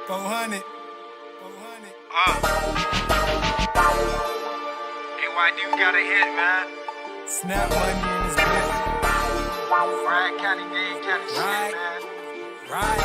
400. AYD, we got a hit, man. Snap money in his bitch. Bryan County, Dade County shit, man. Right.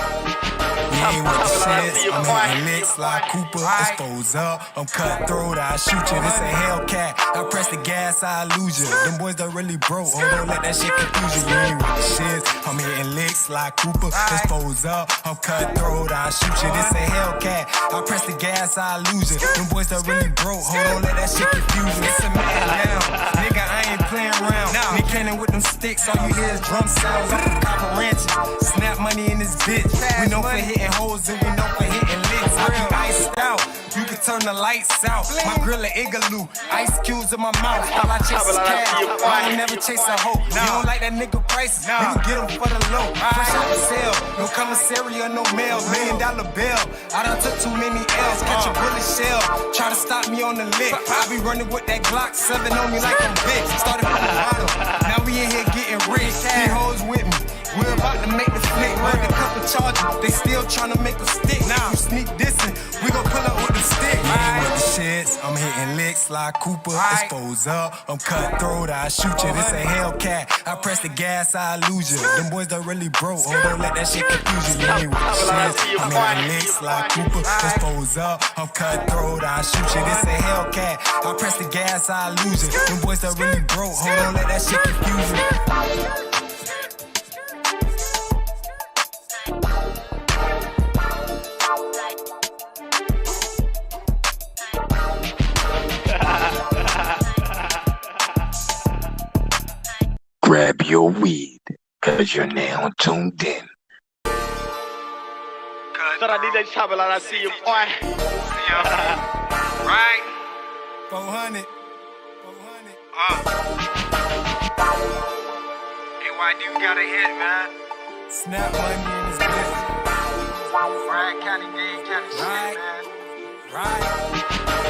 You ain't with the shits, I'm hitting licks like Cooper, expose up, I'm cutthroat, I shoot you, this a Hellcat, I press the gas, I lose you, them boys done really broke, hold on, let that shit confuse you, you ain't with the shits, I'm hitting licks like Cooper, expose up, I'm cutthroat, I shoot you, this a Hellcat, I press the gas, I lose you, them boys done really broke, hold on, let that shit confuse you, it's a man down, nigga, I ain't playing around, me cannon with them sticks, all you hear is drum sounds, I'm from Copper Ranch, snap money in this bitch, we know for hitting hoes and we know for hitting licks. I be iced out, you can turn the lights out. My grill a igloo, ice cubes in my mouth. All I chase is cash, I ain't never chase a hoe. You don't like that nigga prices, you can get him for the low. Fresh out the sale, no commissary or no mail. $1 million bill, I done took too many L's. Catch a bullet shell, try to stop me on the lick. I be running with that Glock 7 on me like I'm big. Started from the bottom, now we in here getting rich. These hoes with me. We're about to make the flick, run a couple charges, they still tryna make a stick. Now you sneak dissing, we gon' pull up with the stick. I ain't with the shits, I'm hitting licks like Cooper, expose up, I'm cutthroat, I shoot you, this a Hellcat. I press the gas, I lose you, them boys done really broke, hold on, let that shit confuse you. You ain't with the shits, I'm hitting licks like Cooper, expose up, I'm cutthroat, I shoot you, this a Hellcat. I press the gas, I lose you, them boys done really broke, hold on, let that shit confuse you. Grab your weed, cause you're now tuned in. So I need that chopper like I see you, boy. Right? 400. AYD, we got a hit, man. Snap money in his bitch. Bryan County, Dade County shit, man. Right.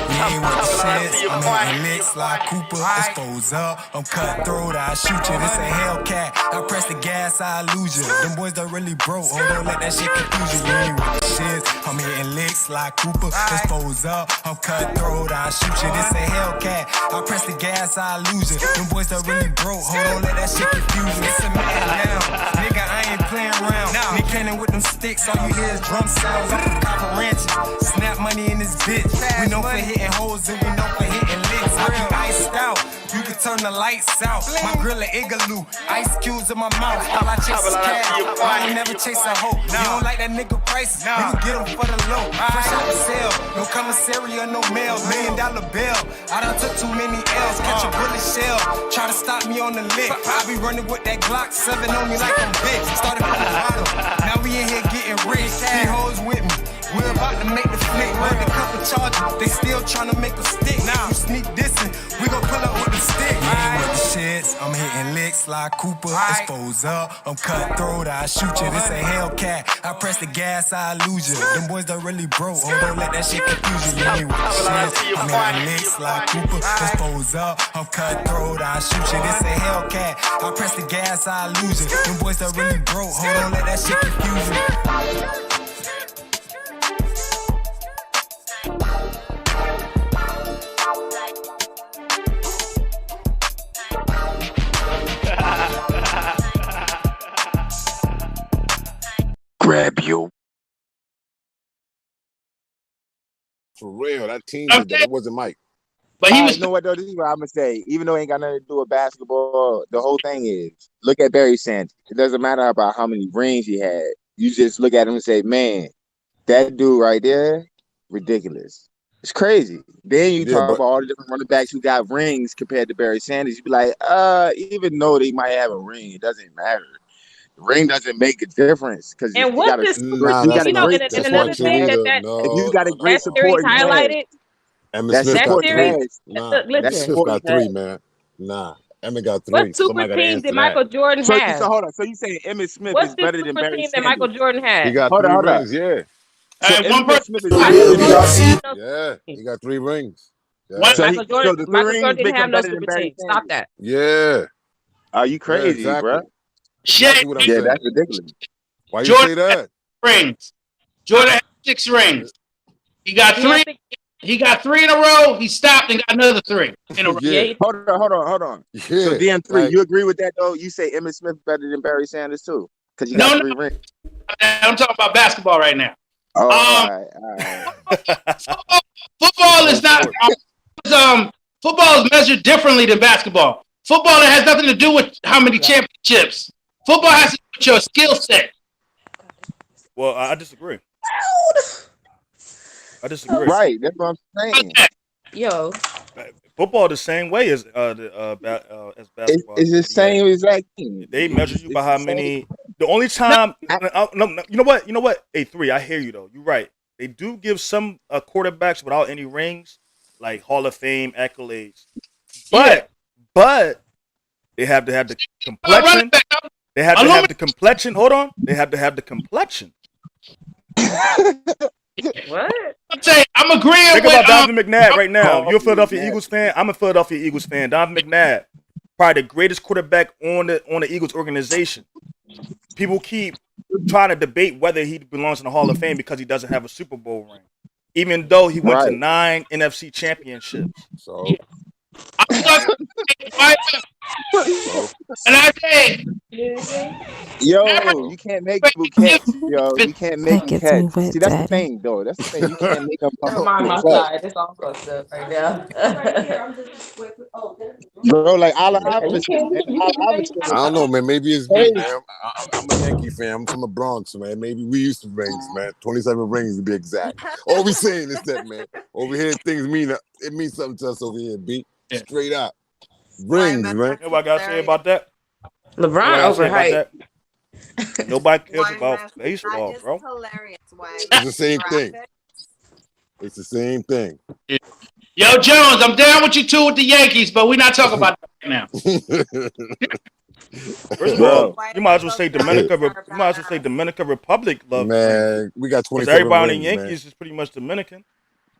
You ain't with the shits, I'm hitting licks like Cooper, expose up, I'm cutthroat, I shoot you, this a Hellcat, I press the gas, I lose you, them boys done really broke, hold on, let that shit confuse you. You ain't with the shits, I'm hitting licks like Cooper, expose up, I'm cutthroat, I shoot you, this a Hellcat, I press the gas, I lose you, them boys done really broke, hold on, let that shit confuse you. It's a man down, nigga, I ain't playing around, me cannon with them sticks, all you hear is drum sounds, I'm from Copper Ranch, snap money in this bitch, we know for hitting hoes and we know for hitting licks. I be iced out, you can turn the lights out. My grill a igloo, ice cubes in my mouth. All I chase is cash, I ain't never chase a hoe. You don't like that nigga prices, you can get him for the low. Fresh out the sale, no commissary or no mail. $1 million bill, I done took too many L's. Catch a bullet shell, try to stop me on the lick. I be running with that Glock 7 on me like I'm big. Started from the bottom, now we in here getting rich. These hoes with me. We're about to make the flick, run a couple charges, they still tryna make a stick. Now you sneak dissing, we gon' pull up with the stick. You ain't with the shits, I'm hitting licks like Cooper, expose up, I'm cutthroat, I shoot you, this a Hellcat. I press the gas, I lose you, them boys done really broke, hold on, let that shit confuse you. You ain't with the shits, I'm hitting licks like Cooper, expose up, I'm cutthroat, I shoot you, this a Hellcat. I press the gas, I lose you, them boys done really broke, hold on, let that shit confuse you. Grab your. For real, that team did that. It wasn't Mike. But he was. You know what though? This is what I'm gonna say. Even though it ain't got nothing to do with basketball, the whole thing is look at Barry Sanders. It doesn't matter about how many rings he had. You just look at him and say, "Man, that dude right there, ridiculous. It's crazy." Then you talk about all the different running backs who got rings compared to Barry Sanders. You be like, even though they might have a ring, it doesn't matter. The ring doesn't make a difference because and what this, you know, and another thing if you got a great support highlighted. Emmitt Smith got three. Emmitt Smith got three, man. Emmitt got three. What super team did Michael Jordan have? So hold on. So you saying Emmitt Smith is better than Barry Sanders? That Michael Jordan had? He got three rings. Yeah. So Emmitt Smith is yeah, he got 3 rings. Yeah. Michael Jordan didn't have no super team. Stop that. Yeah. Are you crazy, bro? Shit. Yeah, that's ridiculous. Why you say that? Rings. Jordan 6 rings. He got 3. He got 3 in a row. He stopped and got another 3 in a row. Yeah. Hold on. Yeah. So DM3, you agree with that though? You say Emmitt Smith better than Barry Sanders too, because you got 3 rings. I'm talking about basketball right now. Oh, all right. Football is not. Football is measured differently than basketball. Football has nothing to do with how many championships. Football has to do with your skill set. Well, I disagree. Right, that's what I'm saying. Yo, football the same way as basketball. It's the same exact thing. They measure you by how many. The only time, no, you know what? A3, I hear you though. You're right. They do give some quarterbacks without any rings, like Hall of Fame accolades, but they have to have the complexion. They have to have the complexion. Hold on, they have to have the complexion. What? I'm agreeing. Think about Donovan McNabb right now. You're a Philadelphia Eagles fan. I'm a Philadelphia Eagles fan. Donovan McNabb, probably the greatest quarterback on the Eagles organization. People keep trying to debate whether he belongs in the Hall of Fame because he doesn't have a Super Bowl ring, even though he went to 9 NFC championships. So. And I say, yo, you can't make people catch. Yo, you can't make them catch. See, that's the thing, though. That's the thing. You can't make them come on my side. It's all stuff right now. Bro, like I don't know, man. Maybe it's me, man. I'm a Yankee fan. I'm from the Bronx, man. Maybe we used to rings, man. 27 rings to be exact. All we saying is that, man. Over here, things means something to us over here, B. Straight up. Rings, man. You know what I gotta say about that? LeBron overhyped. Nobody cares about baseball, bro. It's the same thing. It's the same thing. Yo, Jones, I'm down with you too with the Yankees, but we're not talking about that right now. First of all, you might as well say Dominican Republic. Love, man. We got 27 everybody rings, in Yankees is pretty much Dominican.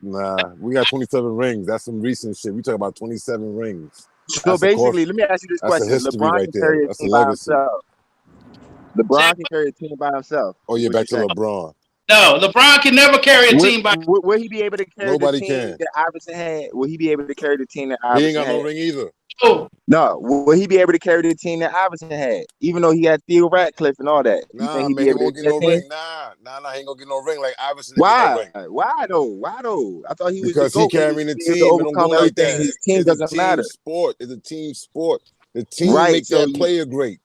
Nah, we got 27 rings. That's some recent shit. We talk about 27 rings. So basically, let me ask you this question: LeBron can carry a team by himself. LeBron can carry a team by himself. Oh yeah, back to LeBron. No, LeBron can never carry a team by. Will he be able to carry the team that Iverson had? Will he be able to carry the team that Iverson had? He ain't got no ring either. Oh. No, will he be able to carry the team that Iverson had? Even though he had Theo Ratcliffe and all that. Nah, man, he won't get no ring. Nah, he ain't gonna get no ring like Iverson. Why? Why though? I thought he was because he carrying the team. To overcome everything. His team doesn't matter. Sport. It's a team sport. The team makes that player great.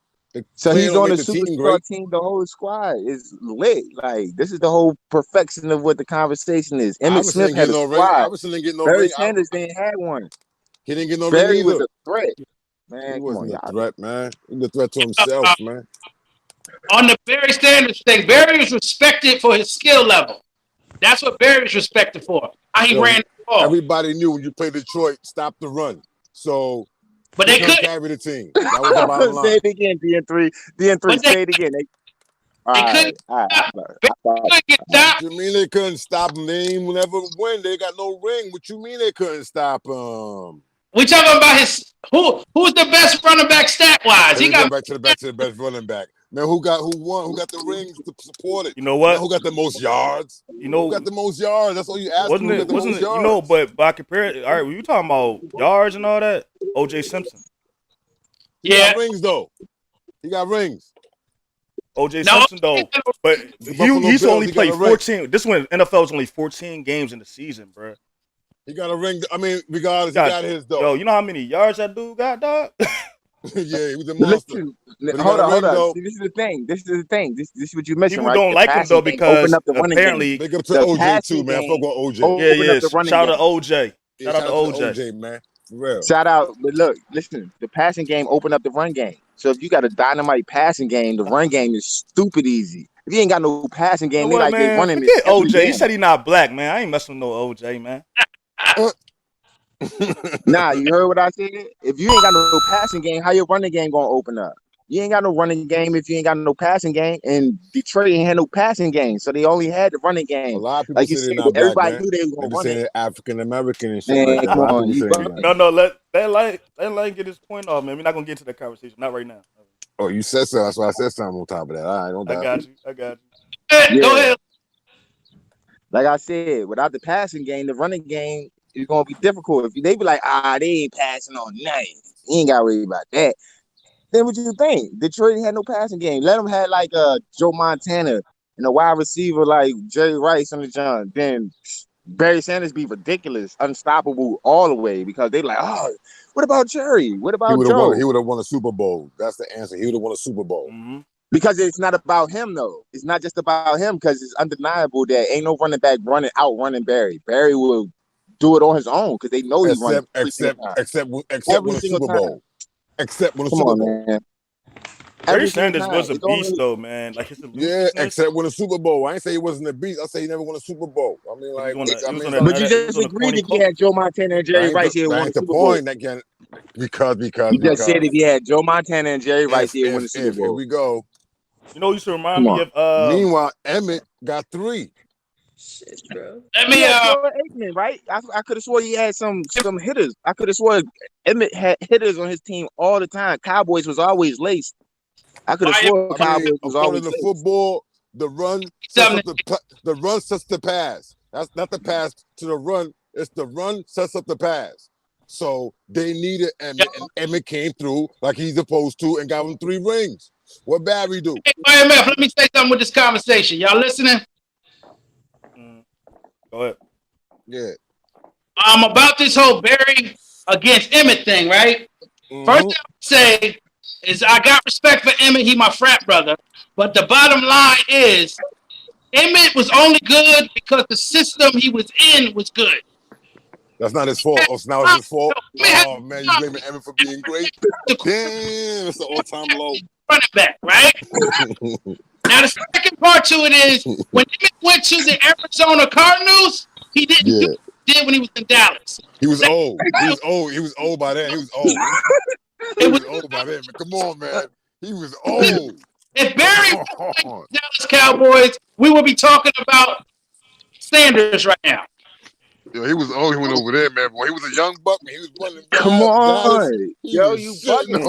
So he's on a superstar team. The whole squad is lit. Like this is the whole perfection of what the conversation is. Emmitt Smith had a squad. Iverson didn't get no Barry ring. Sanders didn't have one. He didn't get no Barry ring was either. a threat. Man, he wasn't a threat, man. He was a threat to himself, man. On the Barry Sanders thing, Barry is respected for his skill level. That's what Barry is respected for. How he ran the ball. Everybody knew when you play Detroit, stop the run. So. But they couldn't carry the team. That was the bottom line. Say it again, DN3. Say it again. They couldn't get stopped. What you mean they couldn't stop them? They ain't never win. They got no ring. What you mean they couldn't stop them? We talking about who's the best running back stat wise? He got back to the best running back. Man, who won? Who got the rings to support it? You know what? Man, who got the most yards? You know who got the most yards? That's all you ask. Wasn't it? You know, but by comparison, all right, when you talking about yards and all that, O.J. Simpson. He got rings though. He got rings. O.J. Simpson though, but he's only played 14. This one NFL is only 14 games in the season, bro. He got a ring. I mean, regardless, he got his though. Yo, you know how many yards that dude got, dog? Yeah, he was a monster. Hold on. See, this is the thing. This is what you mentioned. People don't like him though because apparently big up to OJ too, man. I fuck with OJ. Yeah. Shout out to OJ. Shout out to OJ, man. For real. Shout out. But look, listen. The passing game opened up the run game. So if you got a dynamite passing game, the run game is stupid easy. If you ain't got no passing game, they like they running it. OJ. He said he not black, man. I ain't messing with no OJ, man. Nah, you heard what I said? If you ain't got no passing game, how your running game gonna open up? You ain't got no running game if you ain't got no passing game. And Detroit ain't had no passing game, so they only had the running game. A lot of people like you said, everybody knew they was gonna run it. African American and shit. Man, come on, no, let Lane get his point off, man. We're not gonna get into that conversation, not right now. Oh, you said so. That's why I said something on top of that. All right, I got you. Go ahead. Like I said, without the passing game, the running game is gonna be difficult. If they be like, they ain't passing on nothing, you ain't gotta worry about that. Then what you think? Detroit had no passing game. Let them have like Joe Montana and a wide receiver like Jerry Rice on the John. Then Barry Sanders be ridiculous, unstoppable all the way because they like, what about Jerry? What about Joe? He would have won a Super Bowl. That's the answer. He would have won a Super Bowl. Mm-hmm. Because it's not about him though. It's not just about him because it's undeniable that ain't no running back running Barry. Barry will do it on his own because they know he's running. Except win a Super Bowl. Except win a Super Bowl. Man. Barry Sanders was a beast, though, man. Like except win a Super Bowl. I ain't say he wasn't a beast. I say he never won a Super Bowl. I mean, like, but you just agreed that he had Joe Montana and Jerry Rice here won the Super Bowl. Because you just said if he had Joe Montana and Jerry Rice here won the Super Bowl. Here we go. You know, you used to remind me of. Meanwhile, Emmett got 3. Shit, bro. Let me Aikman, right? I could have swore he had some hitters. I could have swore Emmett had hitters on his team all the time. Cowboys was always laced. I could have swore Cowboys was always laced. Football, the run sets the pass. That's not the pass to the run. It's the run sets up the pass. So they needed Emmett, and Emmett came through like he's supposed to and got him 3 rings. What Barry do? Hey, IMF, let me say something with this conversation. Y'all listening? Go ahead. Yeah. About this whole Barry against Emmett thing, right? Mm-hmm. First thing I would say is I got respect for Emmett. He my frat brother. But the bottom line is Emmett was only good because the system he was in was good. That's not his fault. Oh, it's not his fault. Oh, man, you blaming Emmett for being great? Damn, it's an all-time low. Running back, right? Now, the second part to it is when Emmett went to the Arizona Cardinals, he didn't do what he did when he was in Dallas. He was old. He was old by then. He was old. He was old by then. But come on, man. He was old. If Barry was Dallas Cowboys, we would be talking about Sanders right now. Yo, he was old. He went over there, man. Boy, he was a young buck. He was running. Come on, yo, you bucking.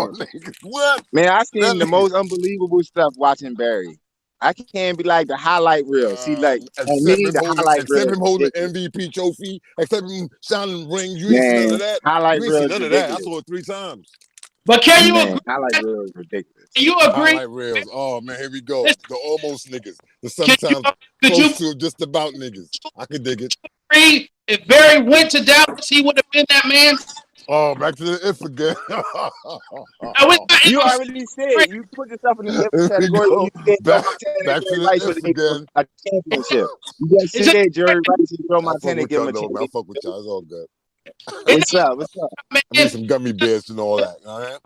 What? Man, I seen the most unbelievable stuff watching Barry. I can't be like the highlight reel. See, like except him holding the MVP trophy, except him shining rings. You ain't see none of that. Highlight reel. None of that. I saw it 3 times. But can you agree? Highlight reel is ridiculous. Can you agree? Highlight reels. Oh man, here we go. The almost niggas. The sometimes close to just about niggas. I could dig it. If Barry went to Dallas, he would have been that man. Oh, back to the if again. You already said you put yourself in the if category. Back to the if again. A championship. You just said Jerry Rice and Joe Montana give him a championship. I fuck with y'all. It's all good. What's up? What's up? I need some gummy bears and all that. All right?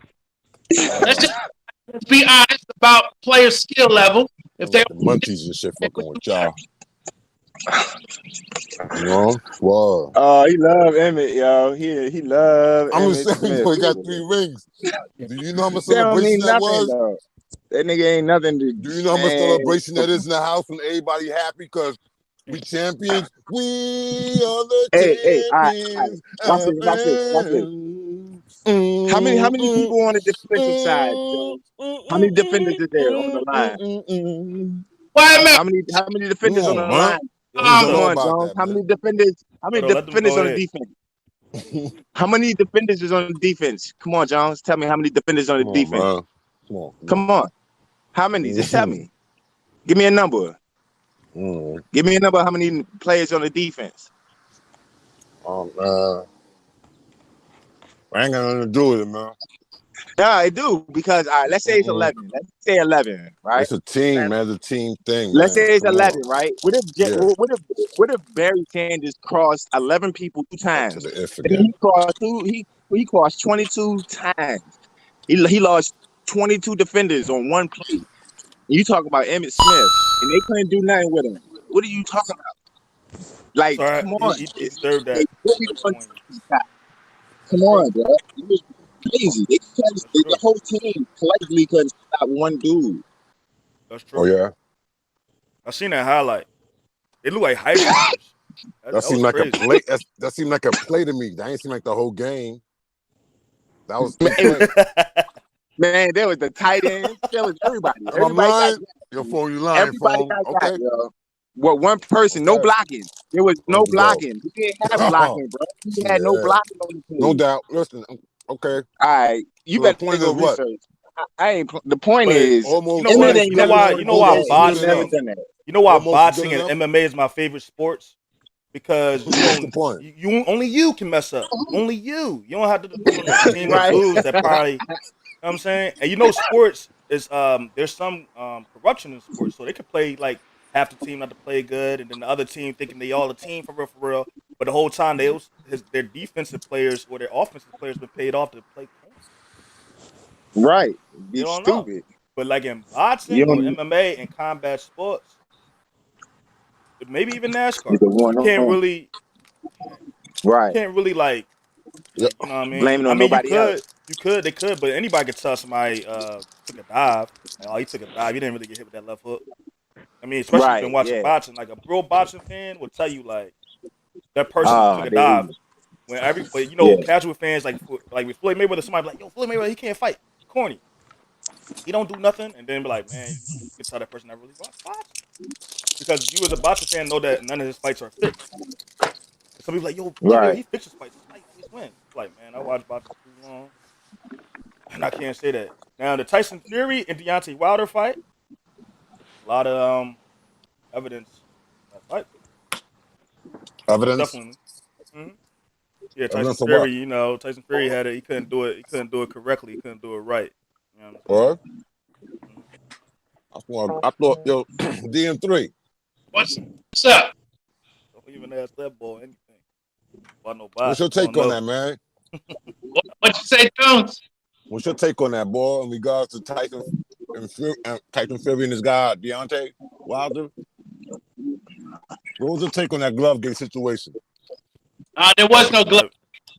Let's be honest about player skill level. If they munchies and shit fucking with y'all. You know? Whoa. Oh, he love Emmett, yo. He love I'm Emmett just saying, he got 3 rings. Do you know how much celebration that was? Though. That nigga ain't nothing to do. You know how much celebration that is in the house when everybody happy because we champions? We are the champions. Watch it. How many people on the defensive side? How many defenders are there on the line? How many defenders on the line? Come on, Jones. How many defenders? How many defenders on the defense? How many defenders is on the defense? Come on, Jones. Tell me how many defenders on the defense. Come on. How many? Just tell me. Give me a number. Give me a number. How many players on the defense? I ain't got nothing to do with it, man. Yeah, I do because let's say it's 11. Let's say 11, right? It's a team, man. It's a team thing. Let's say it's 11, right? What if Barry Sanders crossed 11 people 2 times? He crossed 22 times. He lost 22 defenders on 1 play. You talk about Emmitt Smith, and they couldn't do nothing with him. What are you talking about? Like, come on. He served that. Come on, bro. It was crazy. The whole team collectively couldn't stop one dude. That's true. Oh, yeah? I seen that highlight. It looked like hype. That seemed like a play. That seemed like a play to me. That ain't seem like the whole game. That was man. There was the tight end. There was everybody. Your phone, you lying, phone. Okay. Yo. What one person, no Okay. blocking. There was no Let's go. blocking. We didn't have blocking, bro. We had no Yeah. blocking on the team. No doubt. Listen, okay. All right, you So the better point go is what? research. I ain't. The point But is, Almost. you know Emmett what? ain't You know never why? done You know why almost good that. He never boxing? enough. done that. You know why Almost boxing good and enough. MMA is my favorite sports? Because you What's the don't, point? you only you can mess up. Only you. You don't have to be on a team of Right. dudes that probably. You know what I'm saying? And you know, sports is there's some corruption in sports, so they could play like half the team not to play good, and then the other team thinking they all a team for real. But the whole time their defensive players or their offensive players been paid off to play corner. Right. They Be don't know. stupid. But like in You boxing or don't. MMA and combat sports, maybe even NASCAR, It's a one on. you Right. can't really Yeah. you know what I mean? Blaming I on mean nobody else. they could, but anybody could tell somebody took a dive. Like, oh, he took a dive. He didn't really get hit with that left hook. I mean, especially if you've been Right. watching Yeah. boxing, like a real boxing fan will tell you like that person Oh, took a there you dive. go. But you Yeah. know, casual fans like with Floyd Mayweather, somebody be like, yo, Floyd Mayweather, he can't fight. Corny. He don't do nothing, and then be like, man, you can tell that person not really watch boxing. Because you as a boxing fan know that none of his fights are fixed. Some people like, yo, Floyd Mayweather, Right. he fixes fights. His fight always wins. It's like, man, I watch boxing too long. And I can't say that. Now the Tyson Fury and Deontay Wilder fight, a lot of evidence in that fight. Evidence. Definitely. hmm Yeah, Tyson Evidence of Fury, what? you know, Tyson Fury had it, he couldn't do it correctly, he couldn't do it right. You know what I'm What? saying? I thought yo DM3. What's up? Don't even ask that boy anything about no boxing. What's your take on that, man? What you say, Jones? What's your take on that, boy, in regards to Tyson Fury and his guy Deontay Wilder? What was your take on that glove gate situation? There was no glove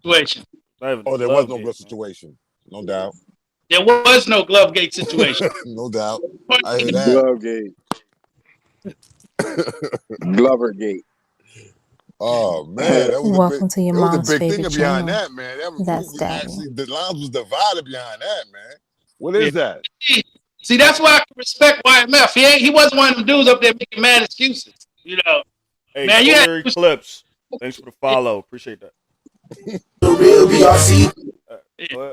situation. Oh, there was no glove situation. No doubt. There was no glove gate situation. No doubt. I hear that. Glove gate. Glover gate. Oh man, that was Welcome to your that was mom's a big favorite thing behind channel. that, man. That was, That's Daddy. actually the lines was divided behind that, man. What is that? See, that's why I can respect YMF. He wasn't one of them dudes up there making mad excuses. You know, Hey, man, you had Solar Eclipse. Thanks for the follow. Appreciate that.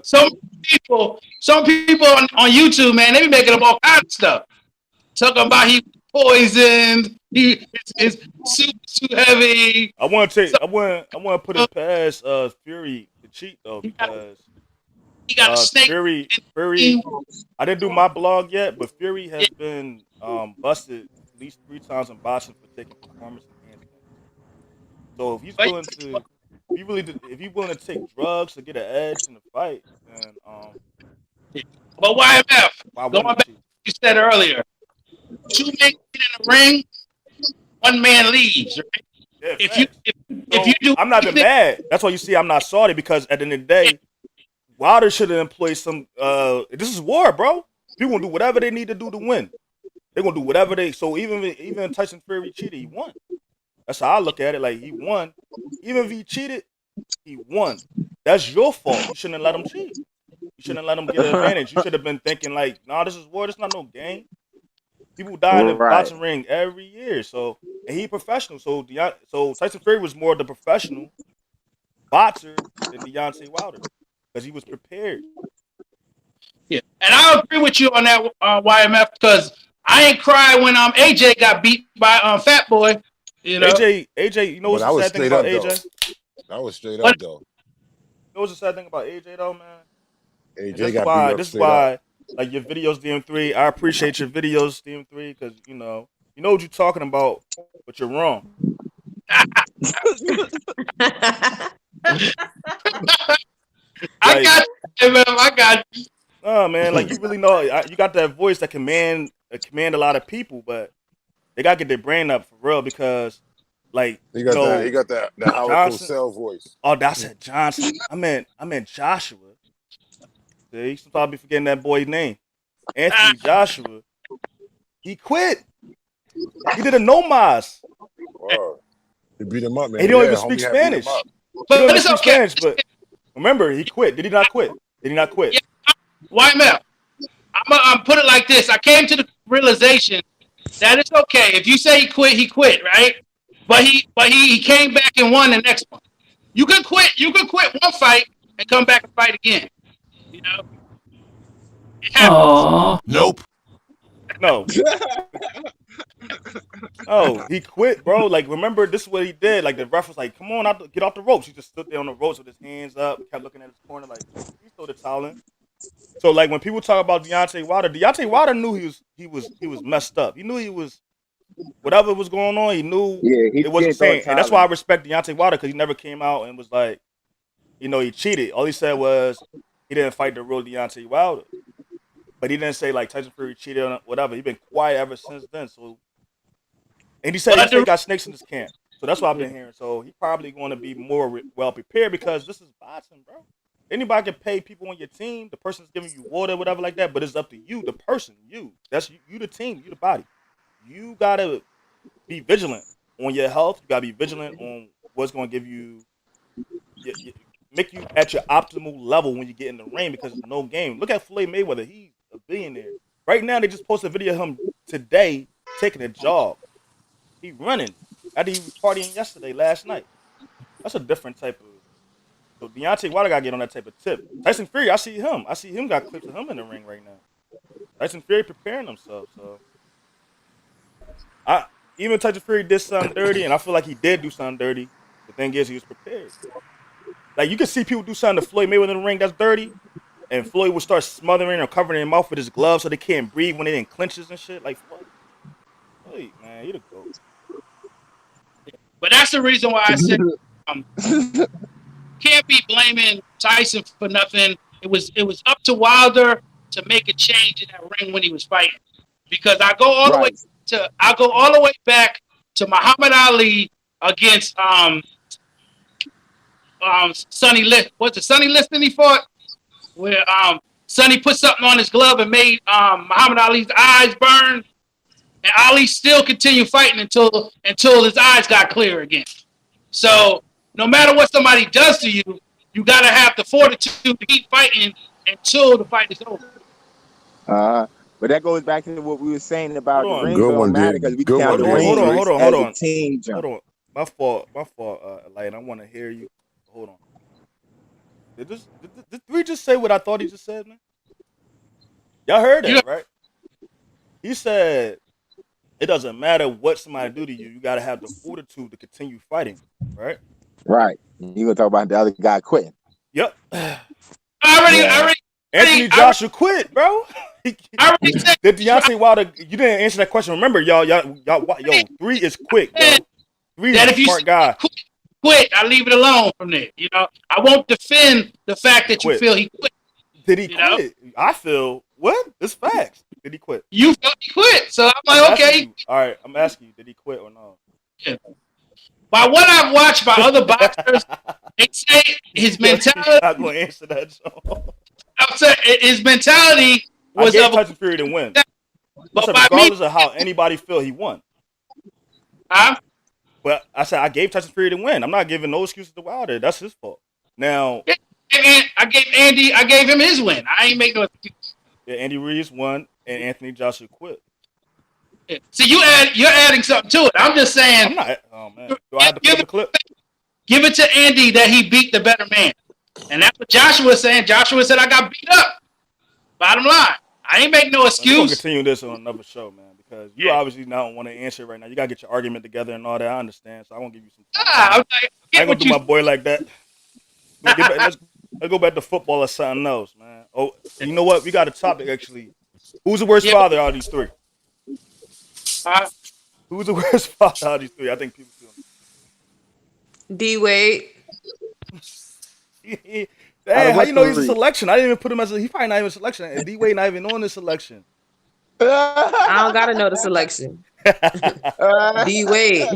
some people on YouTube, man, they be making up all kinds of stuff. Talking about he poisoned, it's super too heavy. I want to put it past Fury to cheat though, because He got a snake. Fury. I didn't do my blog yet, but Fury has been busted at least 3 times in boxing for taking performance enhancement. So if he's willing to, if he's willing to take drugs to get an edge in the fight, then But YMF, why going wouldn't back to what you said earlier, 2 men get in the ring, 1 man leaves. Right? Yeah, if you do, I'm not even mad. That's why you see I'm not salty, because at the end of the day, Wilder should have employed some. This is war, bro. People gonna do whatever they need to do to win. They're gonna do whatever they. So even Tyson Fury cheated, he won. That's how I look at it. Like, he won. Even if he cheated, he won. That's your fault. You shouldn't have let him cheat. You shouldn't have let him get an advantage. You should have been thinking like, nah, this is war. This not no game. People die in the boxing ring every year. So, and he professional. So Tyson Fury was more the professional boxer than Deontay Wilder, because he was prepared. Yeah, and I agree with you on that, YMF, because I ain't cry when AJ got beat by Fat Boy. You know, AJ, you know what's the sad thing about AJ? That was straight up though. You know what's the sad thing about AJ though, man? AJ got beat up. This is why, like, your videos, DM3. I appreciate your videos, DM3, because you know what you're talking about, but you're wrong. I got you, man. I got you. Oh man, like, you really know, you got that voice that command a lot of people, but they gotta get their brain up for real, because, like, he got that Howard Cosell voice. Oh, that's at Johnson. I meant Joshua. See, sometimes I be forgetting that boy's name. Anthony Joshua. He quit. He did a nomas. Wow. He beat him up, man. He don't even speak Spanish. But it's okay. Spanish, but remember, he quit. Did he not quit? Yeah. YMF. I'm put it like this. I came to the realization That is okay. If you say he quit, right? But he came back and won the next one. You can quit. You can quit one fight and come back and fight again. You know, it happens. Oh, Nope. No. Oh, he quit, bro. Like, remember, this is what he did. Like, the ref was like, "Come on, get off the ropes." He just stood there on the ropes with his hands up, kept looking at his corner, like he's still the talent. So, like, when people talk about Deontay Wilder knew he was messed up. He knew he was whatever was going on. He knew it wasn't sane, and that's why I respect Deontay Wilder because he never came out and was like, he cheated. All he said was he didn't fight the real Deontay Wilder, but he didn't say like Tyson Fury cheated or whatever. He's been quiet ever since then. So. And he said he got snakes in his camp. So that's what I've been hearing. So he's probably going to be more well prepared because this is boxing, bro. Anybody can pay people on your team. The person's giving you water, whatever like that. But it's up to you, the person, you. That's you the team, you the body. You got to be vigilant on your health. You got to be vigilant on what's going to give you, make you at your optimal level when you get in the ring because it's no game. Look at Floyd Mayweather. He's a billionaire. Right now, they just posted a video of him today taking a jog. He running. After he was partying last night. That's a different type of. So Deontay Wilder got to get on that type of tip. Tyson Fury, I see him got clips of him in the ring right now. Tyson Fury preparing himself. So even Tyson Fury did something dirty, and I feel like he did do something dirty. The thing is, he was prepared. Like you can see people do something to Floyd Mayweather in the ring that's dirty, and Floyd would start smothering or covering their mouth with his gloves so they can't breathe when they in clinches and shit. Like Floyd, man, you the GOAT. But that's the reason why I said can't be blaming Tyson for nothing. It was up to Wilder to make a change in that ring when he was fighting. Because I go all the way back to Muhammad Ali against Sonny Liston. What's it, Sonny Liston he fought? Where Sonny put something on his glove and made Muhammad Ali's eyes burn. And Ali still continued fighting until his eyes got clear again. So no matter what somebody does to you, you got to have the fortitude to keep fighting until the fight is over. But that goes back to what we were saying about the ring. Good one, matter dude. because we Good count one, the ring hold on. as a team jump. Hold on. My fault, Light. I want to hear you. Hold on. Did we just say what I thought he just said, man? Y'all heard that, right? He said it doesn't matter what somebody do to you. You got to have the fortitude to continue fighting, right? Right. You gonna talk about the other guy quitting? Yep. I already. Anthony Joshua quit, bro. I already said. Did Deontay Wilder? You didn't answer that question. Remember, y'all. 3 is quick, bro. 3 is a smart guy. Quit. I leave it alone from there. You know, I won't defend the fact that you feel he quit. Did he quit? Know? I feel what? It's facts. Did he quit? You felt he quit, so I'm like, okay. All right, I'm asking you, did he quit or no? Yeah. By what I've watched by other boxers, they say his mentality. I'm not going to answer that, Joe. I'm saying his mentality was I gave Tyson Fury to win. But regardless of how anybody feel, he won. But I said I gave Tyson Fury to win. I'm not giving no excuses to Wilder. That's his fault. Now, I gave him his win. I ain't make no excuse. Yeah, Andy Ruiz won, and Anthony Joshua quit. Yeah. See, you're adding something to it. I'm just saying. I'm not. Oh man, do I have to play the clip? Give it to Andy that he beat the better man, and that's what Joshua was saying. Joshua said I got beat up. Bottom line, I ain't make no excuse. We're gonna continue this on another show, man, because you obviously don't want to answer it right now. You gotta get your argument together and all that. I understand, so I won't give you some time. I ain't gonna do my boy like that. Let's go back to football or something else, man. Oh, you know what? We got a topic actually. Who's the worst father out of these 3? Who's the worst father out of these 3? I think people feel D-Wade. Hey, how you know he's a selection? I didn't even put him as he probably not even a selection. And D-Wade not even on the selection. I don't gotta know the selection. D-Wade.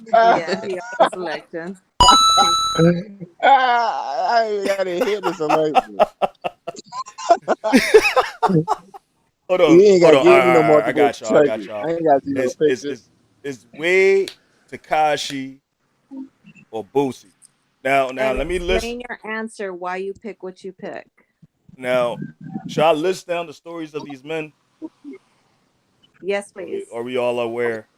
Yeah, he on the selection. I gotta hear the selection. Hold on. You ain't gotta give me no more. I got y'all. I ain't gotta see no pictures. It's Wade, Tekashi, or Boosie. Now, let me list. Explain your answer. Why you pick what you pick? Now, should I list down the stories of these men? Yes, please. Are we all aware?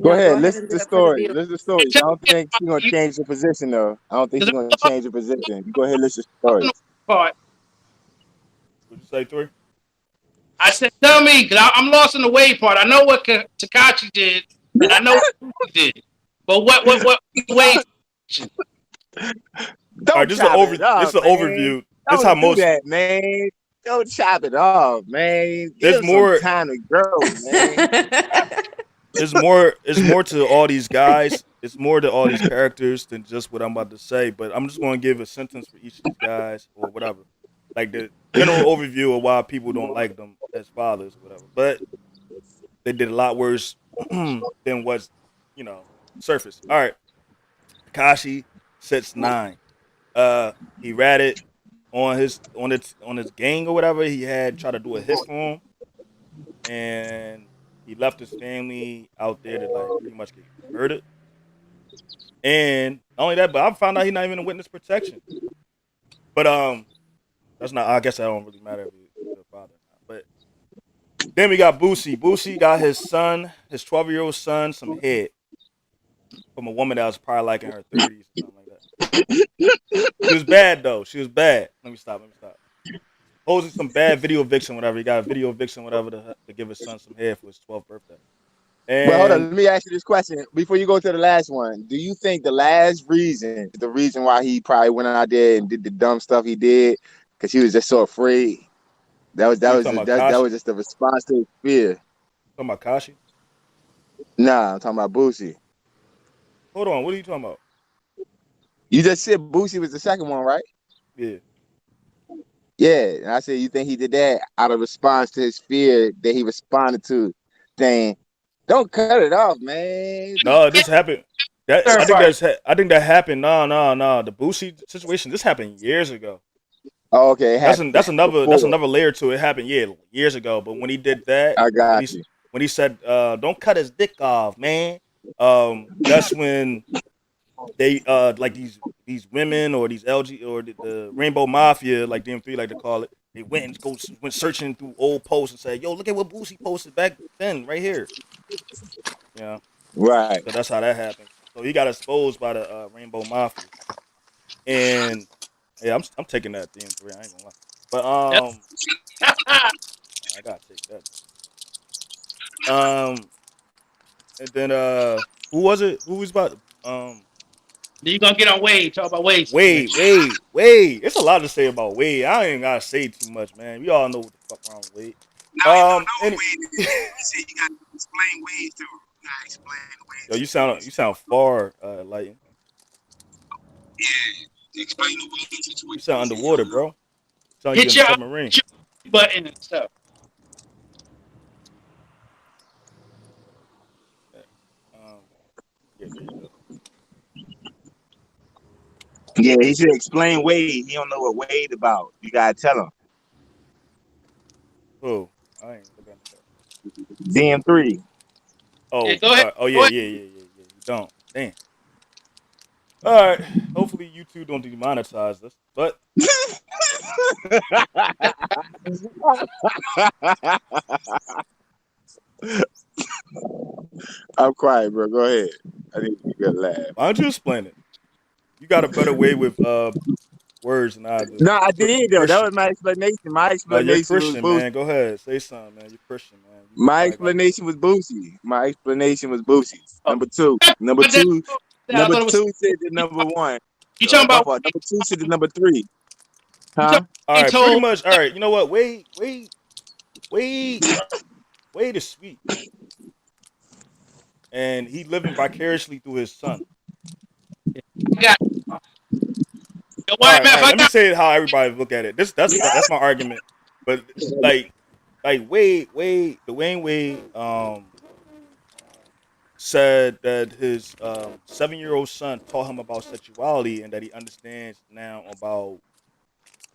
Go No, go ahead. ahead Listen and to do the it for the story. view. Listen to the story. I don't think she's gonna change the position though. I don't think she's gonna change the position. You go ahead. Listen to the story. Part. Would you say 3? I said, tell me, because I'm lost in the way part. I know what Tekashi did, and I know what Boosie did. But what way? All right, Don't chop it this off, is an man. overview. This is how Don't do most. that, man. Don't chop it off, man. Give There's him some more. time to grow, man. It's more. It's more to all these guys. It's more to all these characters than just what I'm about to say. But I'm just going to give a sentence for each of these guys or whatever, like the general overview of why people don't like them as fathers or whatever. But they did a lot worse than what's surface. All right, Tekashi sits 9. He ratted on his gang or whatever. He had tried to do a hit for him, and he left his family out there to like pretty much get murdered. And not only that, but I found out he's not even in witness protection. But that's not. I guess that don't really matter if he's a father or not. But then we got Boosie. Boosie got his son, his 12-year-old son, some head from a woman that was probably like in her 30s or something like that. She was bad though. She was bad. Let me stop. Hosing some bad video eviction, whatever. He got a video eviction, whatever, to give his son some head for his 12th birthday. But hold on, And let me ask you this question before you go to the last one. Do you think the last reason, the reason why he probably went out there and did the dumb stuff he did, because he was just so afraid? That was who that you was talking about, that Kashi? was just the response to his fear. Talking about Kashi? Nah, I'm talking about Boosie. Hold on, what are you talking about? You just said Boosie was the second one, right? Yeah. Yeah, and I said you think he did that out of response to his fear that he responded to, saying, "Don't cut it off, man." No, this happened. Third party. I think that happened. No. The Boosie situation. This happened years ago. Oh, okay, it happened That's before. another layer to it. It happened years ago. But when he did that, I when got he you. when he said, "Don't cut his dick off, man," that's when they like these women or these LG or the Rainbow Mafia, like them 3 like to call it. They went searching through old posts and said, "Yo, look at what Boosie posted back then, right here." Yeah, Right. so that's how that happened. So he got exposed by the Rainbow Mafia, and yeah, I'm taking that DM3. I ain't gonna lie, but Yep. I gotta take that. And then who was it? Who was about Then you gonna get on Wade, talk about Wade's Wade, situation. Wade. It's a lot to say about Wade. I ain't gotta say too much, man. We all know what the fuck wrong with Wade. Now you don't know Any, Wade. You said you got to explain Wade too. You got to explain yo, Wade you sound far, light. Yeah, explain the Wade You situation. sound You said you underwater, don't know. bro. Sound like you Hit in a your, submarine. hit your button and stuff. Um, yeah, there you go. Yeah, he should explain Wade. He don't know what Wade about. You gotta tell him. Oh, I ain't looking at that. DM3. Yeah, Oh, go ahead. oh Go yeah, ahead. yeah, yeah, yeah, yeah. You don't. Damn. All right. Hopefully YouTube don't demonetize this, but I'm quiet, bro. Go ahead. I think you got to laugh. why don't you explain it? You got a better way with words than I do. No, I You did though. That Christian. was my explanation. My No, you're explanation was Christian, Boosie. man. Go ahead. Say something, man. You're Christian, man. You My probably got explanation was Boosie. My explanation was Boosie. Oh, Number two. Number but then, two. I Number thought it was two said the number one. you talking My about fault. Number two said the number three. you talking Huh? all about Wade right, pretty told much. All right, you know what? Wade, Wade is sweet, and he living vicariously through his son. I got All white right, man. all If right. I Let me got say how everybody look at it. That's my argument. But like, Dwayne Wade, said that his 7-year-old son taught him about sexuality and that he understands now about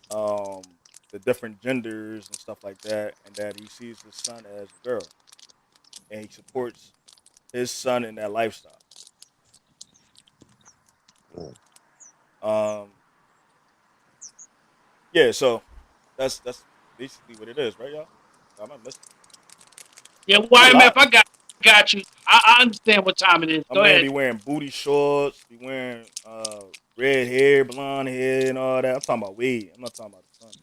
the different genders and stuff like that, and that he sees his son as a girl, and he supports his son in that lifestyle. Um, yeah, so that's basically what it is, right, y'all? I'm not missing. Yeah, YMF, I got you. I understand what time it is. My Go man ahead. be wearing booty shorts, be wearing red hair, blonde hair, and all that. I'm talking about Wade. I'm not talking about the son.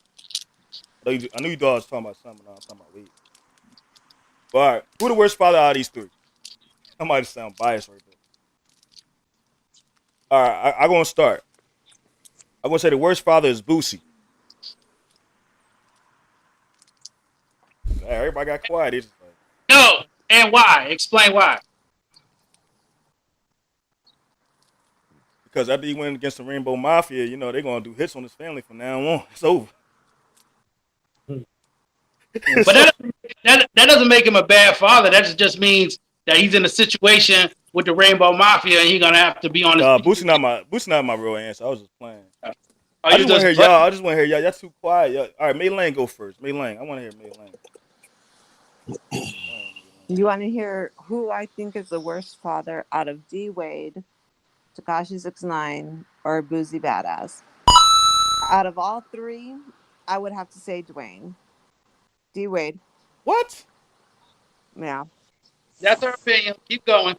I knew you thought I was talking about son, but no, I'm talking about Wade. But all right, who the worst father out of these three? I might sound biased right there. All right, I'm gonna start. I'm gonna say the worst father is Boosie. Everybody got quiet. It's just like, No, and why? Explain why. because after he went against the Rainbow Mafia, you know they're gonna do hits on his family from now on. It's over. But that doesn't make him a bad father. That just means that he's in a situation with the Rainbow Mafia, and he's gonna have to be on his. Boosie not my real answer. I was just playing. I just want to hear y'all. I just want to hear y'all. Y'all too quiet. Y'all. All right, May Lane go first. May Lane. I want to hear May Lane. You want to hear who I think is the worst father out of D Wade, Tekashi 6ix9ine, or Boosie Badass? Out of all three, I would have to say Dwayne. D Wade. What? Yeah. That's her opinion. Keep going.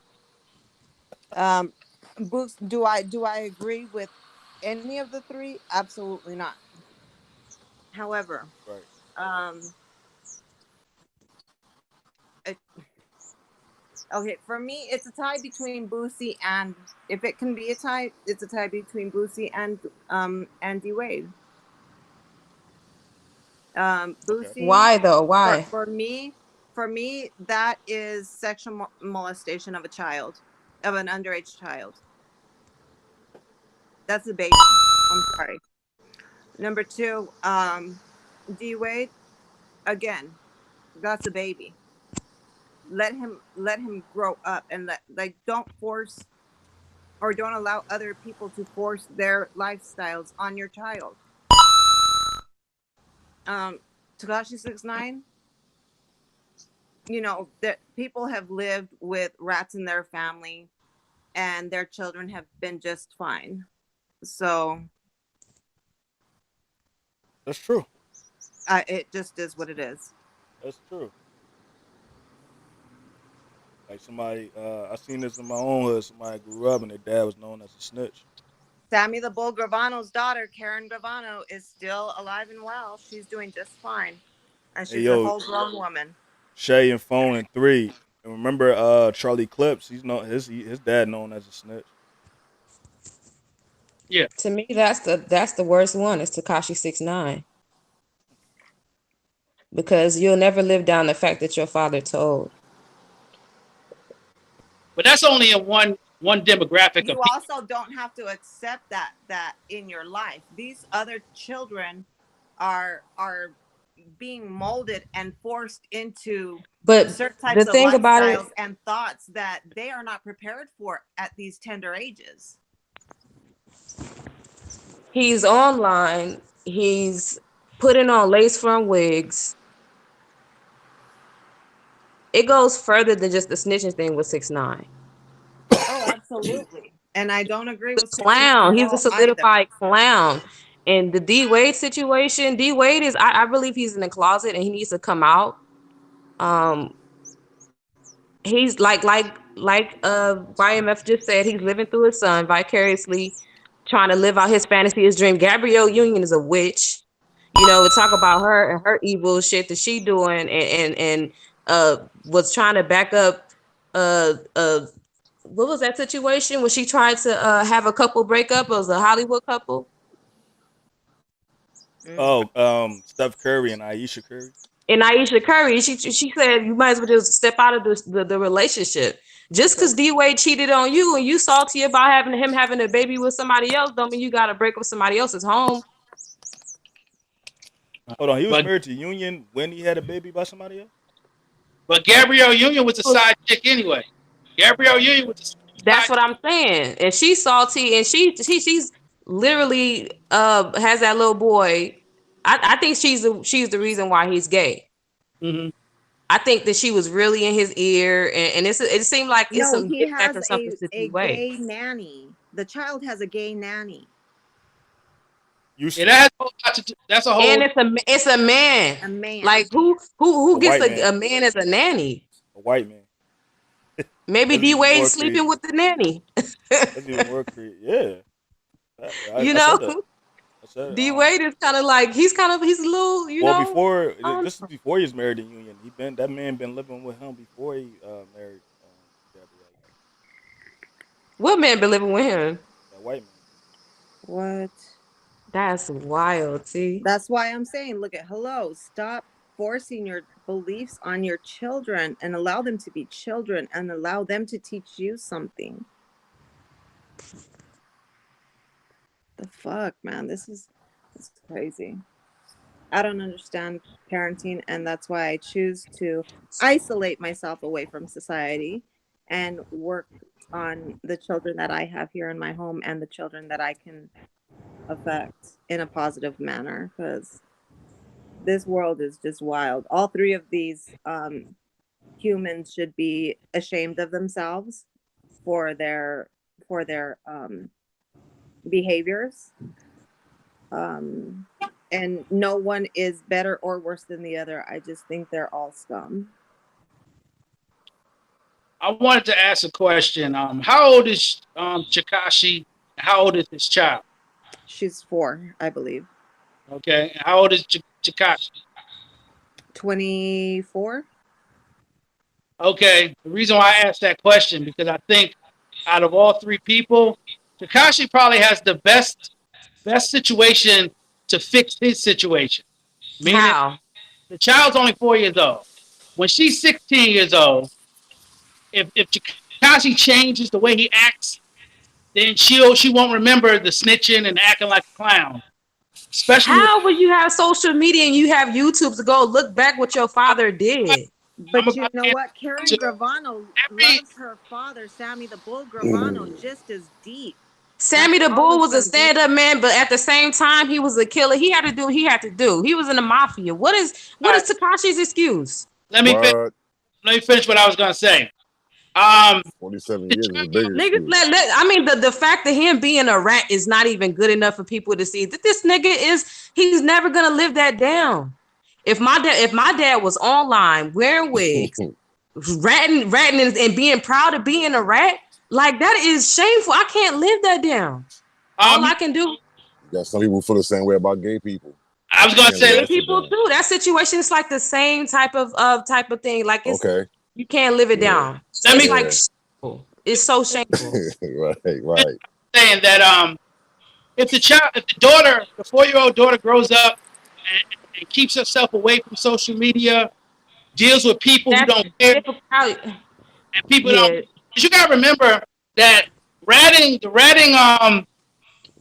Boots, do I agree with any of the three? Absolutely not. However, right. Okay, for me, it's a tie between Boosie and, if it can be a tie, it's a tie between Boosie and D Wade. Boosie. Why though? Why? For me, that is sexual molestation of a child, of an underage child. That's a baby. I'm sorry. Number two, D Wade. Again, that's a baby. Let him grow up, and don't force or don't allow other people to force their lifestyles on your child. Tekashi 6ix9ine, you know that people have lived with rats in their family and their children have been just fine. So that's true. It just is what it is. That's true. Like somebody, I seen this in my own hood. Somebody grew up and their dad was known as a snitch. Sammy the Bull Gravano's daughter, Karen Gravano, is still alive and well. She's doing just fine, and she's a whole grown woman. Shay and Phone and 3. And remember, Charlie Clips. He's known his dad known as a snitch. Yeah. To me, that's the worst one. It's Tekashi 6ix9ine. Because you'll never live down the fact that your father told. But that's only in one demographic. You also don't have to accept that in your life. These other children are being molded and forced into certain types of lifestyles and thoughts that they are not prepared for at these tender ages. He's online. He's putting on lace front wigs. It goes further than just the snitching thing with 6ix9ine. Oh, absolutely. And I don't agree with clown. He's a solidified clown. And the D Wade situation, D Wade is, I believe he's in the closet and he needs to come out. He's like YMF just said, he's living through his son vicariously, trying to live out his fantasy, his dream. Gabrielle Union is a witch. You know, we talk about her and her evil shit that she doing and was trying to back up what was that situation when she tried to have a couple break up? It was a Hollywood couple. Oh, Steph Curry and Ayesha Curry. And Ayesha Curry, she said you might as well just step out of the relationship. Just because D Wade cheated on you and you salty about him having a baby with somebody else, don't mean you got to break up with somebody else's home. Hold on, he was married to Union when he had a baby by somebody else. But Gabrielle Union was a side chick anyway. Gabrielle Union was. That's what I'm saying, and she's salty, and she's literally has that little boy. I think she's the reason why he's gay. Mm-hmm. I think that she was really in his ear, and it seemed like it's some he has a gay nanny. The child has a gay nanny. That's a whole. And it's a man. A man. Like who gets a man as a nanny? A white man. Maybe That's D even Wade more sleeping crazy. with the nanny. That's even more crazy. Yeah. You I said that. know, I said D Wade is kind of like he's a little, you well know. before this is before he was married in Union. That man been living with him before he married Gabrielle. What man been living with him? That white man. What? That's wild. See, That's why I'm saying, look at hello. Stop forcing your beliefs on your children and allow them to be children and allow them to teach you something. The fuck, man, this is crazy. I don't understand parenting, and that's why I choose to isolate myself away from society and work on the children that I have here in my home and the children that I can affect in a positive manner, because this world is just wild. All three of these humans should be ashamed of themselves for their behaviors. And no one is better or worse than the other. I just think they're all scum. I wanted to ask a question. How old is Tekashi? How old is his child? She's 4, I believe. Okay. How old is Tekashi? 24. Okay. The reason why I asked that question because I think out of all three people, Tekashi probably has the best situation to fix his situation. Meaning how? the child's only 4 years old. When she's 16 years old, if Tekashi changes the way he acts, then she won't remember the snitching and acting like a clown. Especially How would you have social media and you have YouTube to go look back what your father did? But you know what? Karen Gravano loves her father, Sammy the Bull Gravano, just as deep. Sammy the Bull was a stand-up man, but at the same time, he was a killer. He had to do what he had to do. He was in the mafia. What is Tekashi's excuse? Let me finish what I was gonna say. 47 years is a big Niggas, I mean, the fact that him being a rat is not even good enough for people to see that this nigga he's never gonna live that down. If my dad was online wearing wigs, ratting and being proud of being a rat, like that is shameful. I can't live that down. All I can do. Yeah, some people feel the same way about gay people. I was gonna say people too. That situation is like the same type of thing. Like it's you can't live it down. It's like it's so shameful. right. Saying that if the 4-year-old daughter grows up and keeps herself away from social media, deals with people who don't care, and people don't. You gotta remember that the ratting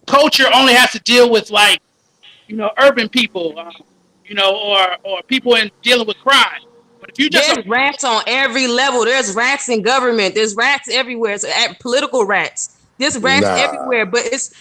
culture only has to deal with urban people, or people dealing with crime. But if you there's rats on every level. There's rats in government. There's rats everywhere. It's political rats. There's rats everywhere. But it's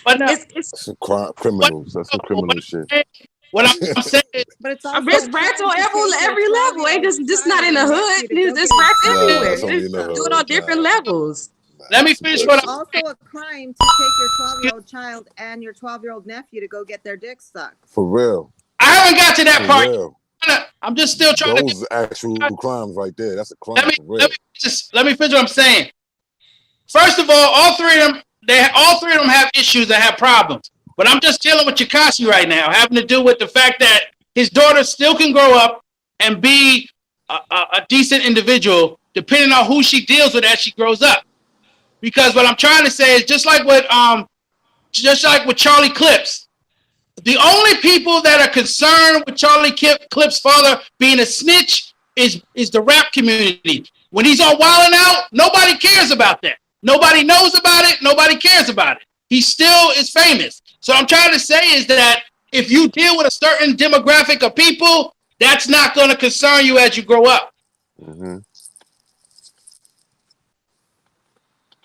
some criminals. That's some criminal shit. What I'm saying is, but it's also there's rats on every level. Ain't just not in the hood. There's rats everywhere. Do it on different levels. Let me finish what I'm also a crime to take your 12-year-old child and your 12-year-old nephew to go get their dicks sucked. For real. I haven't got to that part. I'm just still trying to. Those actual crimes right there. That's a crime. Let me finish what I'm saying. First of all three of them have issues that have problems. But I'm just dealing with Tekashi right now, having to do with the fact that his daughter still can grow up and be a decent individual, depending on who she deals with as she grows up. Because what I'm trying to say is just like with Charlie Clips, the only people that are concerned with Charlie Clips' father being a snitch is the rap community. When he's all wilding out, nobody cares about that. Nobody knows about it. Nobody cares about it. He still is famous. So I'm trying to say is that if you deal with a certain demographic of people, that's not going to concern you as you grow up. Mm-hmm.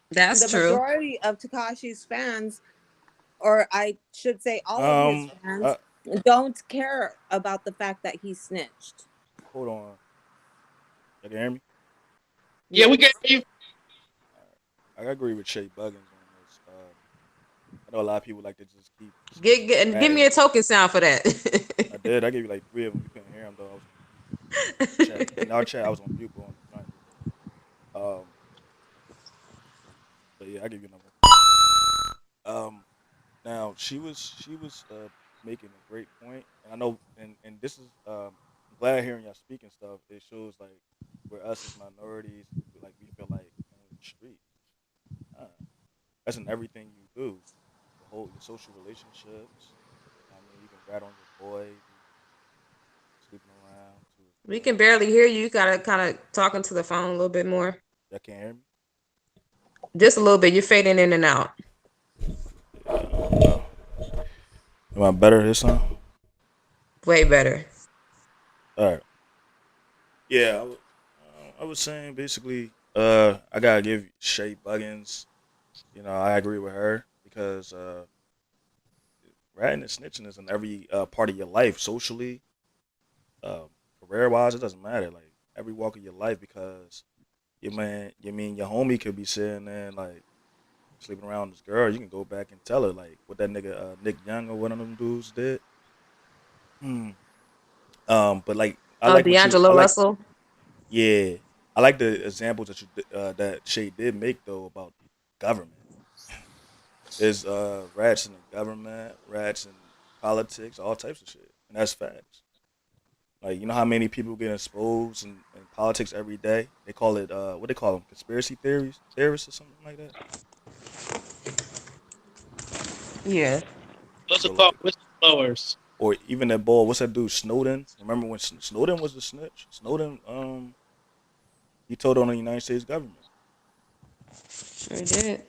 That's true. The majority of Tekashi's fans, or I should say all of his fans, don't care about the fact that he snitched. Hold on. You can hear me? Yeah, we can hear you. I agree with Shay Buggins on this. I know a lot of people like to just keep. Give me a token sound for that. I did. I gave you like 3 of them. You couldn't hear them though. In our chat, I was on mute. But yeah, I give you a number. Now she was making a great point, and I know, and this is I'm glad hearing y'all speaking stuff. It shows like we're us as minorities, like we feel like on the street. Uh, that's in everything you do, your social relationships. I mean, you can rat on your boy, be sleeping around to his We girl. can barely hear you. You gotta kind of talk into the phone a little bit more. Y'all can't hear me. Just a little bit. You're fading in and out. I don't know. Am I better this time? Way better. All right. Yeah, I was saying basically, I gotta give Shay Buggins. You know, I agree with her because ratting and snitching is in every part of your life, socially, career wise. It doesn't matter. Like every walk of your life, because your homie could be sitting there like sleeping around with this girl. You can go back and tell her like what that nigga Nick Young or one of them dudes did. Hmm. But like I Oh, like what you I D'Angelo like. Russell. Yeah, I like the examples that Shay did make though about government. There's rats in the government, rats in politics, all types of shit, and that's facts. Like you know how many people get exposed in politics every day? They call it what they call them, conspiracy theorists or something like that. Yeah. Those are So called like, whistleblowers. or even that ball. What's that dude Snowden? Remember when Snowden was the snitch? Snowden, he told on the United States government. Sure did.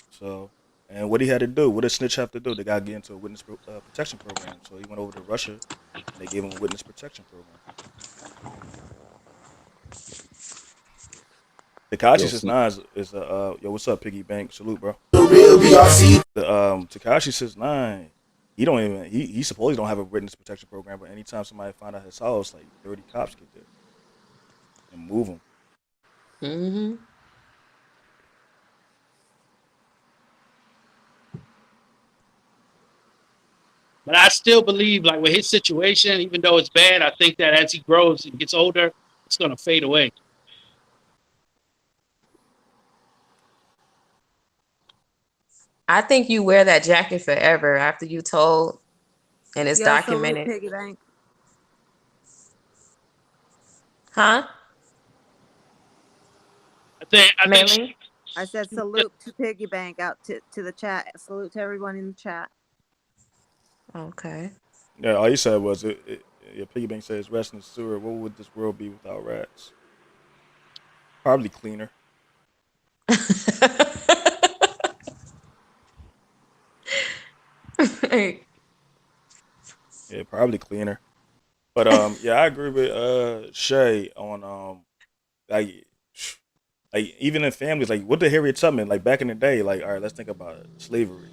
So, and what he had to do, what did snitch have to do? They got to get into a witness protection program. So he went over to Russia, and they gave him a witness protection program. Tekashi Yo, 69 is a yo. What's up, Piggy Bank? Salute, bro. The Tekashi 69. He don't even he supposedly don't have a witness protection program, but anytime somebody find out his house, like 30 cops get there and move him. Mm-hmm. But I still believe, like with his situation, even though it's bad, I think that as he grows and gets older, it's gonna fade away. I think you wear that jacket forever after you told and it's Yo, salute documented. piggy bank. Huh? I think Mainly? I said salute to piggy bank out to the chat. Salute to everyone in the chat. Okay. Yeah, all he said was your Piggy Bank says rest in the sewer. What would this world be without rats? Probably cleaner. Yeah, probably cleaner. But yeah, I agree with Shay on like like even in families, like what did Harriet Tubman like back in the day? Like, all right, let's think about it. Slavery.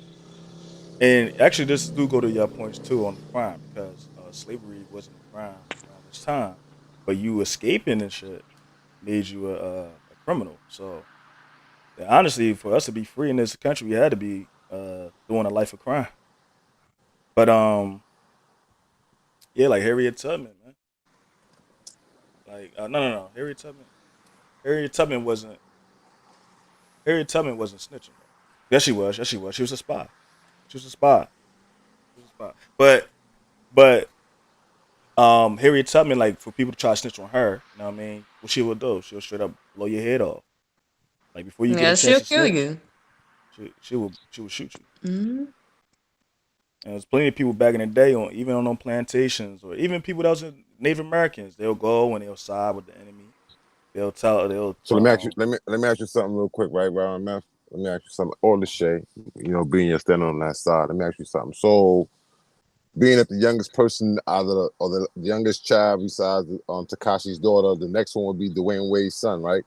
And actually, this do go to your points too on the crime because slavery wasn't a crime around this time, but you escaping and shit made you a criminal. So yeah, honestly, for us to be free in this country, we had to be doing a life of crime. But yeah, like Harriet Tubman, man. Like no, Harriet Tubman wasn't snitching though. Yes, she was. Yes, she was. She was a spy. She was a spy. She was a spy. But Harriet Tubman, like for people to try to snitch on her, you know what I mean? What she would do? She'll straight up blow your head off. Like before you get a Yeah, chance she'll to kill snitch, you. she will shoot you. Hmm. And there's plenty of people back in the day on even on them plantations or even people that was Native Americans. They'll go and they'll side with the enemy. They'll so let me ask you, let me ask you something real quick, right, meth. Let me ask you something. Or the Shay, you know, being you're standing on that side. Let me ask you something. So, being that the youngest person out of or the youngest child besides Takashi's daughter, the next one would be Dwayne Wade's son, right?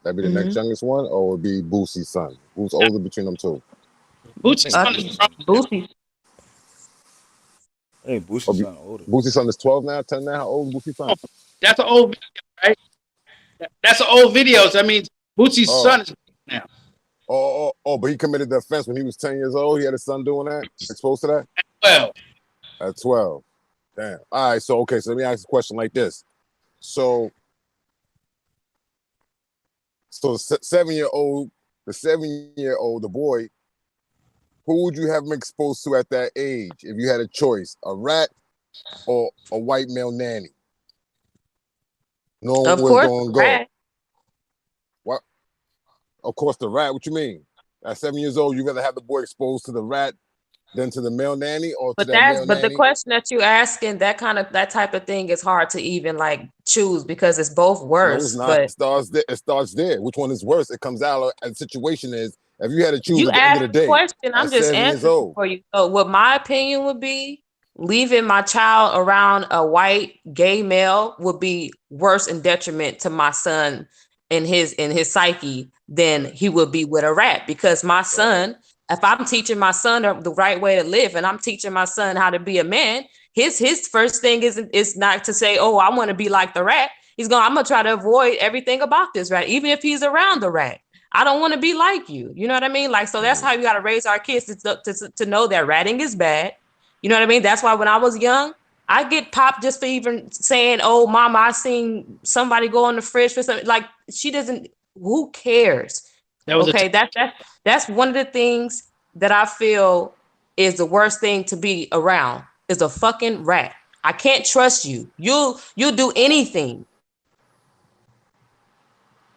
That'd be the next Hmm. youngest one, or would be Boosie's son? Who's older between them two? I Bootsy's think Uh, son is Boosie's grown. son. Boosie. I think Or Boosie's son older. Boosie's son is 12 now, 10 now. How old is Boosie's son? Oh, that's an old video, right? That's an old video. So that means Bootsy's Oh, son is now but he committed the offense when he was 10 years old. He had a son doing that, exposed to that 12. at 12. Damn. All right. So, okay. So let me ask a question like this. So, So the 7-year-old, the boy, who would you have him exposed to at that age if you had a choice, a rat or a white male nanny? Knowing Of where it's course, going to go. rat. What? Of course, the rat. What you mean? At 7 years old, you rather have the boy exposed to the rat than to the male nanny or to that male But the nanny? question that you asking, that type of thing is hard to even like choose because it's both worse. No, it's not. But It starts there. Which one is worse? It comes out. And the situation is, if you had to choose you at the end of asked the the day, question, I'm at just 7 years answering old, for you. So what my opinion would be, leaving my child around a white gay male would be worse in detriment to my son in his psyche than he would be with a rat. Because my son, if I'm teaching my son the right way to live and I'm teaching my son how to be a man, his first thing is not to say, oh, I want to be like the rat. I'm gonna try to avoid everything about this rat, even if he's around the rat. I don't want to be like you. You know what I mean? Like, so that's how you got to raise our kids to know that ratting is bad. You know what I mean? That's why when I was young, I get popped just for even saying, oh, mama, I seen somebody go in the fridge for something. Like, she doesn't, who cares? Okay, that's one of the things that I feel is the worst thing to be around is a fucking rat. I can't trust you. You'll do anything.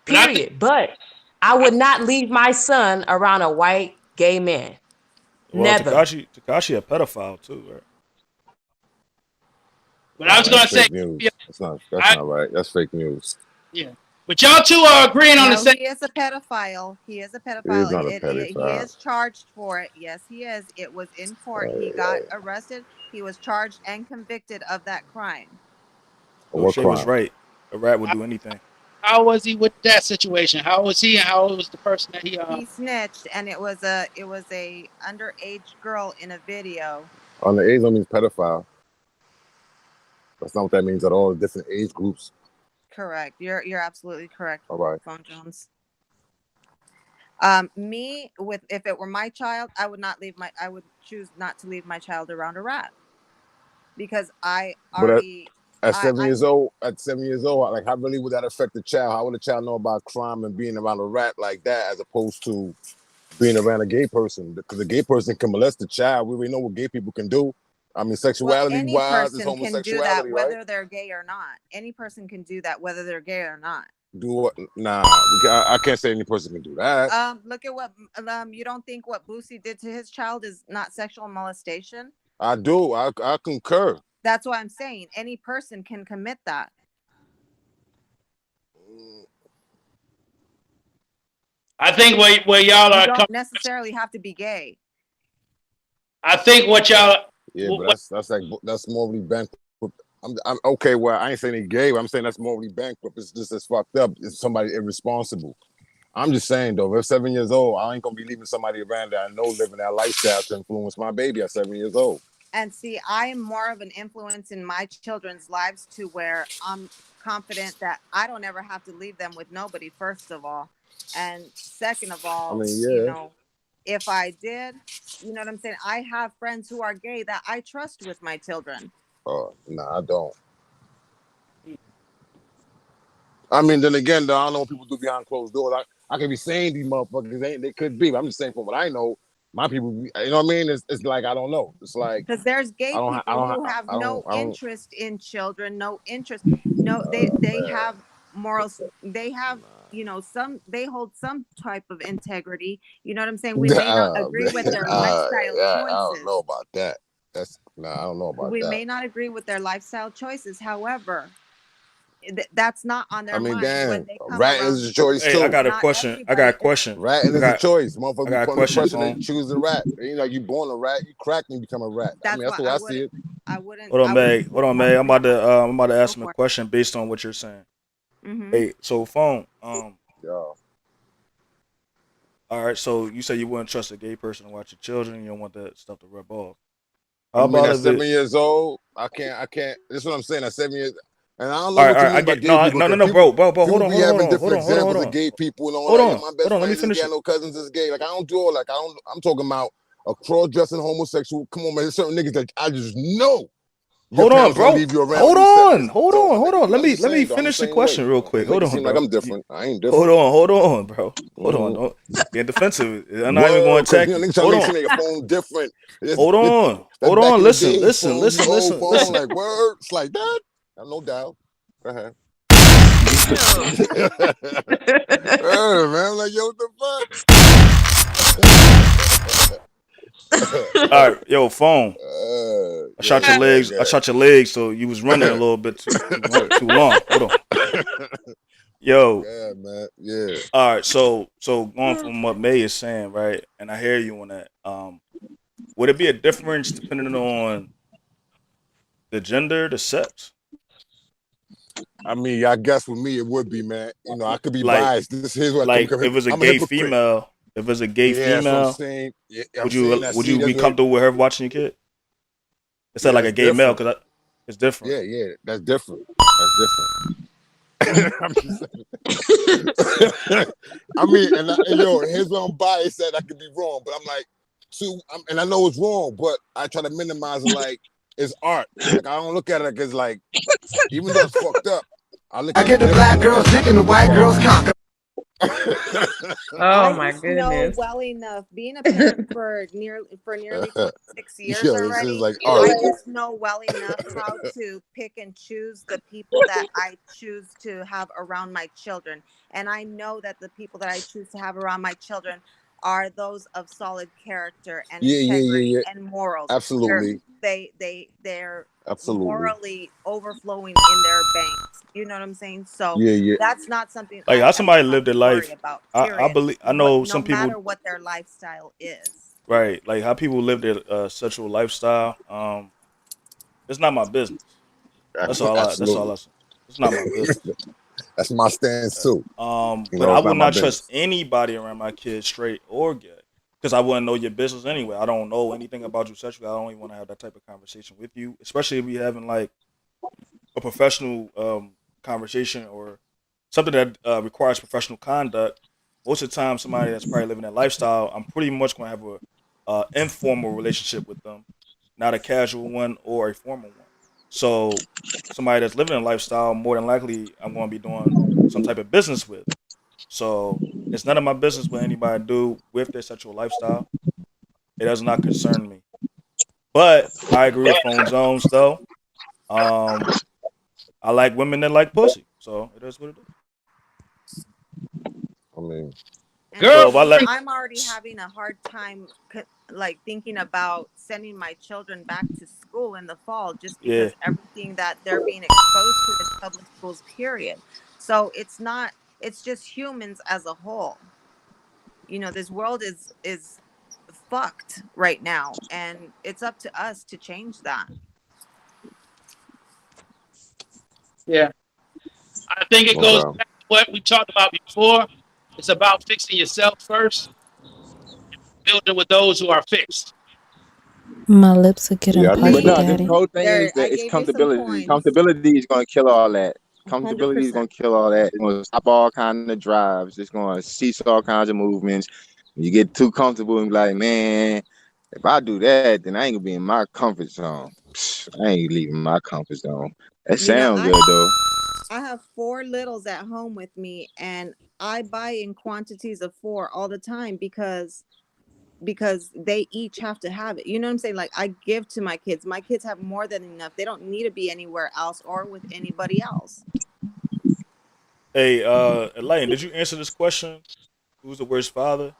Period. But I would not leave my son around a white gay man. Well, Never. Tekashi a pedophile too, right? But I was gonna say, fake news. That's not right. That's fake news. Yeah. But y'all two are agreeing on the No, same. he is a pedophile. He is a He is pedophile. not a He pedophile. is charged for it. Yes, he is. It was in court. He got arrested. He was charged and convicted of that crime. So Shay was right. A rat would do anything. How was he with that situation? How was he, and how old was the person that he? He snitched, and it was a underage girl in a video. Underage don't mean pedophile. That's not what that means at all. Different age groups. Correct. You're absolutely correct. All right. Phone Jones. If it were my child, I would choose not to leave my child around a rat because I already. At 7 years old, like how really would that affect the child? How would the child know about crime and being around a rat like that as opposed to being around a gay person? Because a gay person can molest the child. We already know what gay people can do. I mean, sexuality wise is homosexuality, can do that whether right? they're gay or not. Any person can do that whether they're gay or not. Do what? Nah, I can't say any person can do that. Look at what you don't think what Boosie did to his child is not sexual molestation? I do. I concur. That's what I'm saying. Any person can commit that. I think where y'all are. You don't necessarily have to be gay. I think what y'all. Yeah, but that's morally bankrupt. I'm okay. Well, I ain't saying he gay. But I'm saying that's morally bankrupt. It's just as fucked up. It's somebody irresponsible. I'm just saying though, if 7 years old, I ain't gonna be leaving somebody around that I know living that lifestyle to influence my baby at 7 years old. And see, I am more of an influence in my children's lives to where I'm confident that I don't ever have to leave them with nobody, first of all. And second of all, I mean, you know, if I did, you know what I'm saying? I have friends who are gay that I trust with my children. Oh, nah, I don't. I mean, then again, though, I don't know what people do behind closed doors. I could be saying these motherfuckers ain't, they could be, but I'm just saying from what I know, my people, you know what I mean? It's like, I don't know. It's like, because there's gay people who have no interest in children, no interest. No, they have morals. They have, you know, they hold some type of integrity. You know what I'm saying? We may not agree with their lifestyle choices. I don't know about that. I don't know about that. We may not agree with their lifestyle choices. However, that's not on their mind. Damn, ratting is a choice too. I got a question. Ratting is a choice. Motherfucker, I got a question. They choose a rat. You know, you born a rat, you crack and you become a rat. That's the way I see it. I wouldn't. Hold on, Meg. I'm about to ask him a question based on what you're saying. Mm-hmm. Hey, so phone. Yeah. All right. So you say you wouldn't trust a gay person to watch your children. You don't want that stuff to rub off. How about at 7 years old? I can't. This is what I'm saying. At 7 years. And I don't know what you mean by gay people. No, bro. Hold on. Having different examples of gay people and all that. My best friend is gay. No cousins is gay. Like I don't do all that. I'm talking about a cross-dressing homosexual. Come on, man. There's certain niggas that I just know Your Hold on, parents gonna bro. leave you around Hold when you 7. on. Hold So, on. Hold on. I'm Let me just saying, though, I'm the finish the same question way. real quick. Make Hold it on, seem like bro. I'm different. I ain't Hold different. on. Hold on, bro. Hold on. Mm-hmm. Don't get defensive. I'm not even Word, going to because attack you. niggas trying Hold to make on. it seem like your phone different. Hold on. That's Hold back on. in the Listen. days, Listen. phone. You Listen. old Listen. phone, Listen. like words like that. No doubt. Go ahead. Man, I'm like, yo, what the fuck? All right, yo, phone. I shot your legs. I Yeah. shot your legs, so you was running a little bit too long. Hold on. Yo. Yeah, man. Yeah. All right, so going from what May is saying, right, and I hear you on that. Would it be a difference depending on the gender, the sex? I mean, I guess with me it would be, man. You know, I could be Like, biased. Here's where I like come. if it's a I'm a gay hypocrite. female, if it's a gay Yeah, that's what I'm female, saying. Yeah, I'm would saying you that. would See, you be that's what. comfortable with her watching your kid? Instead Yeah, of like that's a gay male, different. because it's different. Yeah, that's different. That's different. I'm just saying. I mean, and yo, here's where I'm biased that I could be wrong, but I'm like, and I know it's wrong, but I try to minimize it like it's art. Like I don't look at it as like, even though it's fucked up, I look at it differently. Oh I my just know goodness. well enough, being a parent for nearly 26 years Yo, this is already. like art. I just know well enough how to pick and choose the people that I choose to have around my children. And I know that the people that I choose to have around my children are those of solid character and integrity Yeah. and morals. Absolutely. They're Absolutely. morally overflowing in their banks. You know what I'm saying? So Yeah. that's not something Like I how ever somebody have lived their to worry life. about. I Period. believe I know No some people. matter what their lifestyle is. Right, like how people live their sexual lifestyle. It's not my business. That's all I. That's all Absolutely. I say. It's not my business. That's my stance too. You But know, I it's not would my not trust business. anybody around my kids, straight or gay, because I wouldn't know your business anyway. I don't know anything about you sexually. I don't even want to have that type of conversation with you, especially if we having like a professional conversation or something that requires professional conduct. Most of the time, somebody that's probably living that lifestyle, I'm pretty much going to have a informal relationship with them, not a casual one or a formal one. So, somebody that's living a lifestyle, more than likely, I'm going to be doing some type of business with. So, it's none of my business what anybody do with their sexual lifestyle. It does not concern me. But I agree with Phone Zones though. Um, I like women that like pussy, so it is what it is. I mean, And So for if I me, let, I'm already having a hard time like thinking about sending my children back to school in the fall just yeah, because everything that they're being exposed to in public schools, period. So it's just humans as a whole. You know, this world is fucked right now, and it's up to us to change that. Yeah. I think it no goes doubt. back to what we talked about before. It's about fixing yourself first, building with those who are fixed. My lips are getting Yeah, I I think But puffy, mean, no, the daddy. whole thing is there, I that it's gave you some comfortability. points. Comfortability is going to kill all that. Comfortability is 100%. going to kill all that. It's going to stop all kinds of drives. It's going to cease all kinds of movements. When you get too comfortable and be like, man, if I do that, then I ain't gonna be in my comfort zone. I ain't leaving my comfort zone. That You know, sound good though. I have 4 littles at home with me, and I buy in quantities of 4 all the time because they each have to have it. You know what I'm saying? Like I give to my kids. My kids have more than enough. They don't need to be anywhere else or with anybody else. hey, Elaine, did you answer this question? Who's the worst father?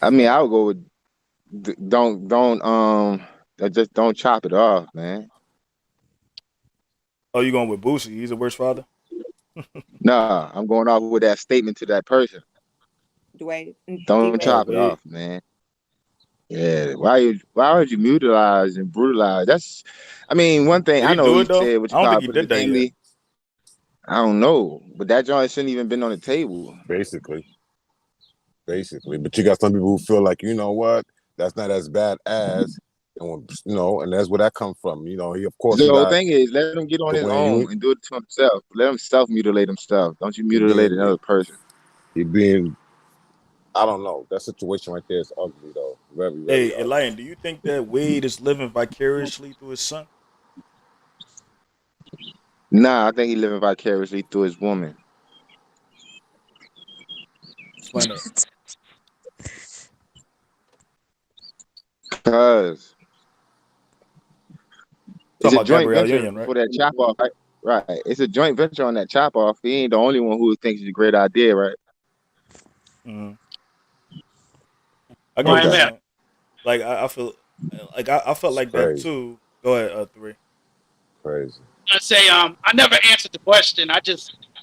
I mean, I would go with just don't chop it off, man. Oh, you going with Boosie? He's the worst father. Nah, I'm going off with that statement to that person. Dwayne, Don't D-Wade. Oh, chop it big. off, man. Yeah, why would you mutilize and brutalize? That's, I mean, one thing Did I he know do he it though? said what I you don't call think it he did that yet. politically. I don't know, but that joint shouldn't even been on the table. Basically. But you got some people who feel like, you know what, that's not as bad as, and and that's where that comes from. You know, of course, The he whole got thing is let him get on his Dwayne. own and do it to himself. Let him self mutilate himself. Don't you mutilate another person. He being, I don't know. That situation right there is ugly though. Very, very Hey, honest. Elian, do you think that Wade is living vicariously through his son? Nah, I think he living vicariously through his woman. Explain that. Cause it's Talking a about joint Gabrielle venture Union, right? for that chop off, right? Right. It's a joint venture on that chop off. He ain't the only one who thinks it's a great idea, right? Mm-hmm. I get what Why you're am Okay. I? saying. Like I feel, like I felt It's like that crazy. too. Go ahead, 3. Crazy. I say I never answered the question. I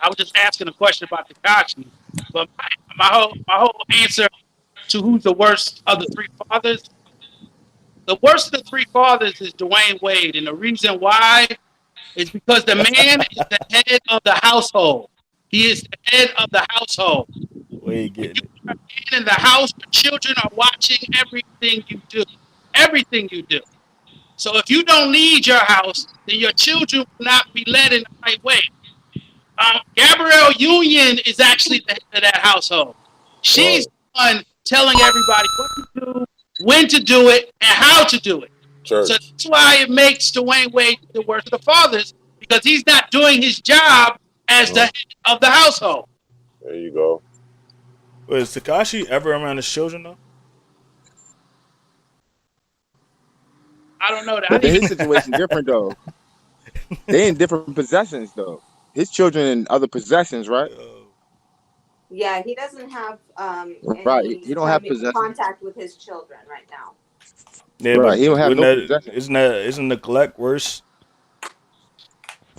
was just asking a question about Tekashi. But my whole answer to who's the worst of the three fathers, the worst of the three fathers is Dwayne Wade, and the reason why is because the man is the head of the household. He is the head of the household. Wade When you getting it. are a man in the house, your children are watching everything you do. Everything you do. So if you don't lead your house, then your children will not be led in the right way. Gabrielle Union is actually the head of that household. She's Word. the one telling everybody what to do, when to do it, and how to do it. So Church. that's why it makes Dwayne Wade the worst of the fathers, because he's not doing his job as the head of the household. There you go. Wait, is Tekashi ever around his children though? I don't know that. I But didn't his even. situation different though. They in different possessions though. His children in other possessions, right? Yeah, he doesn't have Right. any He don't have possessions. contact with his children right now. Yeah, but Right. He don't have wouldn't no that possessions. isn't neglect worse?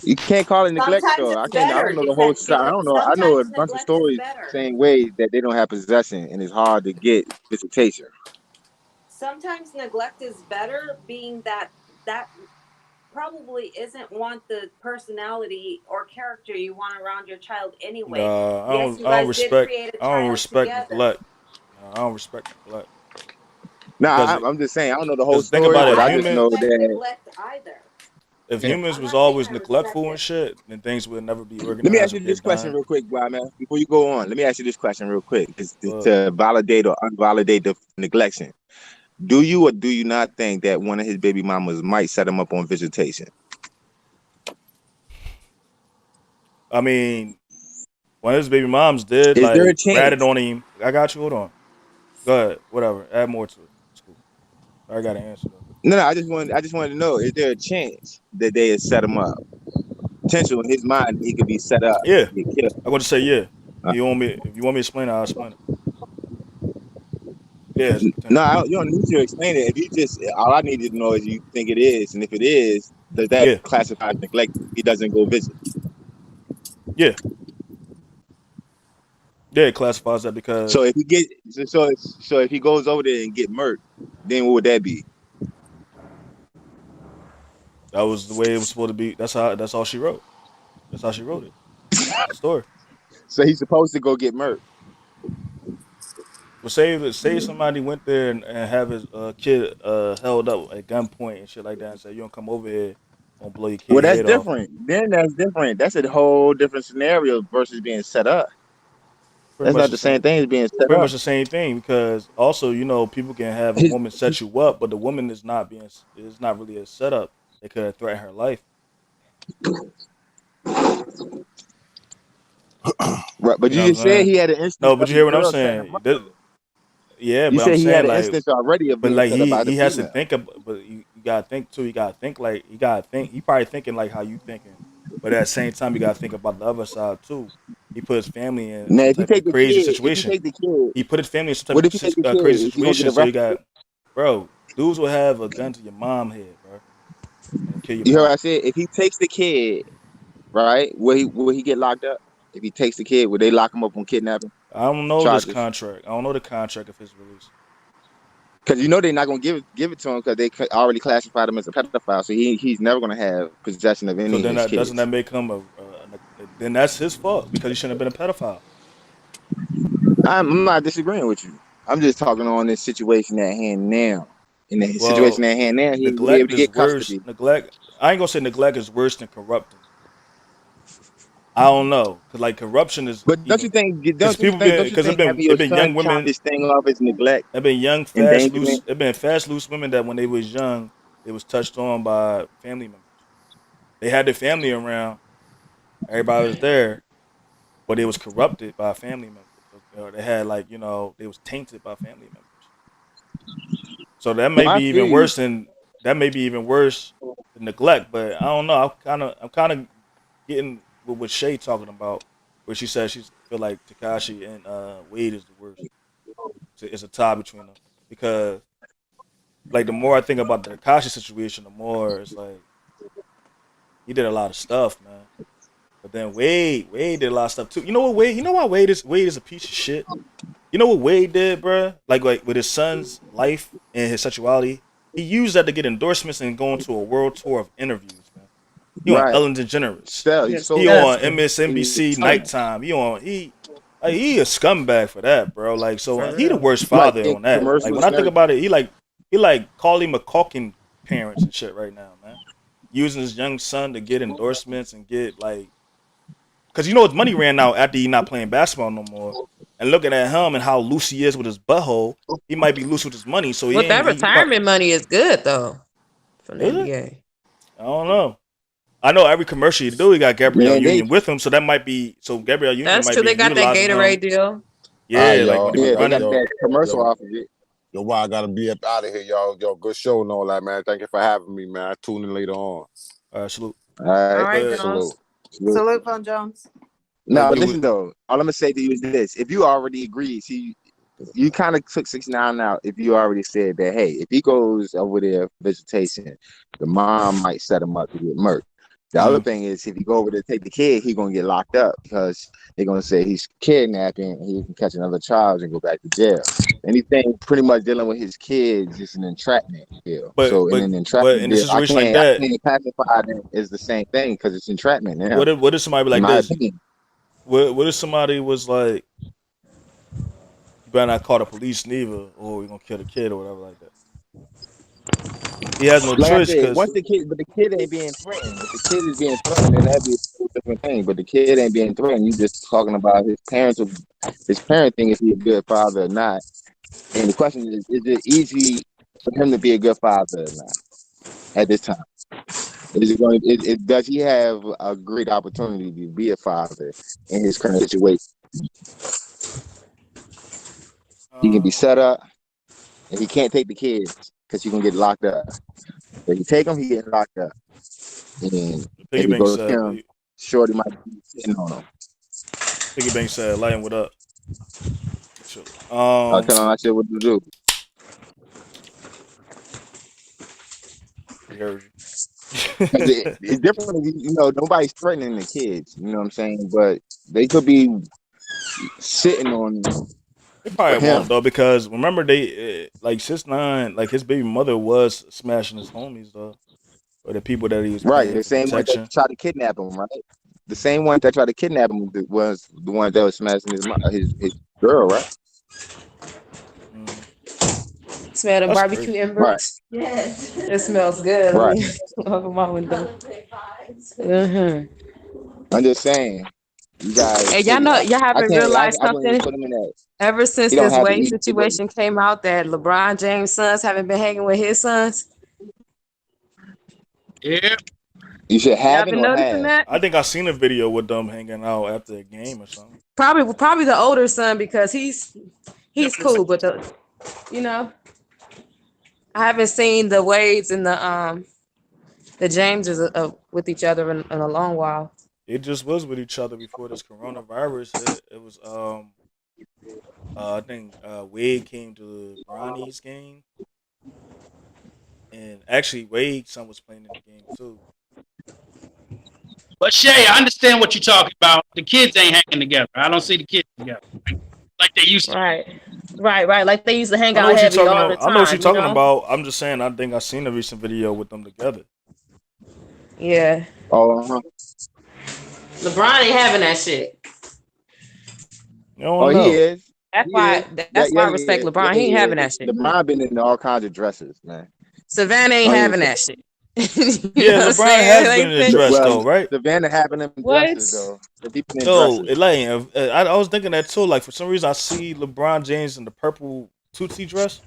You can't call it neglect Sometimes though. it's I better don't know the whole side. I because don't know. I know a sometimes bunch of neglect is stories better. saying ways that they don't have possession and it's hard to get visitation. Sometimes neglect is better, being that that probably isn't want the personality or character you want around your child anyway. Nah, Yes, you I don't guys did respect. create a I don't child respect together. neglect. Nah, I don't respect neglect Nah, because I'm just saying I don't know the whole because think story, about Well, it. but If I I just don't human know respect that. neglect either. if Yeah. humans I'm was not saying always I respect neglectful and it. shit, then things would never be Let me organized ask or you this get question done. real quick, man. Before you go on, let me ask you this question real quick, because But to validate or unvalidate the neglection. Do you or do you not think that one of his baby mamas might set him up on visitation? I mean, one of his baby moms did Is there a like ratted chance? on him. I got you. Hold on. Go ahead. Whatever. Add more to it. It's cool. I got an answer though. No, I just wanted to know: is there a chance that they had set him up? Potential in his mind, he could be set up Yeah, to get killed. I'm going to say yeah. Uh, If you want me to explain it, I'll explain it. Yeah, it's no, potential. you don't need to explain it. If you just, all I need you to know is you think it is, and if it is, does that Yeah, classify as neglect? If he doesn't go visit. yeah, yeah. It classifies that So because if he get, so if he goes over there and get murked, then what would that be? that was the way it was supposed to be. That's all she wrote. That's how she wrote it. That's the story. So he's supposed to go get murked. But say somebody went there and have his kid held up at gunpoint and shit like that and say, "You don't come over here, I'm gonna blow your Well, kid that's head off." different. Then that's different. That's a whole different scenario versus being set up. Pretty That's much not the the same same. thing as being set Pretty up. much the same thing because also people can have a His, woman set you up, but the woman is not really a setup. It could threaten her life. right, but You know you what I'm just said saying? he had an instance No, but of you the hear what I'm girl setting him saying? up. Yeah, You but I'm said he had saying an like, instance already of but being like set up by the he has to female. think of, but you gotta think too. You gotta think like he probably thinking like how you thinking, but at the same time you gotta think about the other side too. He put his family in Now, some if you type of take the crazy kid, if you situation. take the kid, He put his family in some what type if you take the of crazy kid? Is he gonna get situation. So you arrested? got, bro, dudes will have a gun to your mom head, bro, and kill your You heard what mom. I said? If he takes the kid, right, will he get locked up? If he takes the kid, would they lock him up on kidnapping I don't know this charges? contract. I don't know the contract of his release. Because you know they're not gonna give it to him because they already classified him as a pedophile. So he's never gonna have possession of So any of then his that doesn't kids. that make him then that's his fault because he shouldn't have been a pedophile. I'm not disagreeing with you. I'm just talking on this situation at hand now. In the situation Well, at hand now, he would be able neglect to is get worse. custody. Neglect. I ain't gonna say neglect is worse than corrupting. I don't know, cause like corruption is But don't even you think? because people Don't been you because think having it your been son young chop women, this thing off is neglect, it been young endangerment? fast loose women that when they was young, they was touched on by family members. They had their family around, everybody was there, but it was corrupted by family members. Or they had like they was tainted by family members. So that No, may I be feel even you. worse than neglect. But I don't know. I'm kind of getting what Shay talking about, where she said she feel like Tekashi and Wade is the worst. It's a tie between them because like the more I think about the Tekashi situation, the more it's like he did a lot of stuff, man. But then Wade did a lot of stuff too. You know what Wade? You know why Wade is a piece of shit. You know what Wade did, bruh? Like with his son's life and his sexuality, he used that to get endorsements and go into a world tour of interviews, man. He on Right. Ellen DeGeneres. Sell. He Yes, sold He that. on disgusting. MSNBC nighttime. He a scumbag for that, bro. Like so he the worst Like father in on that. Like when commercials I and think everything. about it, he like Carly McCulkin parents and shit right now, man. Using his young son to get endorsements and get like, cause his money ran out after he not playing basketball no more. And looking at him and how loose he is with his butthole, he might be loose with his money. So he But ain't. that He might, retirement money is good though from the is it? NBA. I don't know. I know every commercial you do, he got Gabrielle Man, they Union with him, so that might be so Gabrielle Union That's might true. be They got that utilizing him. Gatorade deal. All right, Yeah, like y'all. when he be yeah, they got running. that commercial Yo, off of it. yo, why I gotta be up out of here, y'all. Yo, good show and all that, man. Thank you for having me, man. I tune in later on. Salute. All right. All right, But Jones. Salute. Salute, Phone Jones. like Now you listen would, though. All I'm gonna say to you is this: if you already agreed, see, you kind of took 6ix9ine out. If you already said that, hey, if he goes over there for visitation, the mom might set him up to get murked. The other thing is, if you go over there to take the kid, he's gonna get locked up because they're gonna say he's kidnapping and he can catch another charge and go back to jail. Anything pretty much dealing with his kids is an entrapment deal. but So in but an but entrapment in a deal, situation like I that, can't classify that as the same thing because it's entrapment now, what if somebody be in like my this? opinion. What if somebody was like, you better not call the police neither, or we're gonna kill the kid or whatever like that. He has no Like I choice said, because once the kid ain't being threatened. If the kid is being threatened, then that'd be a different thing. But the kid ain't being threatened. You just talking about his parenting, if he's a good father or not. And the question is it easy for him to be a good father or not at this time? Is it going? Does he have a great opportunity to be a father in his current situation? He can be set up, and he can't take the kids because he gonna get locked up. If you take him, he getting locked up. And Piggy if he Bank goes said, him, Shorty might be sitting on him. Lighten what up. Chill. I tell him I said what to do. He heard you. It's different. Nobody's threatening the kids. You know what I'm saying? But they could be sitting on They for probably won't him. though because remember they like 6ix9ine, like his baby mother was smashing his homies though, or the people that he was Right. paying The for same one that protection. tried to kidnap him, right? The same one that tried to kidnap him was the one that was smashing his girl, right? Smell the That's barbecue crazy. Right. embers. Yes. It smells good. Right. Let me open my window. I'm just saying, you guys And y'all take it. know, y'all I haven't can't. realized I wouldn't even something put him in that. ever since He don't this have to Wade eat. situation came out that LeBron James' sons haven't been hanging with his sons. Yeah. You should Y'all have it been or noticing have. that? I think I seen a video with them hanging out after a game or something. Probably the older son because he's cool, but you know, I haven't seen the Wades and the Jameses with each other in a long while. They just was with each other before this coronavirus hit. It was I think Wade came to Bronny's game, and actually Wade's son was playing in the game too. But Shay, I understand what you're talking about. The kids ain't hanging together. I don't see the kids together like they used to. Right. Like they used to hang I know out what she's heavy talking all the about. I know what she's time, you talking know? about. I'm just saying. I think I seen a recent video with them together. Yeah. Oh, LeBron ain't having that shit. You don't he know. is. That's He why is. that's Yeah, why I he respect is. Yeah, LeBron. He he ain't having is. that shit. LeBron been in all kinds of dresses, man. Savannah ain't Don't even having say. that shit. You know what I'm LeBron saying? has Like, been in the dress Well, though, right? Savannah having them in what? dresses though. The people in Yo, dresses. it like I was thinking that too. Like for some reason, I see LeBron James in the purple Tootsie dress.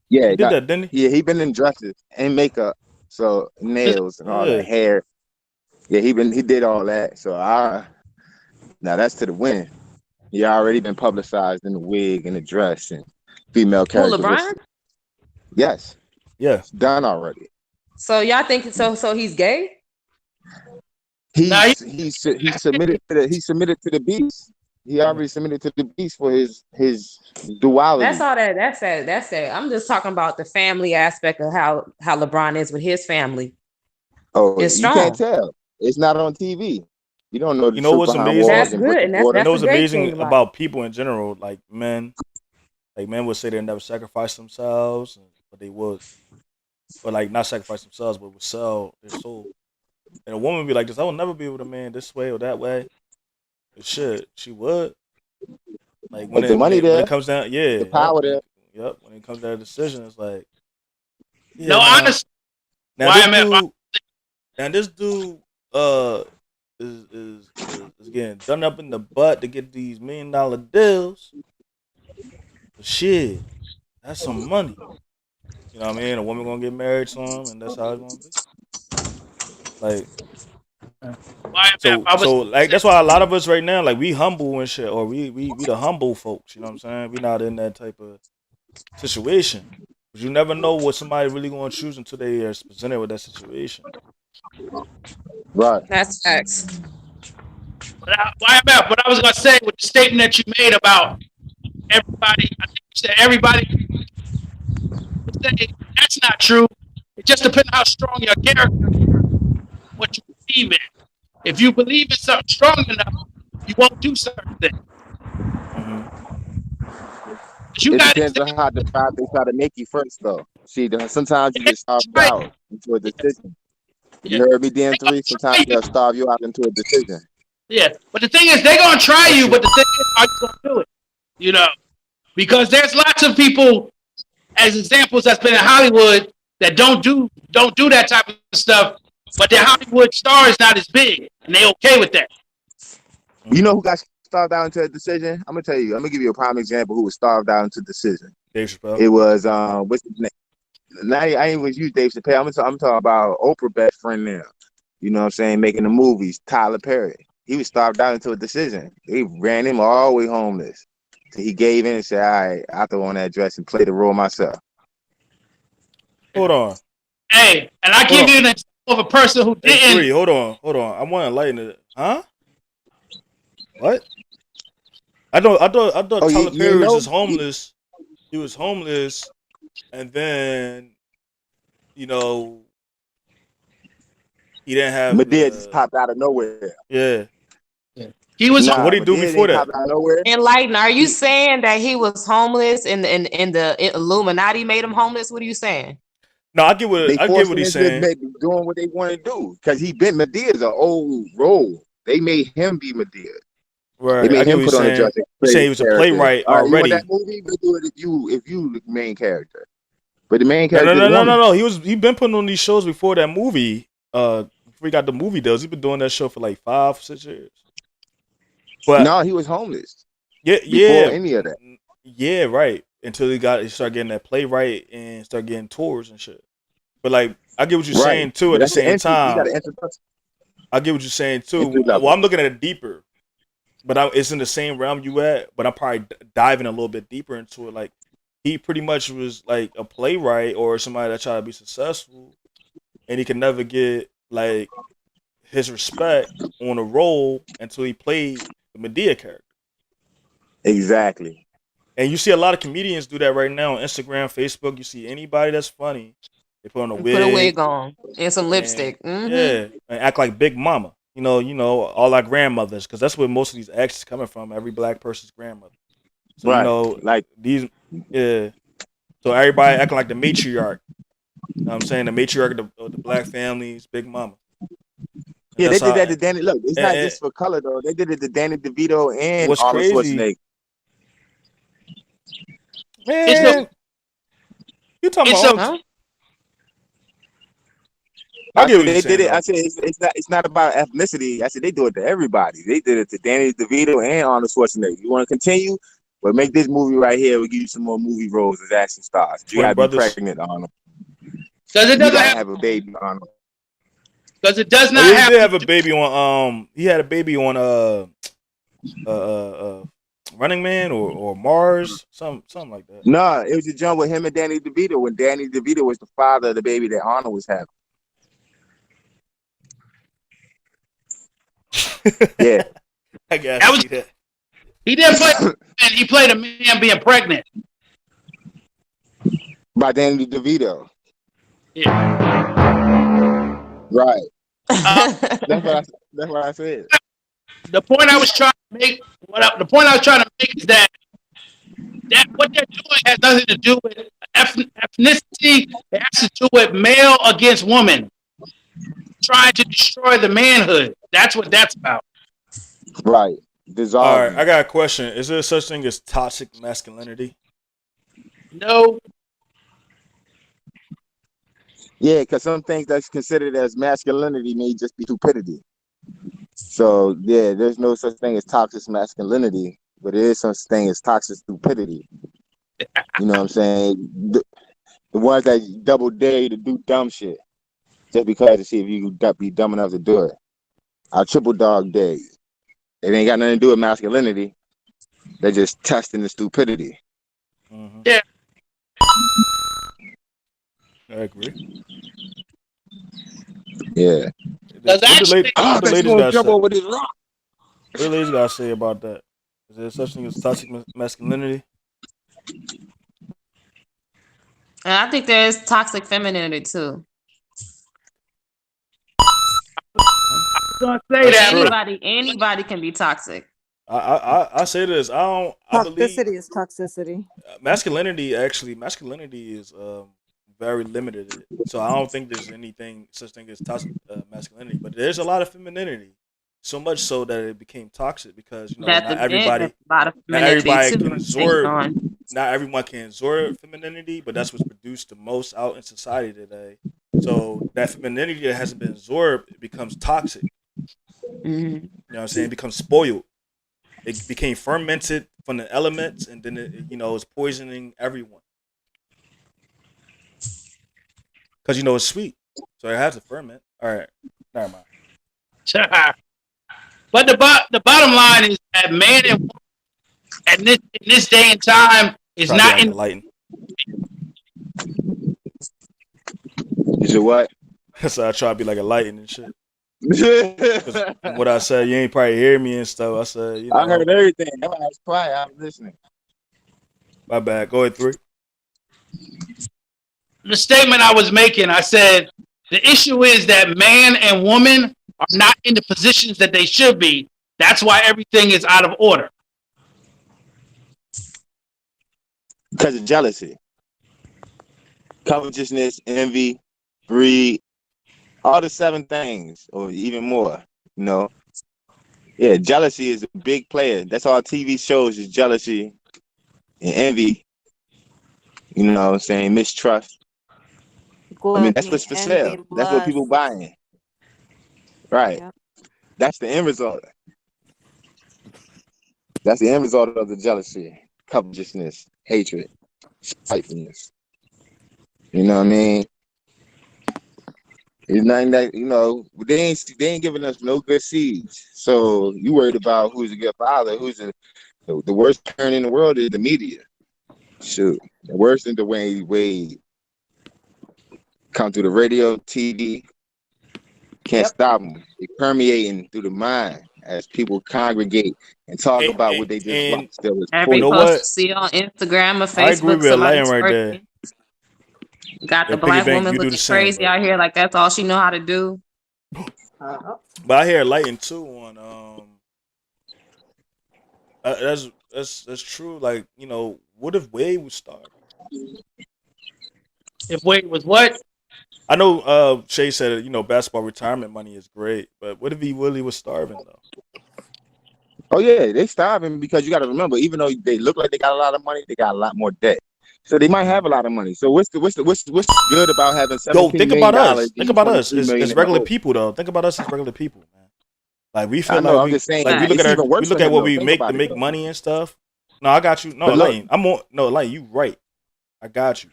Yeah, He did that, didn't yeah, he been in dresses and makeup, so nails and he? all that Yeah. hair. Yeah, he did all that. So now that's to the win. He already been publicized in the wig and the dress and female Who, LeBron? characteristics. Yes, Yeah. it's done already. So y'all think so he's gay? Nah, He's submitted to the beast. He already submitted to the beast for his duality. That's all that. That's that. I'm just talking about the family aspect of how LeBron is with his family. Oh, It's you can't strong. tell. It's not on TV. You don't know the You know truth what's behind amazing? walls That's and good, brick and and that's mortar. You know the what's great amazing thing about it. about people in general, like men would say they never sacrifice themselves, but they would, or like not sacrifice themselves, but would sell their soul. And a woman would be like this: I will never be with a man this way or that way. But shit, she would. Like If the money when there, it comes down, yeah, the power there. when it comes down to decision, it's like, no, yeah, honestly, now why I'm at this dude, is getting done up in the butt to get these $1 million deals. But shit, that's some money. You know what I mean? A woman gonna get married to him, and that's how it's gonna be. Like, why I'm at, I was so like that's why a lot of us right now, like we humble and shit, or we the humble folks. You know what I'm saying? We not in that type of situation. But you never know what somebody really gonna choose until they are presented with that situation. Right. That's facts. why I'm at. What I was gonna say with the statement that you made about everybody. I think you said everybody. Say that's not true. It just depends how strong your character, what you believe in. If you believe in something strong enough, you won't do certain things. Mm-hmm. You It got depends on how deprived they try to make you first, though. See, sometimes you get starved out into a decision. Yeah. You heard me, DM3? Sometimes they'll starve you out into a decision. Yeah, but the thing is, they're gonna try you. But the thing is, are you gonna do it? You know, because there's lots of people, as examples, that's been in Hollywood that don't do that type of stuff. But their Hollywood star is not as big, and they okay with that. You know who got starved out into a decision? I'm gonna give you a prime example who was starved out into a decision. Dave Chappelle. It was what's his name? Now, I ain't even use Dave Chappelle. I'm talking about Oprah best friend now. You know what I'm saying? Making the movies, Tyler Perry. He was starved out into a decision. They ran him all the way homeless. So he gave in and said, all right, I'll throw on that dress and play the role myself. Hold on. Hey, and I give you an example of a person who didn't. Hey, hold on. I want to enlighten it. Huh? What? I thought Tyler Perry was just homeless. He was homeless, and then, you know, he didn't have. Madea just popped out of nowhere. Yeah. He was. What did he do before that? Enlighten. Are you saying that he was homeless and the Illuminati made him homeless? What are you saying? No, I get what he's saying. Doing what they want to do because Medea's an old role. They made him be Madea. Right. They made him put on a dress. You say he was a playwright already. You want that movie? We'll do it if you the main character. But the main character. No. He been putting on these shows before that movie. Before he got the movie deals, he been doing that show for like 5-6 years. But no, he was homeless. Yeah. Before any of that. Yeah, right. Until he started getting that playwright and started getting tours and shit. But like, I get what you're saying too. At the same time, I get what you're saying too. Well, I'm looking at it deeper, but it's in the same realm you at. But I'm probably diving a little bit deeper into it. Like, he pretty much was like a playwright or somebody that tried to be successful, and he could never get like his respect on a role until he played the Madea character. Exactly. And you see a lot of comedians do that right now on Instagram, Facebook. You see anybody that's funny, they put on a wig on and some lipstick. Mm-hmm. Yeah, and act like Big Mama. You know, all our grandmothers, because that's where most of these acts coming from. Every black person's grandmother. So right. You know, like these, yeah. So everybody acting like the matriarch. You know what I'm saying? The matriarch of the black families, Big Mama. Yeah, they did that to Danny. Look, it's not just for color though. They did it to Danny DeVito and Arnold Schwarzenegger. Man, you talking about? I get what said you're they saying did it. though. I said it's not about ethnicity. I said they do it to everybody. They did it to Danny DeVito and Arnold Schwarzenegger. You want to continue, but make this movie right here. We'll give you some more movie roles as action stars. You Twin gotta be brothers. pregnant, Arnold. Because it You doesn't gotta have. have a baby, Arnold. Because it does Oh not yeah, he have did to have a do. baby on. He had a baby on Running Man or Mars, something like that. No, it was a jump with him and Danny DeVito when Danny DeVito was the father of the baby that Arnold was having. Yeah. I gotta That was. see that. He didn't play. And he played a man being pregnant. By Danny DeVito. Yeah. Right. Uh, That's what I said. the point I was trying to make. The point I was trying to make is that what they're doing has nothing to do with ethnicity. It has to do with male against woman, trying to destroy the manhood. That's what that's about. Right. All Dissolving. right, I got a question. Is there such thing as toxic masculinity? No, Yeah, because some things that's considered as masculinity may just be stupidity. So yeah, there's no such thing as toxic masculinity, but there is such thing as toxic stupidity. You know what I'm saying? The ones that double dare you to do dumb shit just because to see if you could be dumb enough to do it. I triple dog dare you. It ain't got nothing to do with masculinity. They're just testing the stupidity. Mm-hmm. Yeah. I agree. Yeah. Because actually, I bet you ladies gonna gotta jump say? over this rock. What the ladies gotta say about that? Is there such thing as toxic masculinity? And I think there's toxic femininity too. don't say that. Anybody can be toxic. I say this. I believe Toxicity is toxicity. masculinity is very limited. So I don't think there's anything such thing as toxic masculinity, but there's a lot of femininity. So much so that it became toxic because not everybody can absorb. Not everyone can absorb femininity, but that's what's produced the most out in society today. So that femininity that hasn't been absorbed, it becomes toxic. Mm-hmm. You know what I'm saying? It becomes spoiled. It became fermented from the elements, and then it's poisoning everyone. Because it's sweet, so it has to ferment. All right, never mind. But the bottom line is that man and woman in this day and time is Probably not like in. enlightened. You said what? So I try to be like enlightened and shit. From what I said, you ain't probably hear me and stuff. I said, I heard everything. That's why I was quiet. I was listening. My bad. Go ahead, 3. The statement I was making, I said the issue is that man and woman are not in the positions that they should be. That's why everything is out of order. Because of jealousy, covetousness, envy, greed, all the 7 things, or even more. Yeah, jealousy is a big player. That's all TV shows is jealousy and envy. You know what I'm saying? Mistrust. Gluttony, that's what's for envy, sale. That's what people lust. buying. Right. Yep. That's the end result. That's the end result of the jealousy, covetousness, hatred, spitefulness. You know what I mean? It's nothing that they ain't giving us no good seeds. So you worried about who's a good father, who's the worst turn in the world is the media. Shoot, the worst than Dwayne Wade. Come through the radio, TV, can't stop them. They permeating through the mind as people congregate and talk about what they just watched. Still is Every know post what? you see on Instagram or I agree Facebook, with somebody Lion right there. twerking. Got the Yeah, black Piggy Bank, woman you do looking the same, crazy bro. out here like that's all she know how to do. But I hear Lighten too on that's true. Like, what if Wade was starving? If Wade was what? I know Shay said basketball retirement money is great, but what if he really was starving though? Oh yeah, they starving because you got to remember, even though they look like they got a lot of money, they got a lot more debt. So they might have a lot of money. So what's good about having Yo, $17 think million about us. and Think you about us 23 million as in the regular hole? people, though. Think about us as regular people, man. Like we feel I know. like I'm just saying we look it's even we worse look for at him what though. we Think make to about it make though. money and stuff. No, I got you. No, But look, Lane, Lane, you right. I got you.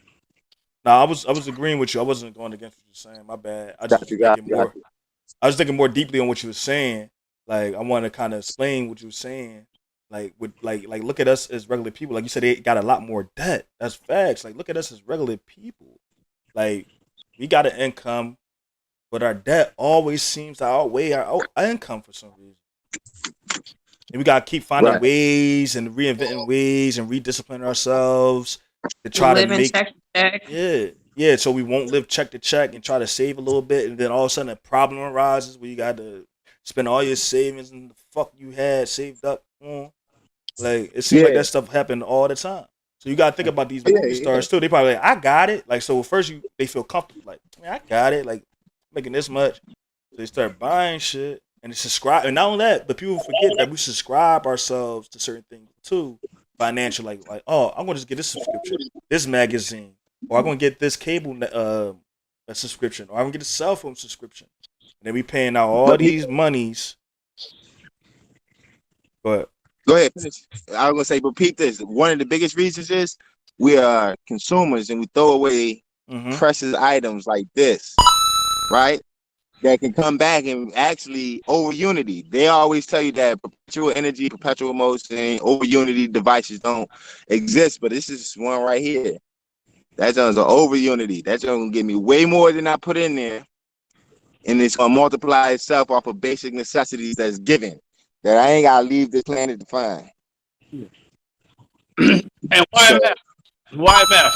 No, I was agreeing with you. I wasn't going against what you're saying. My bad. I just got was you, got thinking you, got more. I was thinking more deeply on what you were saying. Like I want to kind of explain what you were saying. Like with like look at us as regular people. Like you said, they got a lot more debt. That's facts. Like look at us as regular people. Like we got an income, but our debt always seems to outweigh our income for some reason. And we gotta keep finding right. ways and reinventing ways and redisciplining ourselves to try to Living make check to check. yeah. So we won't live check to check and try to save a little bit, and then all of a sudden a problem arises where you got to spend all your savings and the fuck you had saved up on. Like it seems like Yeah, that stuff happened all the time. So you gotta think about these yeah, movie yeah. stars too. They probably like, I got it. Like so first they feel comfortable, like, man, I got it, like making this much. So they start buying shit and they subscribe. And not only that, but people forget that we subscribe ourselves to certain things too, financial. Like, oh, I'm gonna just get this subscription, this magazine, or I'm gonna get this cable a subscription, or I'm gonna get a cell phone subscription. And then we paying out all But these monies. But go ahead, finish. I was gonna say, but peep this. One of the biggest reasons is we are consumers and we throw away precious items like this, right? That can come back and actually over unity. They always tell you that perpetual energy, perpetual motion, over unity devices don't exist, but this is one right here. That's an over unity. That's gonna give me way more than I put in there, and it's gonna multiply itself off of basic necessities that's given. That I ain't gotta leave this planet to find. And So YMF.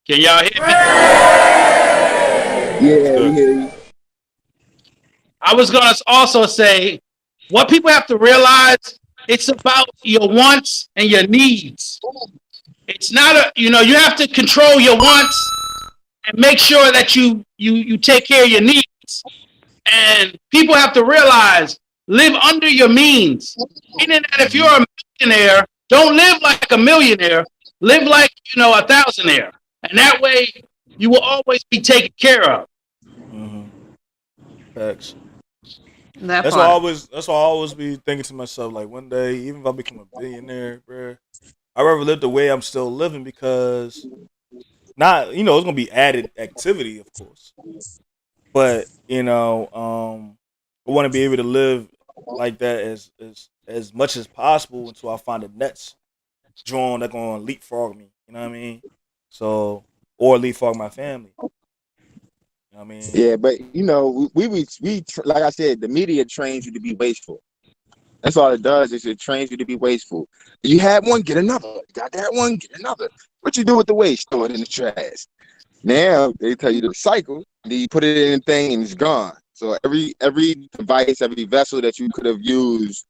Can y'all hear me? yeah, we hear you. I was gonna also say, what people have to realize, it's about your wants and your needs. It's not you have to control your wants and make sure that you take care of your needs. And people have to realize, live under your means. Meaning that if you're a millionaire, don't live like a millionaire. Live like, a thousandaire. And that way, you will always be taken care of. Facts. That That's why part. I always be thinking to myself, like one day, even if I become a billionaire, bro, I'd rather live the way I'm still living because not, it's gonna be added activity, of course. But, I wanna be able to live like that as much as possible until I find the nets drawn that gonna leapfrog me. You know what I mean? So or leapfrog my family. You know what I mean? Yeah, but we like I said, the media trains you to be wasteful. That's all it does is it trains you to be wasteful. You had one, get another. You got that one, get another. What you do with the waste? Throw it in the trash. Now they tell you to recycle. Then you put it in a thing and it's gone. So every device, every vessel that you could have used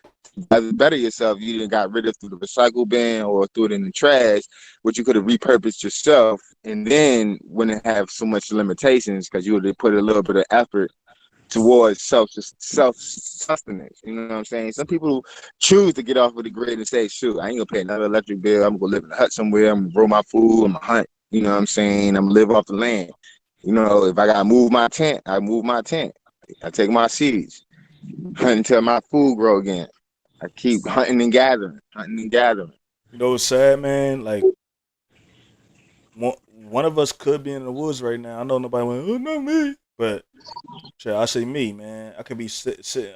to better yourself, you either got rid of through the recycle bin or threw it in the trash, which you could have repurposed yourself. And then wouldn't have so much limitations because you would have put a little bit of effort towards self sustenance. You know what I'm saying? Some people choose to get off of the grid and say, shoot, I ain't gonna pay another electric bill. I'm gonna live in a hut somewhere. I'm gonna grow my food. I'm gonna hunt. You know what I'm saying? I'm gonna live off the land. If I gotta move my tent, I move my tent. I take my seeds, hunt until my food grow again. I keep hunting and gathering. You know what's sad, man? Like one of us could be in the woods right now. I know nobody went, oh, not me. But shit, I say me, man. I could be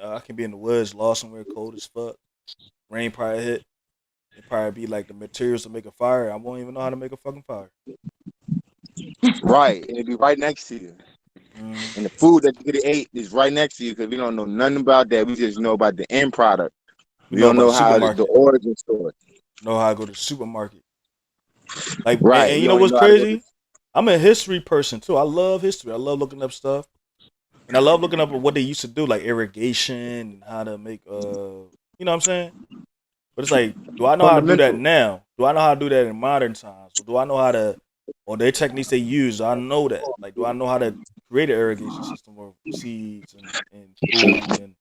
I can be in the woods, lost somewhere cold as fuck. Rain probably hit. It probably be like the materials to make a fire. I won't even know how to make a fucking fire. Right, and it'd be right next to you. And the food that you could have ate is right next to you because we don't know nothing about that. We just know about the end product. We don't know how the origin story. Know how to go to the supermarket. Like, right. And you know what's crazy? I'm a history person too. I love history. I love looking up stuff. And I love looking up what they used to do, like irrigation and how to make you know what I'm saying? But it's like, do I know how to do that now? Do I know how to do that in modern times? Or do I know how to, or their techniques they use, I know that. Like, do I know how to create an irrigation system of seeds and food and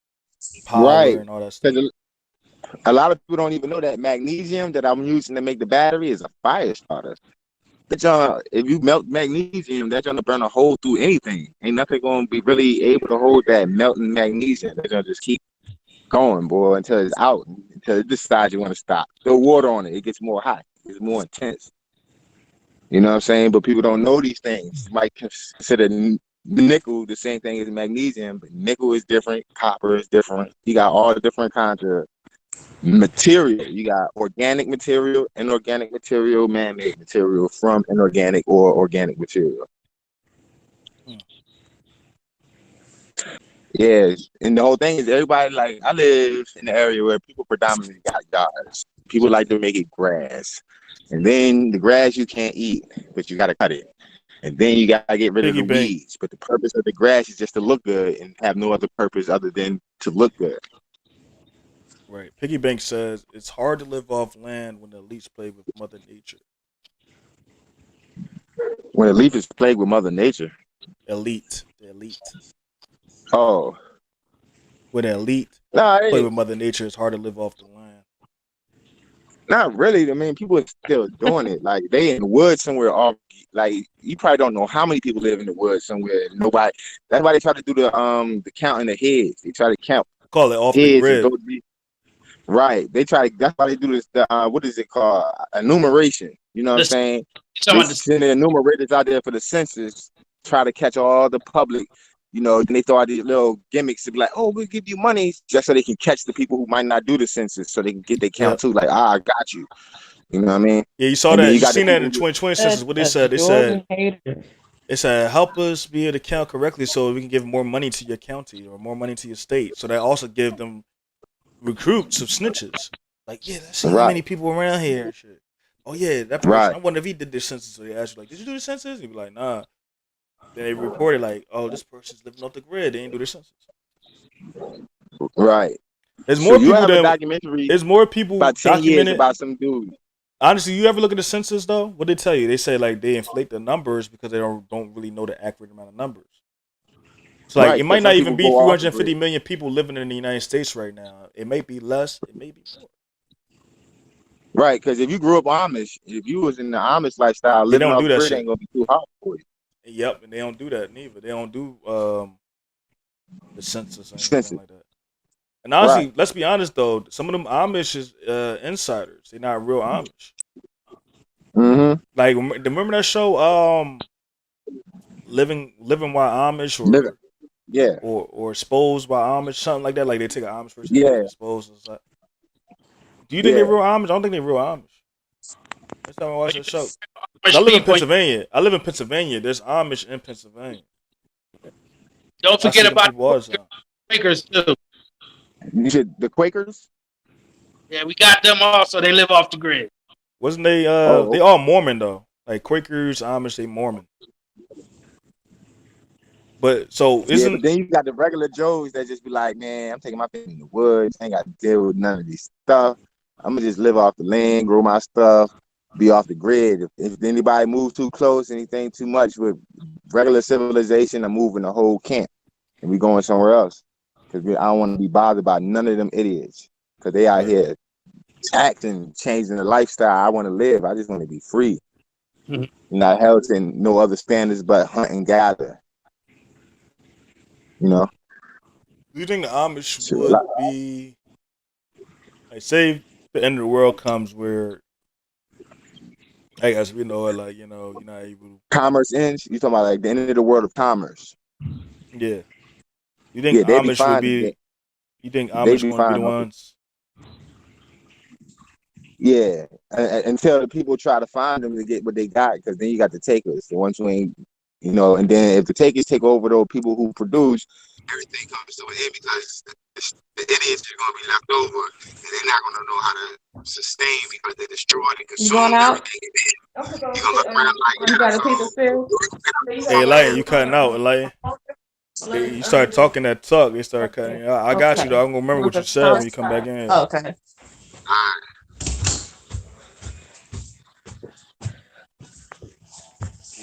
power and all that stuff? A lot of people don't even know that magnesium that I'm using to make the battery is a fire starter. If you melt magnesium, that's gonna burn a hole through anything. Ain't nothing gonna be really able to hold that melting magnesium. They're gonna just keep going, boy, until it's out, until it decides you want to stop. Throw water on it, it gets more hot, it's more intense. You know what I'm saying? But people don't know these things. You might consider nickel the same thing as magnesium, but nickel is different, copper is different. You got all the different kinds of material. You got organic material, inorganic material, man-made material from inorganic or organic material. Yeah, and the whole thing is everybody, like, I live in the area where people predominantly got yards. People like to make it grass. And then the grass you can't eat, but you got to cut it. And then you got to get rid of the weeds. But the purpose of the grass is just to look good and have no other purpose other than to look good. Right. Piggy Bank says it's hard to live off land when the elites play with Mother Nature. When the leaf is plagued with Mother Nature. The elite. Oh. When the elite play with Mother Nature, it's hard to live off the land. Not really. I mean, people are still doing it. Like, they in the woods somewhere. Like, you probably don't know how many people live in the woods somewhere. Nobody. That's why they try to do the count in the heads. They try to count. Call it off the grid. Right. They try to. That's why they do this. What is it called? Enumeration. You know what I'm saying? They send the enumerators out there for the census. Try to catch all the public. You know, then they throw out these little gimmicks to be like, oh, we'll give you money just so they can catch the people who might not do the census so they can get their count too. Like, I got you. You know what I mean? Yeah, you saw that. You seen that in the 2020 census. What they said? They said, help us be able to count correctly so we can give more money to your county or more money to your state. So that also give them recruits of snitches. Like, yeah, let's see how many people around here and shit. Oh, yeah, that person. I wonder if he did this census. So they asked you, like, did you do the census? He'd be like, nah. Then they reported like, oh, this person's living off the grid. They ain't do their census. Right. There's more people than documentary. There's more people about 10 years about some dude. Honestly, you ever look at the census though? What they tell you? They say like they inflate the numbers because they don't really know the accurate amount of numbers. So like it might not even be 350 million people living in the United States right now. It may be less. It may be more. Right, because if you grew up Amish, if you was in the Amish lifestyle, living off the grid ain't gonna be too hard for you. Yep, and they don't do that neither. They don't do the census or anything like that. And honestly, let's be honest though, some of them Amish is insiders. They're not real Amish. Mm-hmm. Like remember that show, Living While Amish, or Exposed by Amish, something like that. Like they take an Amish person, and expose. Do you think they're real Amish? I don't think they're real Amish. Next time I watch that show. I live in Pennsylvania. There's Amish in Pennsylvania. Don't forget about Quakers too. You said the Quakers? Yeah, we got them also. They live off the grid. Wasn't they? They all Mormon though. Like Quakers, Amish, they Mormon. But so isn't? But then you got the regular Joes that just be like, man, I'm taking my family in the woods. I ain't got to deal with none of these stuff. I'm gonna just live off the land, grow my stuff. Be off the grid. If anybody moves too close, anything too much with regular civilization, I'm moving the whole camp, and we going somewhere else. Because I don't want to be bothered by none of them idiots. Because they out here acting, changing the lifestyle I want to live. I just want to be free, not held to no other standards but hunt and gather. You know. Do you think the Amish would be like, say, the end of the world comes where? I guess we know it, like, you're not able to... Commerce ends? You talking about like the end of the world of commerce? Yeah. You think Amish would be... You think Amish would be the ones? Yeah. Until the people try to find them to get what they got, because then you got the takers, the ones who ain't, and then if the takers take over those people who produce, everything comes to an end because the idiots are going to be left over, and they're not going to know how to sustain because they destroyed and consumed everything. You're going to look around like, you got a piece of fish? Hey, Lion, you cutting out, Lion. You start talking that talk, they start cutting. I got you, though. I'm going to remember what you said when you come back in. Okay.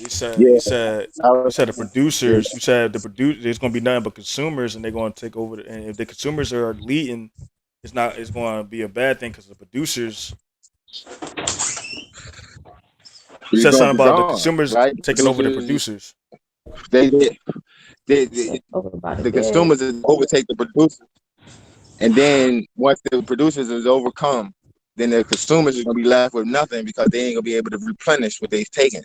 You said the producers. You said there's going to be nothing but consumers, and they're going to take over. And if the consumers are leading it's not. It's going to be a bad thing because the producers. You It's said gonna something be about the gone, consumers right? taking over the Producers, producers. they, they Over about a the bed. consumers is overtake the producers, and then once the producers is overcome, then the consumers is gonna be left with nothing because they ain't gonna be able to replenish what they've taken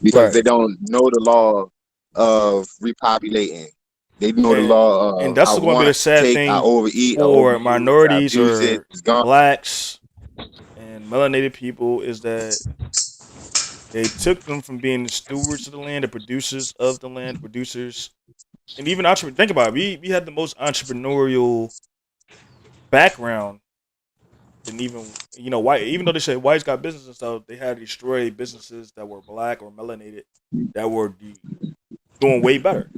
because Right. they don't know the law of repopulating. They know the law And of I that's going to be the want, sad take, I thing overeat, I for overuse, I minorities abuse it. or It's gone. blacks and melanated people is that they took them from being the stewards of the land, the producers of the land, the producers, and even think about it. We had the most entrepreneurial background than even white. Even though they say whites got business and stuff, they had to destroy businesses that were black or melanated that were doing way better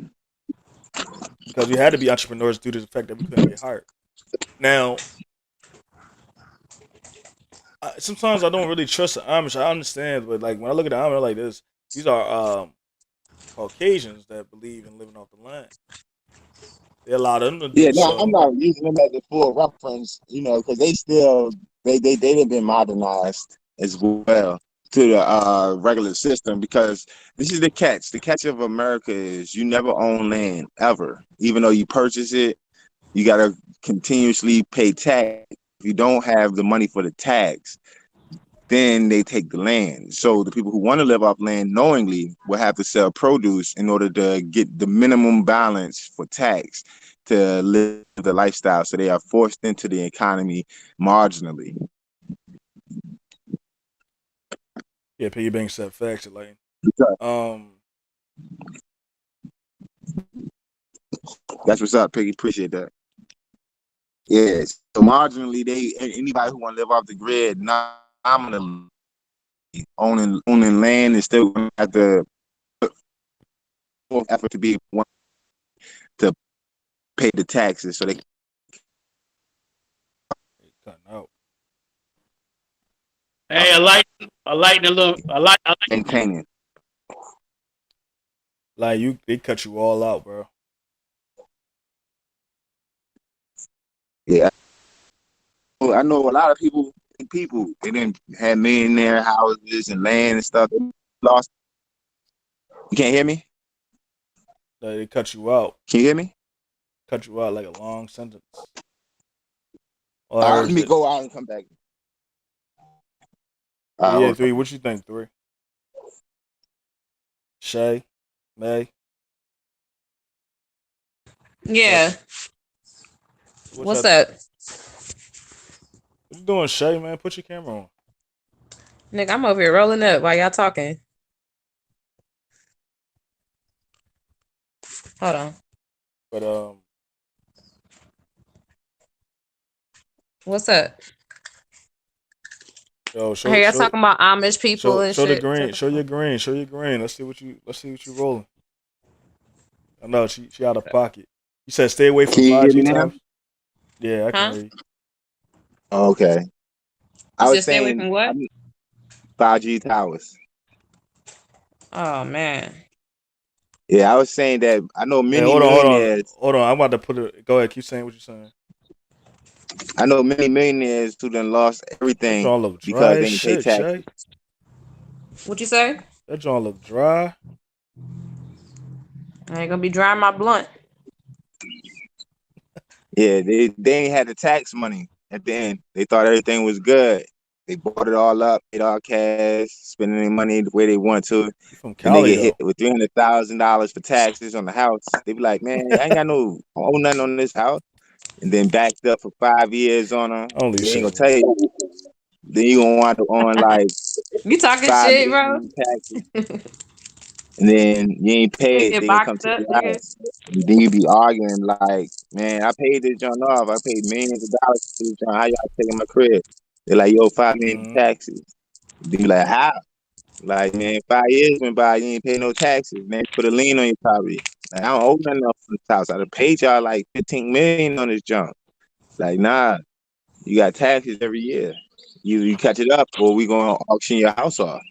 because we had to be entrepreneurs due to the fact that we couldn't get hired. Now, sometimes I don't really trust the Amish. I understand, but like when I look at the Amish, I'm like this, these are Caucasians that believe in living off the land. They allow them to Yeah, do no, I'm so. not using them as a full reference, because they still they didn't been modernized as well to the regular system because this is the catch. The catch of America is you never own land ever. Even though you purchase it, you gotta continuously pay tax. If you don't have the money for the tax, then they take the land. So the people who want to live off land knowingly will have to sell produce in order to get the minimum balance for tax to live the lifestyle. So they are forced into the economy marginally. Yeah, piggy bank said facts, like um That's what's up, Piggy. Appreciate that. Yes. So marginally, anybody who want to live off the grid, nominally owning land is still going to have to put forth effort to be one to pay the taxes so they cutting out. Hey, I like the little, I like. can maintain it. Like they cut you all out, bro. Yeah. I know a lot of people they didn't have millionaire houses and land and stuff. They lost. You can't hear me? Like, they cut you out. Can you hear me? Cut you out like a long sentence. All I All right, heard let is me that. go out and come back. But yeah, Hold on. 3, what you think, 3? Shay? May? Yeah. What's What's that? up? What you doing, Shay, man? Put your camera on. Nick, I'm over here rolling up while y'all talking. Hold on. But What's up? yo, I hear y'all talking about Amish people and show the shit. green. Show your green. Show your green. Let's see what you rolling. I know she out of pocket. You said stay away from Can you hear me 5G now? towers. Yeah, I can Huh? hear you. Okay. You I said was stay away saying from what? 5G towers. Oh man. Yeah, I was saying that I know Hey, many hold millionaires. on. I'm about to put it. Go ahead. Keep saying what you're saying. I know many millionaires who done lost That everything joint look dry because as they didn't pay shit, taxes. Shay. What you say? That joint look dry. I ain't gonna be drying my blunt. Yeah, they ain't had the tax money at the end. They thought everything was good. They bought it all up, paid all cash, spending their money the way they want to. You from Then they Cali get hit though? with $300,000 for taxes on the house. They be like, man, I ain't got no owe nothing on this house. And then backed up for 5 years on them. Only They ain't gonna say, tell man. you. Then you gonna wind up on like You talking $5 shit, million bro? in taxes. And then you ain't You paid, get they gonna come boxed to up, your nigga. house. And then you be arguing like, man, I paid this joint off. I paid millions of dollars for this joint. How y'all taking my crib? They're like, yo, 5 million in Mm-hmm. taxes. Then you like, how? Like, man, 5 years went by, you ain't pay no taxes. Man, put a lien on your property. Like, I don't owe nothing else from this house. I done paid y'all like 15 million on this junk. Like, nah, you got taxes every year. You catch it up, or we gonna auction your house off.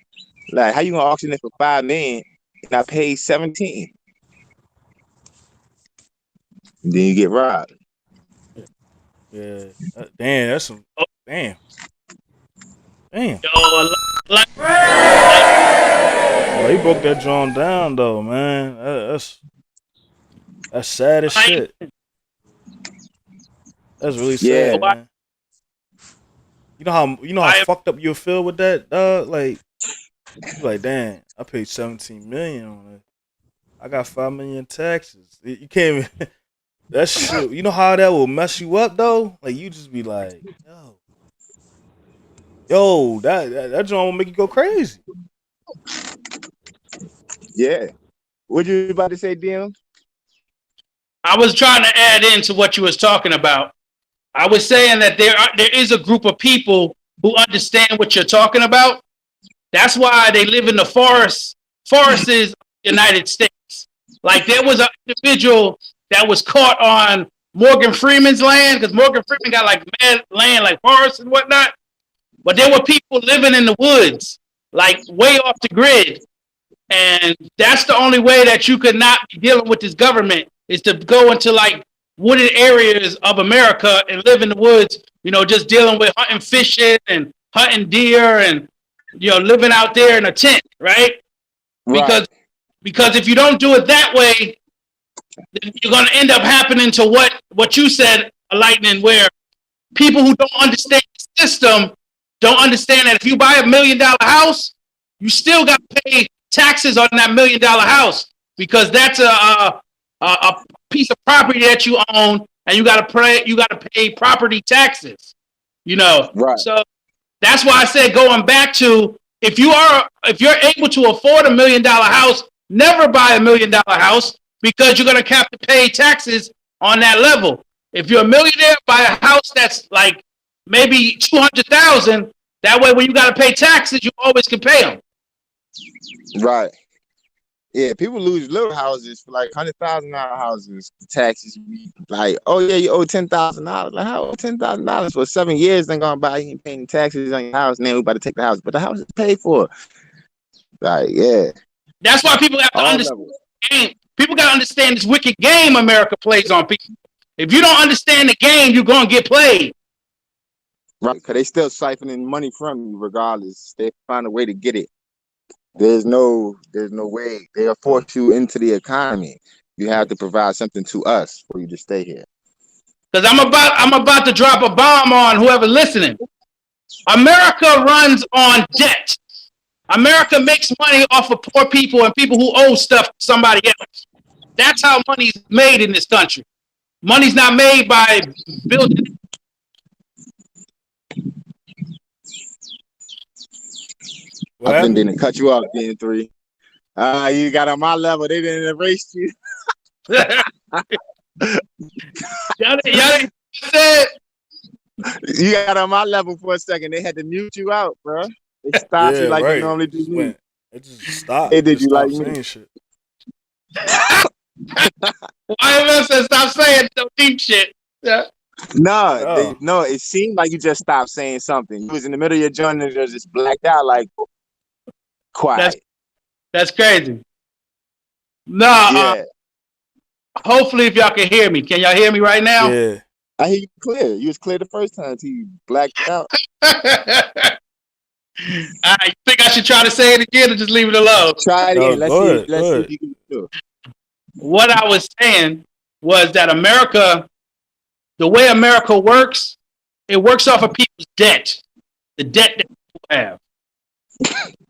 Like, how you gonna auction it for 5 million and I paid 17? And then you get robbed. Yeah. Damn, that's some. Damn. Damn. Yo, like, Oh, he broke that joint down though, man. That's sad as shit. That's really sad, man. You know how fucked up you feel with that, dog? Like, you like, damn, I paid 17 million on it. I got 5 million in taxes. You can't even. That shit. You know how that will mess you up though? Like, you just be like, yo, that joint will make you go crazy. Yeah. What you about to say, DM? I was trying to add into what you was talking about. I was saying that there is a group of people who understand what you're talking about. That's why they live in the forests of the United States. Like, there was an individual that was caught on Morgan Freeman's land, because Morgan Freeman got like mad land, like forests and whatnot. But there were people living in the woods, like way off the grid. And that's the only way that you could not be dealing with this government, is to go into like wooded areas of America and live in the woods, you know, just dealing with hunting, fishing and hunting deer and, you know, living out there in a tent, right? Because if you don't do it that way, then you're going to end up happening to what you said, Lightning, where people who don't understand the system don't understand that if you buy $1 million house, you still got to pay taxes on that $1 million house, because that's a piece of property that you own, and you got to pay property taxes. You know, so that's why I said, going back to, if you're able to afford $1 million house, never buy $1 million house, because you're gonna have to pay taxes on that level. If you're a millionaire, buy a house that's like maybe $200,000. That way, when you got to pay taxes, you always can pay them. Right. Yeah, people lose little houses for like $100,000 houses. The taxes, like, oh yeah, you owe $10,000. Like, how $10,000 for 7 years? Then gone by, you ain't paying taxes on your house. Now we about to take the house, but the house is paid for. Like, yeah. That's why people have to understand. People got to understand this wicked game America plays on people. If you don't understand the game, you're gonna get played. Right, because they still siphoning money from you regardless. They find a way to get it. There's no way. They'll force you into the economy. You have to provide something to us for you to stay here. Because I'm about to drop a bomb on whoever listening. America runs on debt. America makes money off of poor people and people who owe stuff to somebody else. That's how money's made in this country. Money's not made by building. I think they didn't cut you off, D3. You got on my level. They didn't erase you. Y'all said you got on my level for a second. They had to mute you out, bro. They stopped you like they normally do. Me. It just stopped. They did you like me? Shit. YMS said stop saying no deep shit. Yeah. No, it seemed like you just stopped saying something. You was in the middle of your journey and just blacked out, like quiet. That's crazy. No, hopefully if y'all can hear me. Can y'all hear me right now? Yeah. I hear you clear. You was clear the first time until you blacked out. All right, you think I should try to say it again or just leave it alone? Try it again. Let's see if you can do it. What I was saying was that America, the way America works, it works off of people's debt. The debt that people have.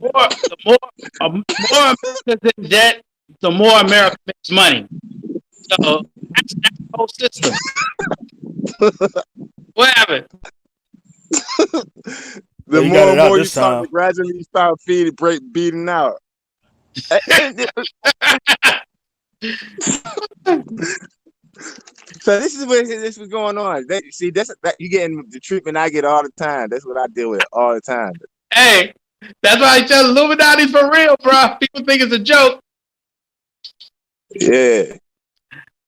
The more America's in debt, the more America makes money. So that's the whole system. What happened? The more and more you start to gradually start beating out. So this is what this was going on. See, you getting the treatment I get all the time. That's what I deal with all the time. Hey, that's why I tell Illuminati's for real, bro. People think it's a joke. Yeah,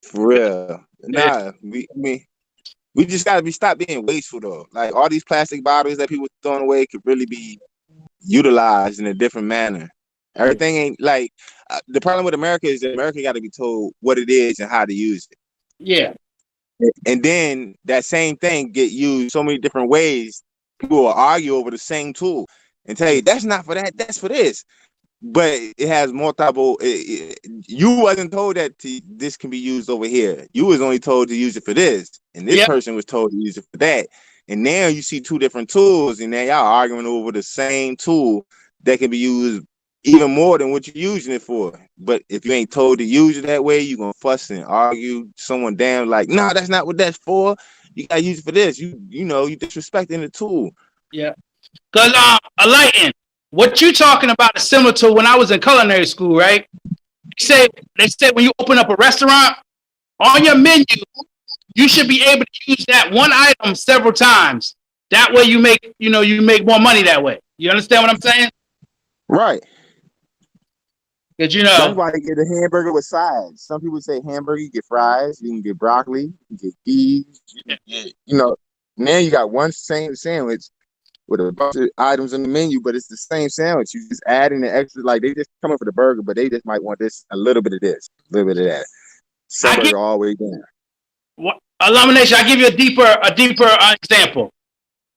for real. Nah, we just gotta stop being wasteful though. Like all these plastic bottles that people throwing away could really be utilized in a different manner. Everything ain't like the problem with America is that America got to be told what it is and how to use it. Yeah. And then that same thing get used so many different ways. People will argue over the same tool and tell you that's not for that, that's for this. But it has multiple. You wasn't told that this can be used over here. You was only told to use it for this, and this person was told to use it for that. And now you see two different tools, and now y'all arguing over the same tool that can be used even more than what you're using it for. But if you ain't told to use it that way, you're gonna fuss and argue someone down like, no, that's not what that's for. You gotta use it for this. You disrespecting the tool. Yeah. Because Alighten, what you talking about is similar to when I was in culinary school, right? They say when you open up a restaurant, on your menu, you should be able to use that one item several times. That way you make more money that way. You understand what I'm saying? Right. Because that's why you get a hamburger with sides. Some people say hamburger, you get fries, you can get broccoli, you can get peas, you can get, now you got one same sandwich with a bunch of items in the menu, but it's the same sandwich. You just adding the extra, like they just coming for the burger, but they just might want this, a little bit of this, a little bit of that. Some burger all the way down. Elimination. I give you a deeper example.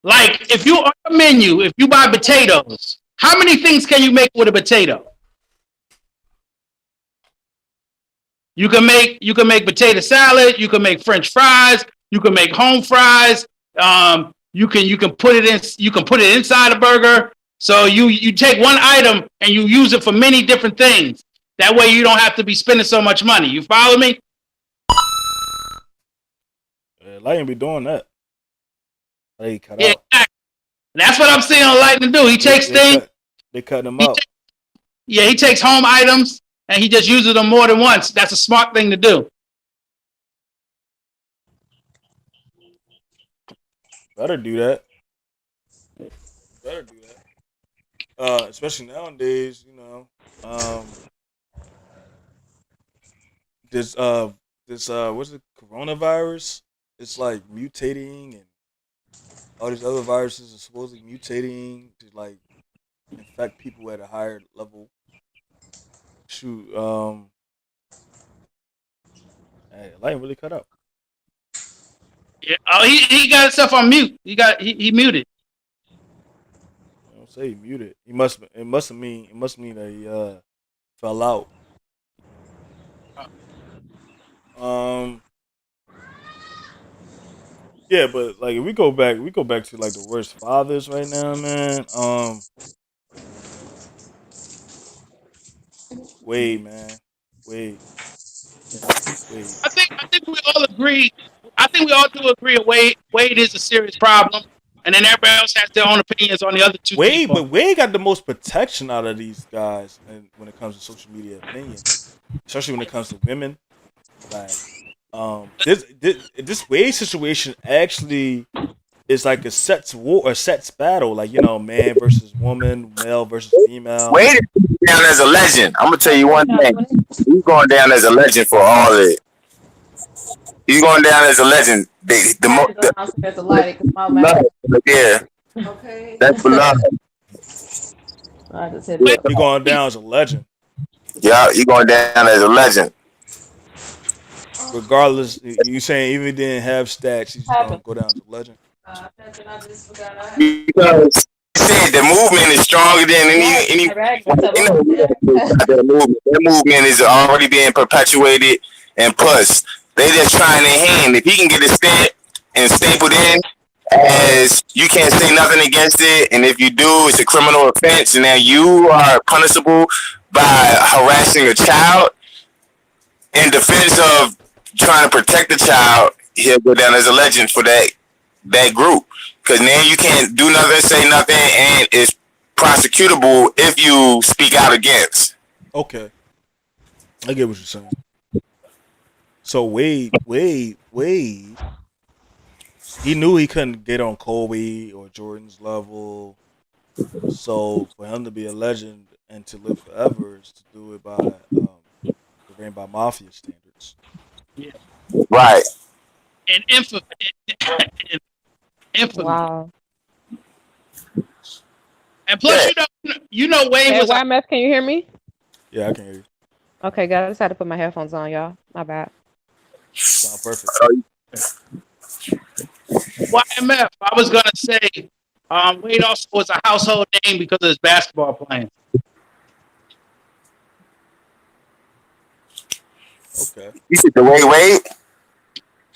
Like if you on a menu, if you buy potatoes, how many things can you make with a potato? You can make potato salad. You can make French fries. You can make home fries. You can put it in. You can put it inside a burger. So you take one item and you use it for many different things. That way you don't have to be spending so much money. You follow me? Light ain't be doing that. They cut out. Exactly. That's what I'm seeing on Lightning do. He takes things. They cut them out. He takes home items and he just uses them more than once. That's a smart thing to do. Better do that. Especially nowadays, this what's it, coronavirus? It's like mutating, and all these other viruses are supposedly mutating to like infect people at a higher level. Shoot, hey, light really cut out. Yeah. Oh, he got himself on mute. He muted. I don't say he muted. It must mean that he fell out. Yeah, but like if we go back to like the worst fathers right now, man. Wade, man. Wade. I think we all agree. I think we all do agree Wade is a serious problem. And then everybody else has their own opinions on the other two people. But Wade got the most protection out of these guys and when it comes to social media opinions. Especially when it comes to women. Like this Wade situation actually is like a sets battle, like man versus woman, male versus female. Wade is down as a legend. I'm gonna tell you one thing. He's going down as a legend for all of it. He's going down as a legend. Yeah. Okay. That's for love. You're going down as a legend. Yeah, you're going down as a legend. Regardless, you saying even if he didn't have stats, he's just gonna go down as a legend. Because he said the movement is stronger than any that movement is already being perpetuated and plus they just trying their hand. If he can get it stamped and stapled in as you can't say nothing against it, and if you do, it's a criminal offense, and then you are punishable by harassing a child in defense of trying to protect the child, he'll go down as a legend for that group. Because now you can't do nothing, say nothing, and it's prosecutable if you speak out against. Okay. I get what you're saying. So Wade, he knew he couldn't get on Kobe or Jordan's level. So for him to be a legend and to live forever is to do it by by mafia standards. Yeah. Right. And infamy. Wow. And plus, Wade was. YMS, can you hear me? Yeah, I can hear you. Okay, guys, I just had to put my headphones on, y'all. My bad. Sound perfect. YMF. I was gonna say, Wade also was a household name because of his basketball playing. Okay. You said Dwayne Wade?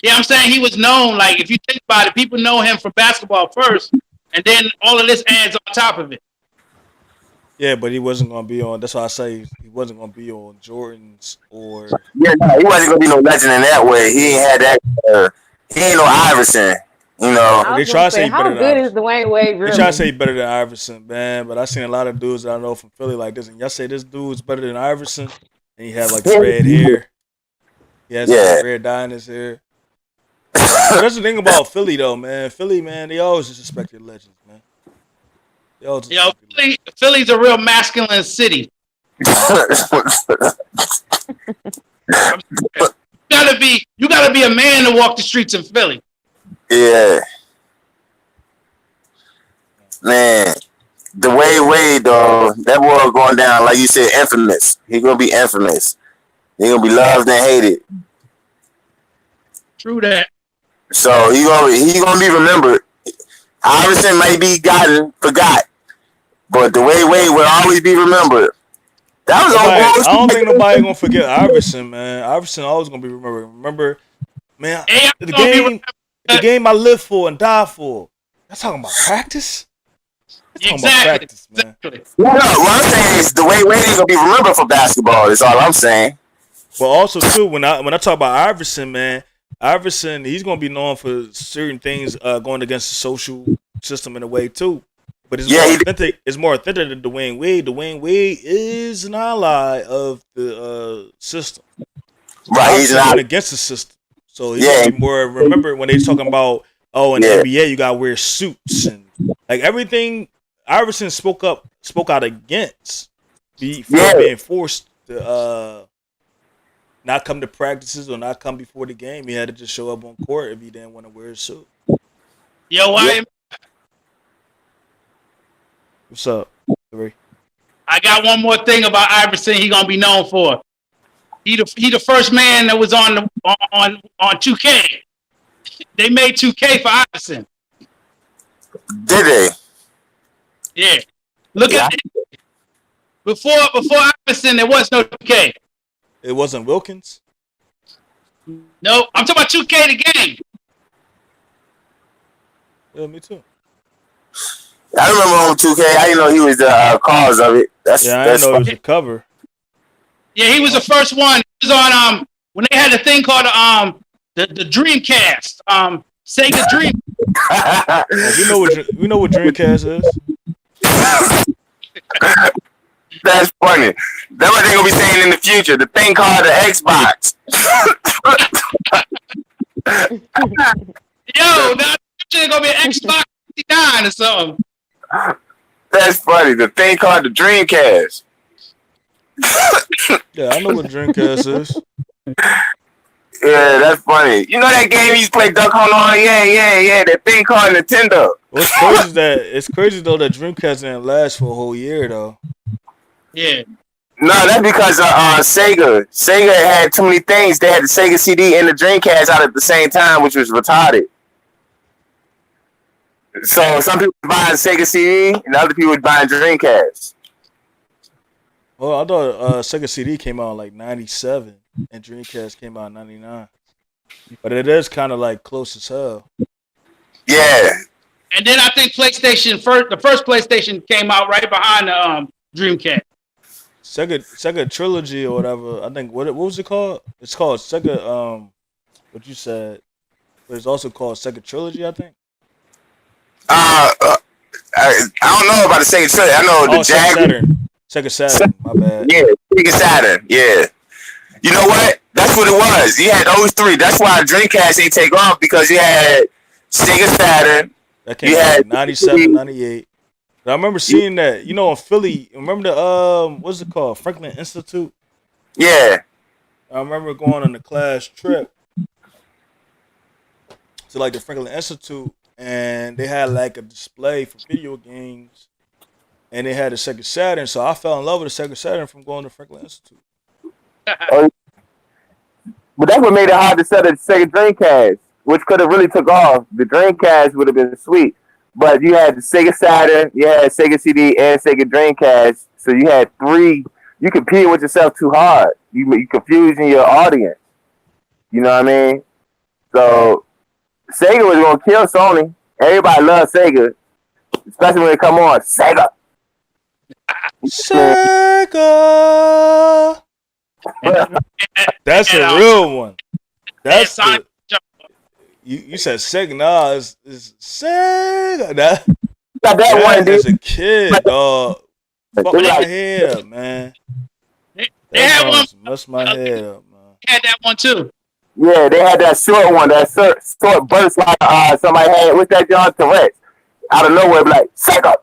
Yeah, I'm saying he was known. Like, if you think about it, people know him for basketball first, and then all of this adds on top of it. Yeah, but he wasn't gonna be on. That's why I say he wasn't gonna be on Jordan's or. Yeah, no, he wasn't gonna be no legend in that way. He ain't had that. He ain't no Iverson. You know. I They was try gonna to say say, he better how than good is Iverson. Dwayne Wade They really? try to say he better than Iverson, man. But I seen a lot of dudes that I know from Philly like this, and y'all say this dude's better than Iverson, and he have like the red hair. He has Yeah. like red dye in his hair. But that's the thing about Philly, though, man. Philly, man, they always disrespect their legends, man. They always You know, disrespect their legends. Philly's a real masculine city. You gotta be a man to walk the streets in Philly. Yeah. Man. Dwayne Wade, though, that boy going down, like you said, infamous. He gonna be infamous. He gonna be loved and hated. True that. So he gonna be remembered. Iverson might be forgot, but Dwayne Wade will always be remembered. That was I don't think nobody gonna forget Iverson, man. Iverson always gonna be remembered. Remember, man, the game I live for and die for. That's talking about practice. That's talking about practice, man. No, what I'm saying is Dwayne Wade ain't gonna be remembered for basketball. That's all I'm saying. But also too, when I talk about Iverson, man, Iverson, he's gonna be known for certain things going against the social system in a way too. But it's more authentic. It's more authentic than Dwayne Wade. Dwayne Wade is an ally of the system. Right, he's not against the system. So he's gonna be more. Remember when they talking about in the NBA you gotta wear suits and like everything. Iverson spoke out against before being forced to not come to practices or not come before the game. He had to just show up on court if he didn't want to wear a suit. Yo, What's up, Three? I got one more thing about Iverson. He gonna be known for. He the first man that was on 2K. They made 2K for Iverson. Did they? Yeah. Look at it. Before Iverson, there was no 2K. It wasn't Wilkins? No, I'm talking about 2K the game. Yeah, me too. I remember on 2K. I didn't know he was the cause of it. I didn't know it was the cover. Yeah, he was the first one. He was on when they had a thing called the Dreamcast. Sega Dream. We know what Dreamcast is. That's funny. That's what they're gonna be saying in the future. The thing called the Xbox. Yo, that's gonna be an Xbox 69 or something. That's funny. The thing called the Dreamcast. Yeah, I know what Dreamcast is. Yeah, that's funny. You know that game you used to play Duck Hunt on? Yeah. That thing called Nintendo. What's crazy is that it's crazy though that Dreamcast didn't last for a whole year though. Yeah. No, that's because Sega. Sega had too many things. They had the Sega CD and the Dreamcast out at the same time, which was retarded. So some people were buying Sega CD and other people were buying Dreamcast. Well, I thought Sega CD came out in like 97 and Dreamcast came out in 99. But it is kind of like close as hell. Yeah. And then I think the first PlayStation came out right behind the Dreamcast. Sega Trilogy or whatever. I think what was it called? It's called Sega. What you said, but it's also called Sega Trilogy. I think. I don't know about the Sega Trilogy. I know the Sega Saturn. My bad. Yeah, Sega Saturn. Yeah. You know what? That's what it was. You had those three. That's why Dreamcast ain't take off because you had Sega Saturn. That came out like 97, 98. I remember seeing that, in Philly. Remember the what's it called? Franklin Institute. Yeah. I remember going on a class trip to like the Franklin Institute, and they had like a display for video games, and they had a Sega Saturn. So I fell in love with the Sega Saturn from going to Franklin Institute. But that's what made it hard to sell the Sega Dreamcast. which could have really took off. The Dreamcast would have been sweet. But you had the Sega Saturn, you had Sega CD, and Sega Dreamcast. So you had three. You competed with yourself too hard. You confusing your audience. You know what I mean? So Sega was gonna kill Sony. Everybody loves Sega, especially when it come on. Sega. Sega. That's a real one. That's the, you said Sega. Nah, it's Sega. Got that one, as dude. a kid, dog. Fuck my head up, man. They had one. Mess my head up, man. Had that one too. Yeah, they had that short one, that short burst like somebody had. What's that, John Tourette's? Out of nowhere, be like, Sega.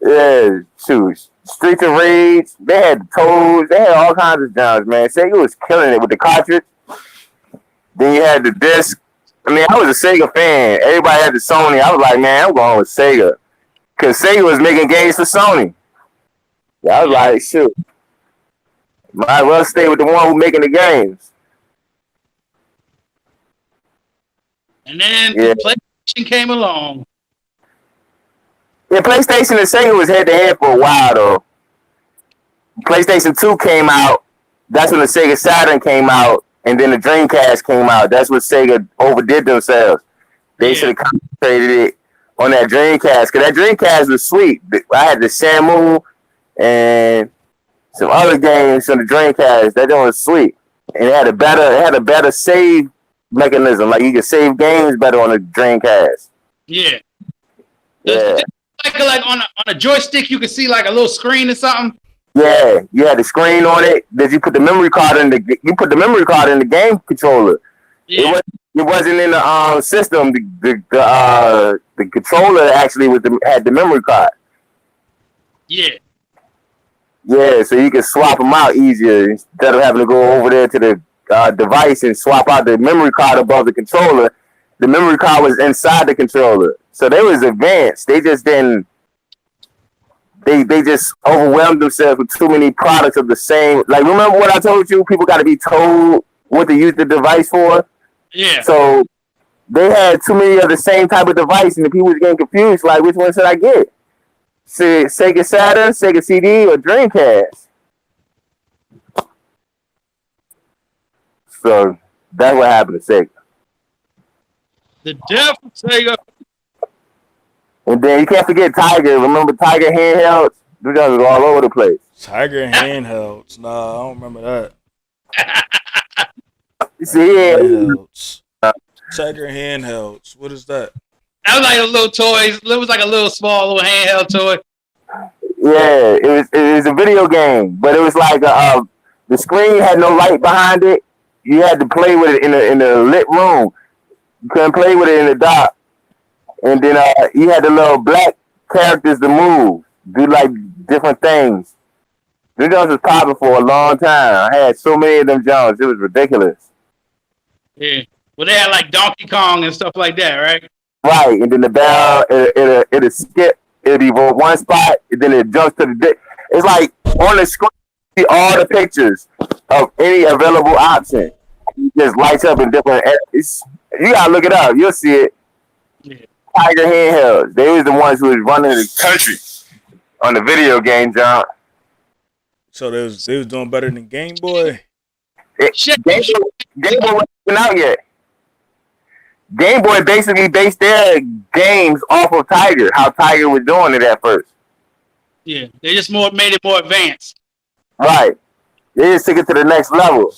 Yeah, shoot. Streets of Rage. They had Toads. They had all kinds of jobs, man. Sega was killing it with the cartridge. Then you had the disc. I mean, I was a Sega fan. Everybody had the Sony. I was like, man, I'm going with Sega. Because Sega was making games for Sony. Yeah, I was like, shoot. Might as well stay with the one who's making the games. And then PlayStation came along. Yeah, PlayStation and Sega was head-to-head for a while, though. PlayStation 2 came out. That's when the Sega Saturn came out. And then the Dreamcast came out. That's what Sega overdid themselves. They should have concentrated it on that Dreamcast. Because that Dreamcast was sweet. I had the Shamu and some other games on the Dreamcast. That one was sweet. And it had a better save mechanism. Like you could save games better on the Dreamcast. Yeah. Yeah. Like on a joystick, you could see like a little screen or something. Yeah, you had the screen on it. Did you put the memory card in the game controller? Yeah. It wasn't in the system. The controller actually had the memory card. Yeah. Yeah, so you can swap them out easier instead of having to go over there to the device and swap out the memory card above the controller. The memory card was inside the controller, so they was advanced. They just didn't. They just overwhelmed themselves with too many products of the same. Like, remember what I told you? People got to be told what to use the device for. Yeah. So they had too many of the same type of device, and the people was getting confused. Like, which one should I get? Sega Saturn, Sega CD, or Dreamcast? So that's what happened to Sega. The death of Sega. And then you can't forget Tiger. Remember Tiger handhelds? Those guys were all over the place. Tiger handhelds. Nah, I don't remember that. See, yeah. Handhelds. Tiger handhelds. What is that? That was like a little toy. It was like a little small little handheld toy. Yeah, it was a video game, but it was like the screen had no light behind it. You had to play with it in a lit room. You couldn't play with it in the dark. And then you had the little black characters to move, do like different things. Them Jones was popping for a long time. I had so many of them Jones, it was ridiculous. Yeah. Well, they had like Donkey Kong and stuff like that, right? Right, and then the bell, it'll skip. It'll be one spot, and then it jumps to the... It's like on the screen, you see all the pictures of any available option. It just lights up in different areas. You gotta look it up. You'll see it. Yeah. Tiger handhelds. They was the ones who was running the country on the video game, John. So they was doing better than Game Boy? Game Boy wasn't out yet. Game Boy basically based their games off of Tiger, how Tiger was doing it at first. Yeah, they just made it more advanced. Right. They just took it to the next level.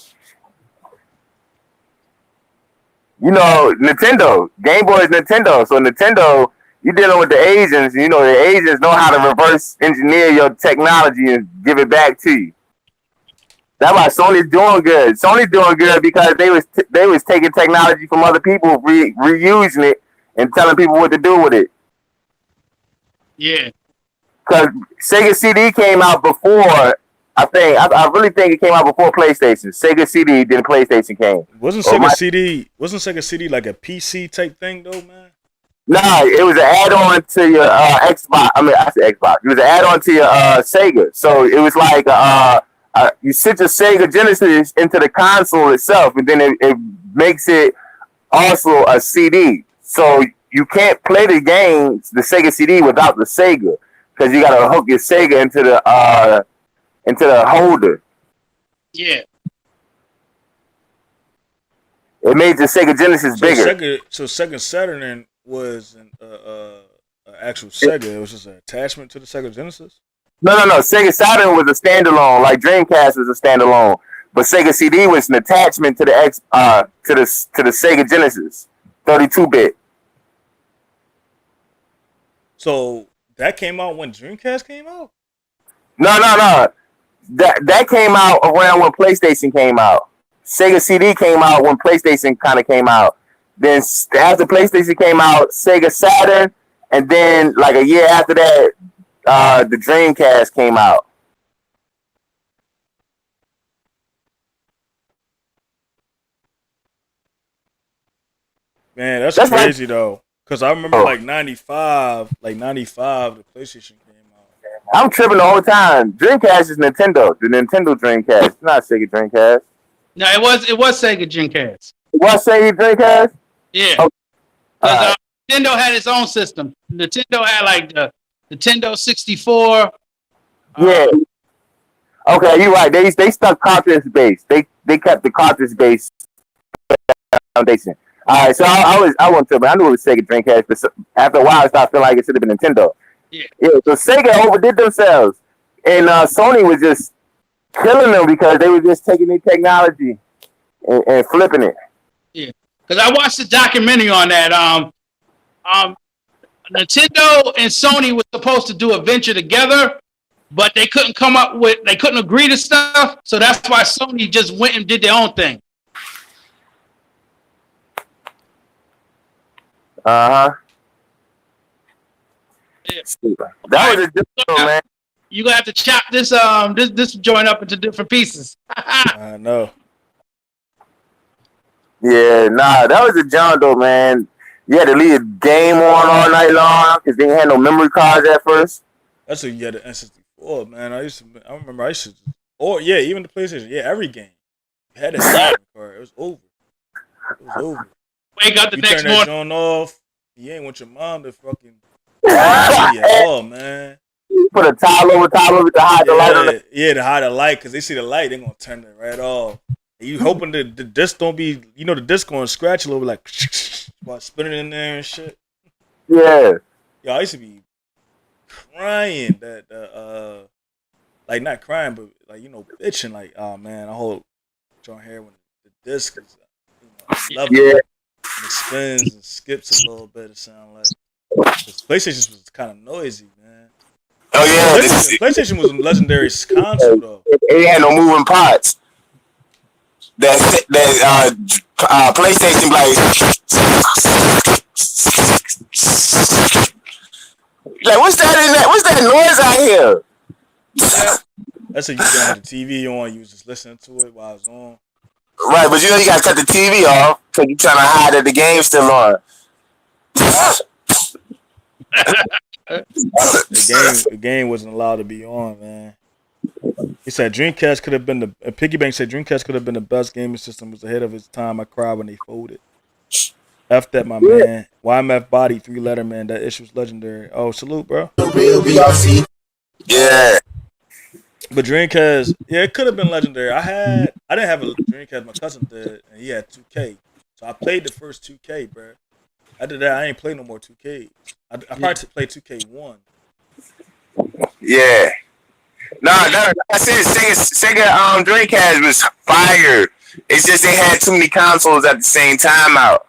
You know, Nintendo. Game Boy is Nintendo. So Nintendo, you're dealing with the Asians. You know, the Asians know how to reverse engineer your technology and give it back to you. That's why Sony's doing good. Sony's doing good because they was taking technology from other people, reusing it, and telling people what to do with it. Yeah. Because Sega CD came out before. I really think it came out before PlayStation. Sega CD, then PlayStation came. Wasn't Sega CD like a PC type thing though, man? Nah, it was an add-on to your Xbox. I mean, I said Xbox. It was an add-on to your Sega. So it was like a you sit your Sega Genesis into the console itself, and then it makes it also a CD. So you can't play the games, the Sega CD, without the Sega, because you gotta hook your Sega into the holder. Yeah. It made the Sega Genesis bigger. So Sega Saturn was an actual Sega. It was just an attachment to the Sega Genesis. No. Sega Saturn was a standalone, like Dreamcast was a standalone, but Sega CD was an attachment to the to the Sega Genesis, 32-bit. So that came out when Dreamcast came out. No. That came out around when PlayStation came out. Sega CD came out when PlayStation kind of came out. Then after PlayStation came out, Sega Saturn, and then like a year after that, the Dreamcast came out. Man, that's crazy though. Cause I remember like 95, the PlayStation came out. I'm tripping the whole time. Dreamcast is Nintendo, the Nintendo Dreamcast, it's not Sega Dreamcast. No, it was Sega Dreamcast. It was Sega Dreamcast? Yeah. Okay. Because Nintendo had its own system. Nintendo had like the Nintendo 64. Yeah. Okay, you're right. They stuck cartridge base. They kept the cartridge base foundation. All right, so I wasn't tripping. I knew it was Sega Dreamcast, but after a while, I started feeling like it should have been Nintendo. Yeah. So Sega overdid themselves, and Sony was just killing them because they were just taking their technology and flipping it. Yeah, because I watched the documentary on that. Nintendo and Sony were supposed to do a venture together, but they couldn't agree to stuff. So that's why Sony just went and did their own thing. Yeah. That was a difficult, man. You're gonna have to chop this joint up into different pieces. I know. Yeah, nah, that was a jump though, man. You had to leave the game on all night long because they didn't have no memory cards at first. That's what you had the N64, man. I remember even the PlayStation. Yeah, every game. You had a memory card. It was over. Wake up the next morning. You turn that joint off. You ain't want your mom to fucking oh man. Put a towel over to hide the light on it. Yeah, to hide the light, because they see the light, they're gonna turn it right off. And you hoping the disc don't be, the disc gonna scratch a little bit, like while spinning in there and shit. Yeah. Yo, I used to be crying that like not crying, but like bitching, like, oh man, I hold your hair when the disc is level. Yeah. And it spins and skips a little bit. It sounds like PlayStation was kind of noisy, man. Oh yeah, PlayStation was a legendary console though. It had no moving parts. That PlayStation like what's that in that? What's that noise out here? That's how you don't have the TV on. You was just listening to it while it's on. Right, but you gotta cut the TV off because you're trying to hide that the game's still on. The game wasn't allowed to be on, man. He said Dreamcast could have been Piggy Bank said Dreamcast could have been the best gaming system. Was ahead of its time. I cried when they folded. F that, my man. YMF Body 3-letter man. That issue was legendary. Oh, salute, bro. Yeah. But Dreamcast, yeah, it could have been legendary. I didn't have a Dreamcast. My cousin did, and he had 2K. So I played the first 2K, bro. After that, I ain't played no more 2K. I probably played 2K1. Yeah. I said Sega Dreamcast was fire. It's just they had too many consoles at the same time out.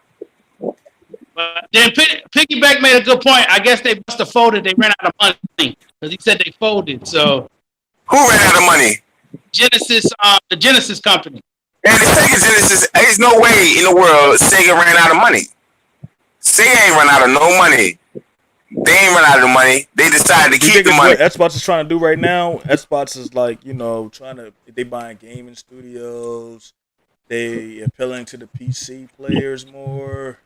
But then Piggyback made a good point. I guess they must have folded. They ran out of money because he said they folded. So who ran out of money? Genesis, the Genesis company. And the Sega Genesis, there's no way in the world Sega ran out of money. Sega ain't run out of no money. They ain't run out of money. They decided to keep the money. What Xbox is trying to do right now, Xbox is like, they buying gaming studios. They appealing to the PC players more.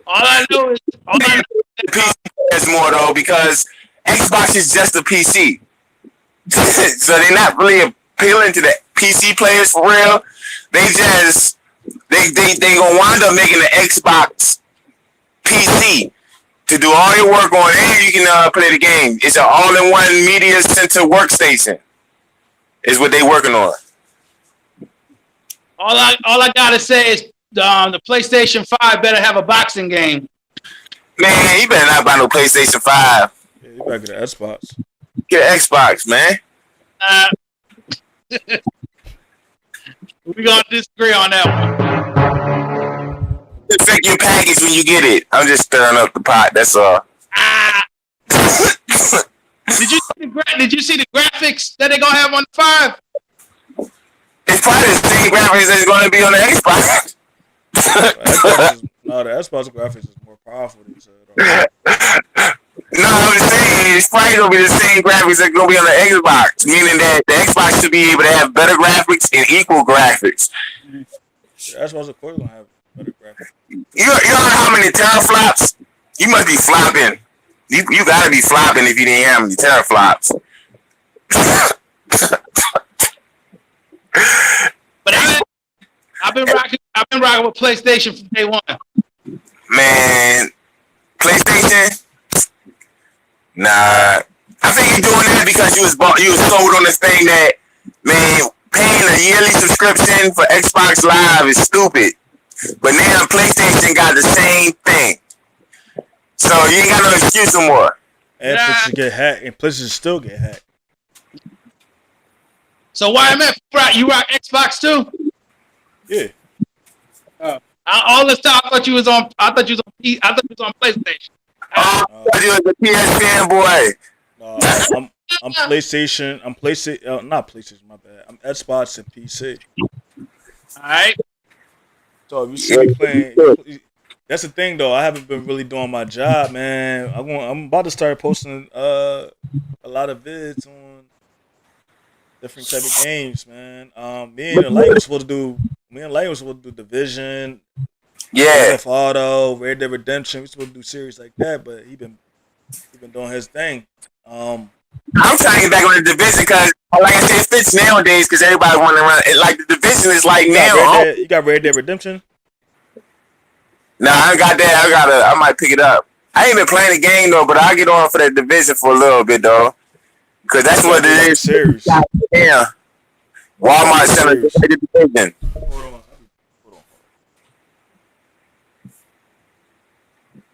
All I know is PC players more though, because Xbox is just a PC. So they're not really appealing to the PC players for real. They just they gonna wind up making the Xbox PC to do all your work on, and you can play the game. It's an all-in-one media center workstation. Is what they working on. All I gotta say is the PlayStation 5 better have a boxing game. Man, you better not buy no PlayStation 5. Yeah, you better get an Xbox. Get an Xbox, man. We're gonna disagree on that one. Affect your package when you get it. I'm just stirring up the pot. That's all. Did you see the graphics that they're gonna have on the 5? It's probably the same graphics that's going to be on the Xbox. The Xbox graphics is more powerful than No, I'm just saying it's probably going to be the same graphics that's going to be on the Xbox, meaning that the Xbox should be able to have better graphics and equal graphics. The Xbox of course going to have better graphics. You know how many teraflops? You must be flopping. You got to be flopping if you didn't have any teraflops. But I've been rocking with PlayStation from day one. Man, PlayStation? Nah. I think you're doing that because you was sold on this thing that, man, paying a yearly subscription for Xbox Live is stupid. But now PlayStation got the same thing. So you ain't got no excuse no more. And PlayStation get hacked, and PlayStation still get hacked. So YMF, you rock Xbox too? Yeah. All this time I thought you was on PlayStation. I thought you was a PS fanboy. No, I'm PlayStation. I'm PlayStation. Not PlayStation. My bad. I'm Xbox and PC. All right. So if you see me playing, that's the thing though. I haven't been really doing my job, man. I'm about to start posting a lot of vids on different type of games, man. Me and Light was supposed to do Division, Yeah. Auto, Red Dead Redemption. We supposed to do series like that, but he been doing his thing. I'm trying to get back on the Division because, like I said, it fits nowadays because everybody want to run it. Like the Division is like You got Red Dead Redemption? Nah, I got that. I might pick it up. I ain't been playing the game though, but I'll get on for that Division for a little bit though. Cause that's what it is. Series. Yeah. Walmart selling the Division. Hold on.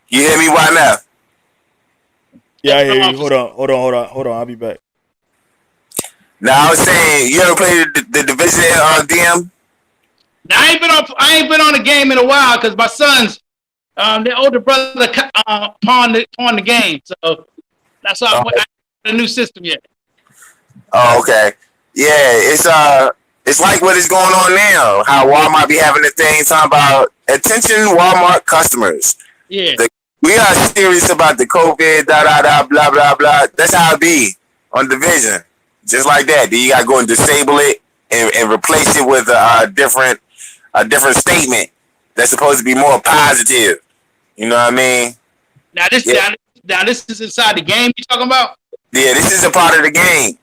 You hear me? Why now? Yeah, I hear you. Hold on. I'll be back. Now I was saying, you ever played the Division DM? Now I ain't been on the game in a while because my sons, their older brother pawned the game, so that's why I haven't a new system yet. Oh, okay. Yeah, it's like what is going on now. How Walmart be having the thing talking about attention Walmart customers. Yeah. We are serious about the COVID, blah blah blah. That's how it be on Division, just like that. Then you gotta go and disable it and replace it with a different statement that's supposed to be more positive. You know what I mean? Now this is inside the game you talking about? Yeah, this is a part of the game.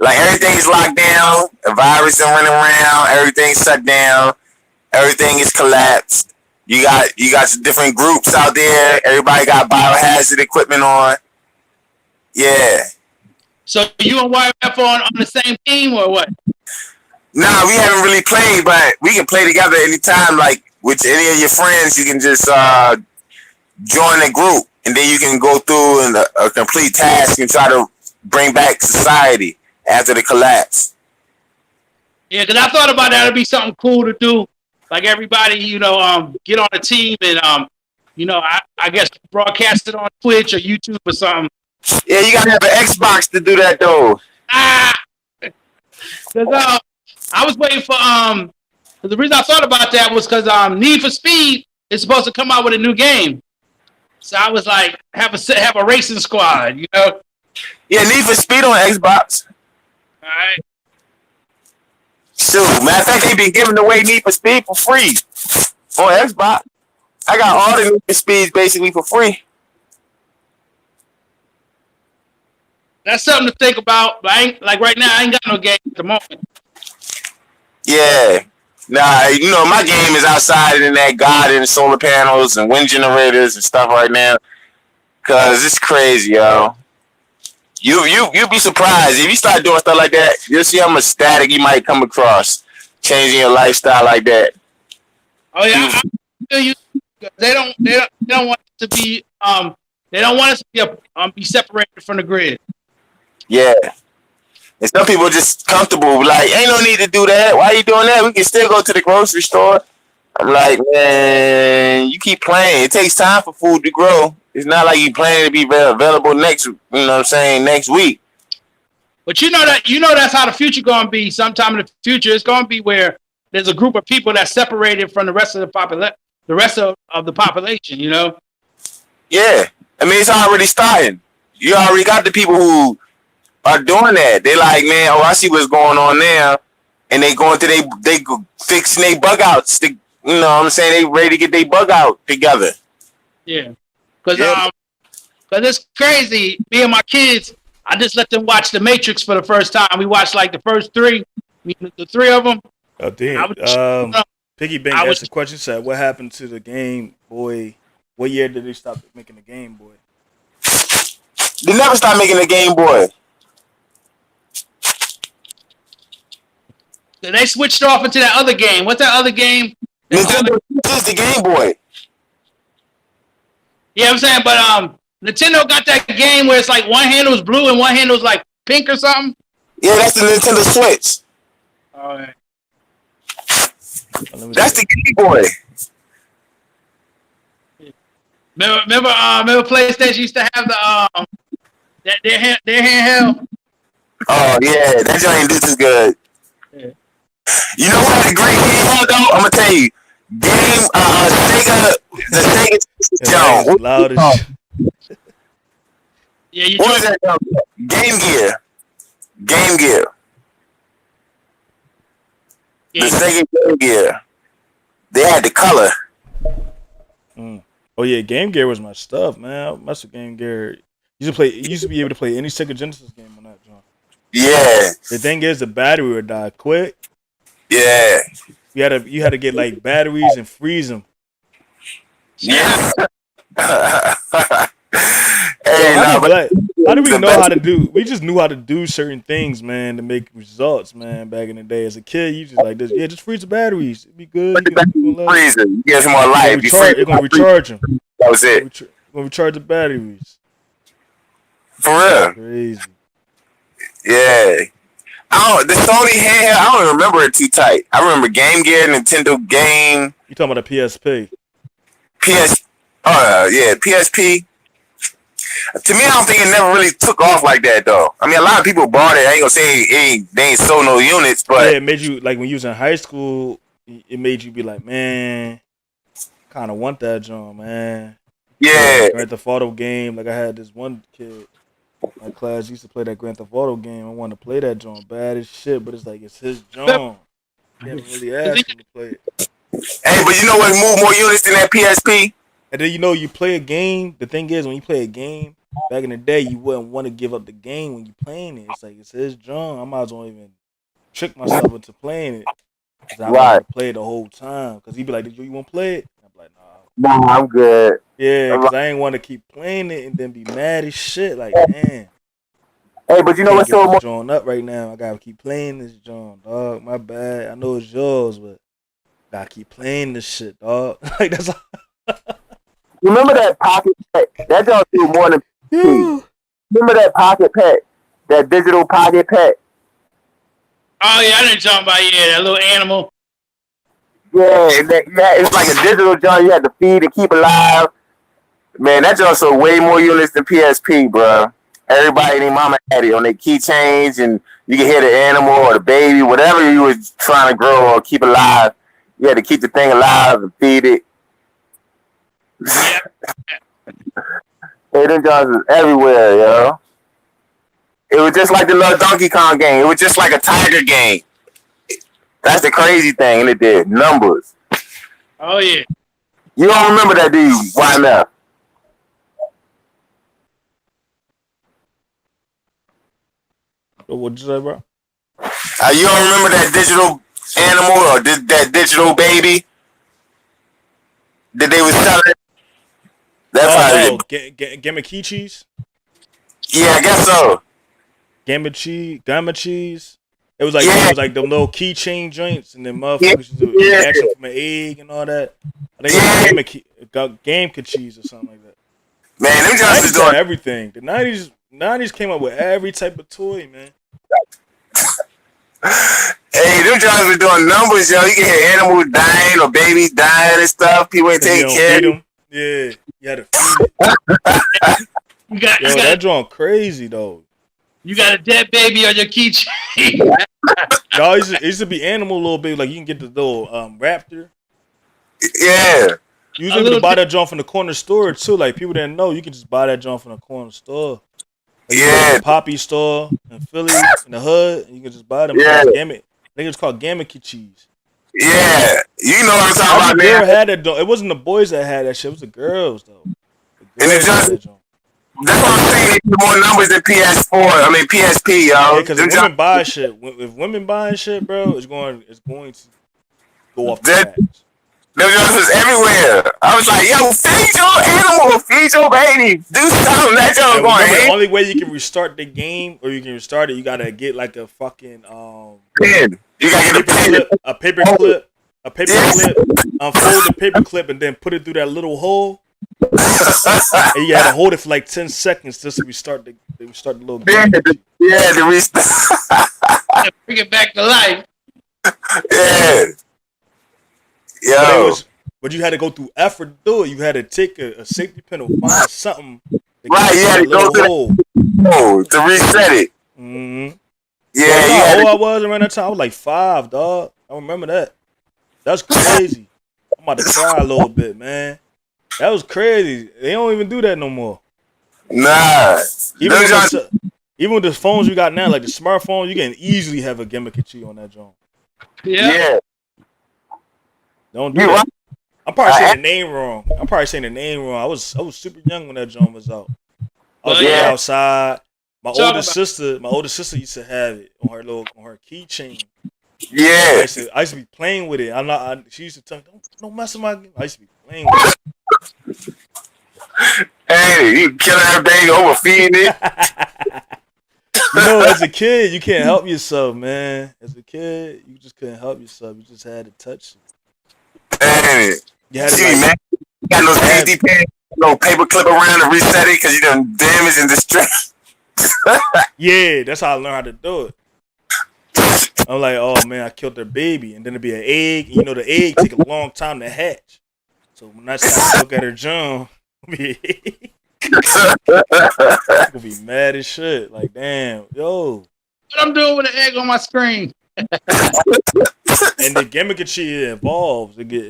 Like everything's locked down, a virus is running around, everything's shut down, everything is collapsed. You got some different groups out there. Everybody got biohazard equipment on. Yeah. So you and YF on the same team or what? Nah, we haven't really played, but we can play together anytime. Like with any of your friends, you can just join a group, and then you can go through a complete task and try to bring back society after the collapse. Yeah, because I thought about that. It'd be something cool to do. Like everybody, get on a team and, I guess broadcast it on Twitch or YouTube or something. Yeah, you gotta have an Xbox to do that though. Because I was waiting for the reason I thought about that was because Need for Speed is supposed to come out with a new game. So I was like, have a racing squad, Yeah, Need for Speed on Xbox. All right. Shoot, matter of fact, they been giving away Need for Speed for free on Xbox. I got all the Need for Speeds basically for free. That's something to think about. But I ain't like right now. I ain't got no game at the moment. Yeah. Nah, my game is outside in that garden, solar panels and wind generators and stuff right now. Cause it's crazy, yo. You'd be surprised if you start doing stuff like that. You'll see how much static you might come across changing your lifestyle like that. Oh yeah, I feel you. They don't want us to be they don't want us to be separated from the grid. Yeah. And some people just comfortable, like, ain't no need to do that. Why are you doing that? We can still go to the grocery store. I'm like, man, you keep playing. It takes time for food to grow. It's not like you planning to be available next week. But that's how the future gonna be. Sometime in the future, it's gonna be where there's a group of people that's separated from the rest of the population. Yeah. I mean, it's already starting. You already got the people who are doing that. They like, man, I see what's going on now. And they going to they fixing their bug outs. You know what I'm saying? They ready to get their bug out together. Yeah. Because it's crazy. Me and my kids, I just let them watch The Matrix for the first time. We watched like the first three, the three of them. Oh damn. Piggy Bank asked the question, said, what happened to the Game Boy? What year did they stop making the Game Boy? They never stopped making the Game Boy. They switched off into that other game. What's that other game? Nintendo is the Game Boy. Yeah, I'm saying, but Nintendo got that game where it's like one handle was blue and one handle was like pink or something. Yeah, that's the Nintendo Switch. All right. That's the Game Boy. Remember PlayStation used to have the their handheld. Oh yeah, that joint ain't too good. Yeah. You know what? A great game though. I'm gonna tell you, the Sega Joe. Loud as Yeah, what was that? Game Gear. The Sega Game Gear. They had the color. Oh yeah, Game Gear was my stuff, man. I mess with Game Gear. You used to be able to play any Sega Genesis game on that joint. Yeah. The thing is, the battery would die quick. Yeah. You had to get like batteries and freeze them. Yeah. How do we know how to do? We just knew how to do certain things, man, to make results, man. Back in the day, as a kid, you just like this. Yeah, just freeze the batteries. It'd be good. Freeze it. You get some more life. You're gonna recharge them. That was it. You're gonna recharge the batteries. For real. That's crazy. Yeah. The Sony handheld, I don't even remember it too tight. I remember Game Gear, Nintendo Game. You talking about the PSP? PSP. To me, I don't think it never really took off like that, though. I mean, a lot of people bought it. I ain't gonna say they ain't sold no units, but yeah, it made you, like, when you was in high school, it made you be like, man, kind of want that joint, man. Yeah. Grand Theft Auto game. Like, I had this one kid in my class used to play that Grand Theft Auto game. I wanted to play that joint bad as shit, but it's like, it's his joint. Can't really ask him to play it. Hey, but you know what moved more units than that PSP? And then, you play a game. The thing is, when you play a game, back in the day, you wouldn't want to give up the game when you playing it. It's like, it's his joint. I might as well even trick myself into playing it. I want to play it the whole time. Because he'd be like, you want to play it? I'm like, nah. Nah, I'm good. Yeah, because I ain't want to keep playing it and then be mad as shit. Like, man. Hey, but you know what's so much joint up right now? I gotta keep playing this joint, dog. My bad. I know it's yours, but I gotta keep playing this shit, dog. Like, that's all. Remember that pocket pack? That don't do more than Remember that pocket pack? That digital pocket pack? Oh yeah, I didn't talk about that little animal. Yeah, it's like a digital joint you had to feed to keep alive. Man, that's also way more units than PSP, bro. Everybody and their mama had it on their keychains, and you can hear the animal or the baby, whatever you was trying to grow or keep alive. You had to keep the thing alive and feed it. Yeah. Hey, them jobs was everywhere, yo. It was just like the little Donkey Kong game. It was just like a Tiger game. That's the crazy thing, and it did numbers. Oh yeah. You don't remember that, do you? Why not? What'd you say, bro? You don't remember that digital animal or that digital baby that they was selling? That's how. Gamma key cheese. Yeah, I guess so. Gamma cheese. It was like them little keychain joints, and then motherfuckers used to do action from an egg and all that. I think it was Gamma cheese or something like that. Man, them just was doing everything. The 90s came up with every type of toy, man. Hey, them jobs were doing numbers, yo. You can hear animals dying or babies dying and stuff. People ain't taking care of them. Yeah, you had to feed it. That drawing crazy though. You got a dead baby on your keychain. No, it used to be animal a little bit. Like you can get the little raptor. Yeah. You usually to buy that joint from the corner store too. Like people didn't know, you can just buy that joint from the corner store. Like, yeah. The Poppy store in Philly in the hood, and you can just buy them. Yeah. I think it's called Gamma cheese. Yeah, you know what I'm talking about, man. Had that, though. It wasn't the boys that had that shit. It was the girls, though. And it just, that's what I'm saying. They do more numbers than PS4. I mean PSP, yo. Yeah, because if women buy shit, if women buying shit, bro, it's going to go off the tracks. Them jobs was everywhere. I was like, yo, feed your animal, feed your baby, do something. That job going. The only way you can restart the game, or you can restart it, you gotta get like a fucking pen. You gotta get a paper clip, unfold the paper clip, and then put it through that little hole. And you had to hold it for like 10 seconds just to restart the little game. Yeah, to restart. Bring it back to life. Yeah. Yo. But you had to go through effort to do it. You had to take a safety pin or find something. Right, you had to go through to reset it. Mm-hmm. Yeah, how old I was around that time? I was like 5, dog. I remember that. That's crazy. I'm about to cry a little bit, man. That was crazy. They don't even do that no more. Nah. Even with the phones you got now, like the smartphone, you can easily have a gimmick on that joint. Yeah. Don't do that. I'm probably saying the name wrong. I was super young when that joint was out. I was outside. My older sister used to have it on her keychain. Yeah. I used to be playing with it. She used to tell me, don't mess with my game. I used to be playing with it. Hey, you killing everything, overfeeding it. As a kid, you can't help yourself, man. As a kid, you just couldn't help yourself. You just had to touch it. Dang. Man. You got no safety pin, no paper clip around to reset it because you done damaged and distressed. Yeah, that's how I learned how to do it. I'm like, oh man, I killed their baby, and then it'd be an egg. And the egg take a long time to hatch. So when I start to look at her John, gonna be mad as shit. Like, damn, yo. What I'm doing with an egg on my screen. And the gimmickry evolves. It get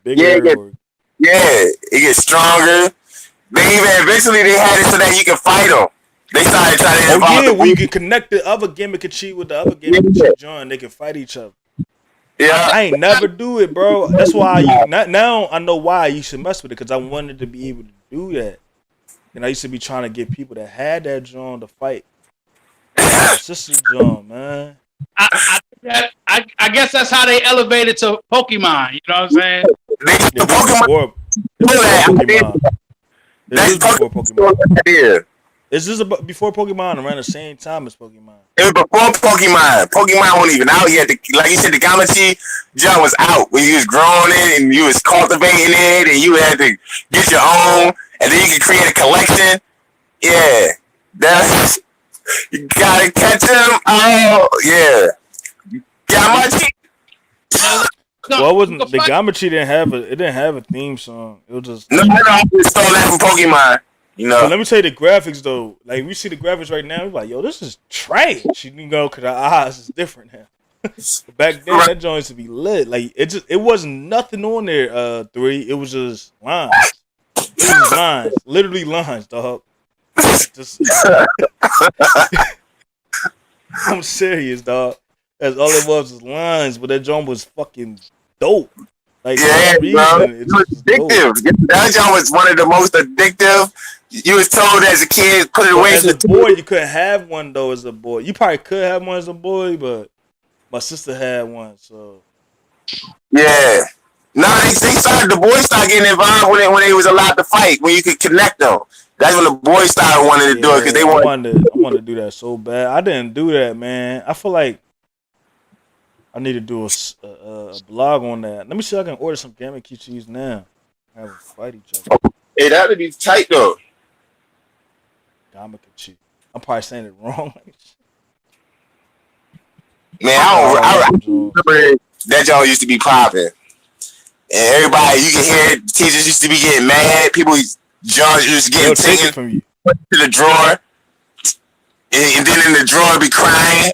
bigger. It gets stronger. They even eventually they had it so that you can fight them. They started trying to evolve. Where you can connect the other gimmickry with the other gimmickry joint. They can fight each other. Yeah, I ain't never do it, bro. That's why now I know why I used to mess with it, because I wanted to be able to do that. And I used to be trying to get people that had that joint to fight. Sister John, man. I guess that's how they elevated to Pokemon. You know what I'm saying? Pokemon. This is before Pokemon. Yeah. Is this before Pokemon, around the same time as Pokemon? It was before Pokemon. Pokemon wasn't even out yet. Like you said, the Gamachi John was out when you was growing it and you was cultivating it and you had to get your own, and then you could create a collection. Yeah, that's you gotta catch them. Oh yeah, Gamachi. Well, it wasn't the Gamachi didn't have a theme song. It was just I just stole that from Pokemon. Let me tell you the graphics though. Like we see the graphics right now, we're like, yo, this is trash. You can go because our eyes is different now. But back then, that joint used to be lit. Like it wasn't nothing on there. 3, it was just lines. It was just lines, literally lines, dog. I'm serious, dog. That's all it was lines. But that joint was fucking dope. Like for Yeah, some bro. reason, It it's was just dope. addictive. That joint was one of the most addictive. You was told as a kid, put it But away as from a the boy, TV. you couldn't have one though. As a boy, you probably could have one as a boy, but my sister had one, so Yeah. No, they started. The boys started getting involved when they was allowed to fight. When you could connect them. That's when the boys started wanting to do it because they yeah, wanted. I wanted to do that so bad. I didn't do that, man. I feel like I need to do a blog on that. Let me see if I can order some Gamma Key cheese now. Have them fight each other. It had to be tight though. Gamma Key. I'm probably saying it wrong. Man, All I them Jones. remember that joint used to be popping. And everybody, you can hear it. Teachers used to be getting mad. People, John used to They'll get take it taken from you. to the drawer. And then in the drawer be crying.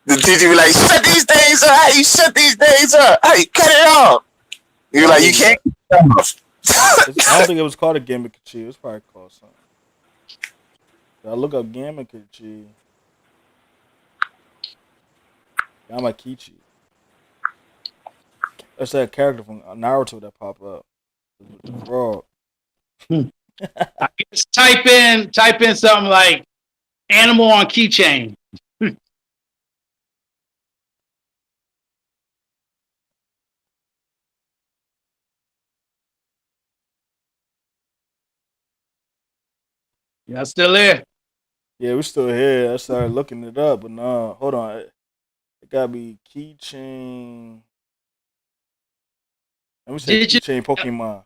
The teacher be like, shut these things up. How you shut these things up? How you cut it off? You're like, you can't cut it off. I don't think it was called a Gamma Key. It was probably called something. I look up Gamma Key. Yamakichi. That's that character from Naruto that pop up. The frog. I guess type in something like animal on keychain. Y'all still there? Yeah, we still here. I started looking it up, but no, hold on. It gotta be keychain. Let me say Digital. keychain Pokemon.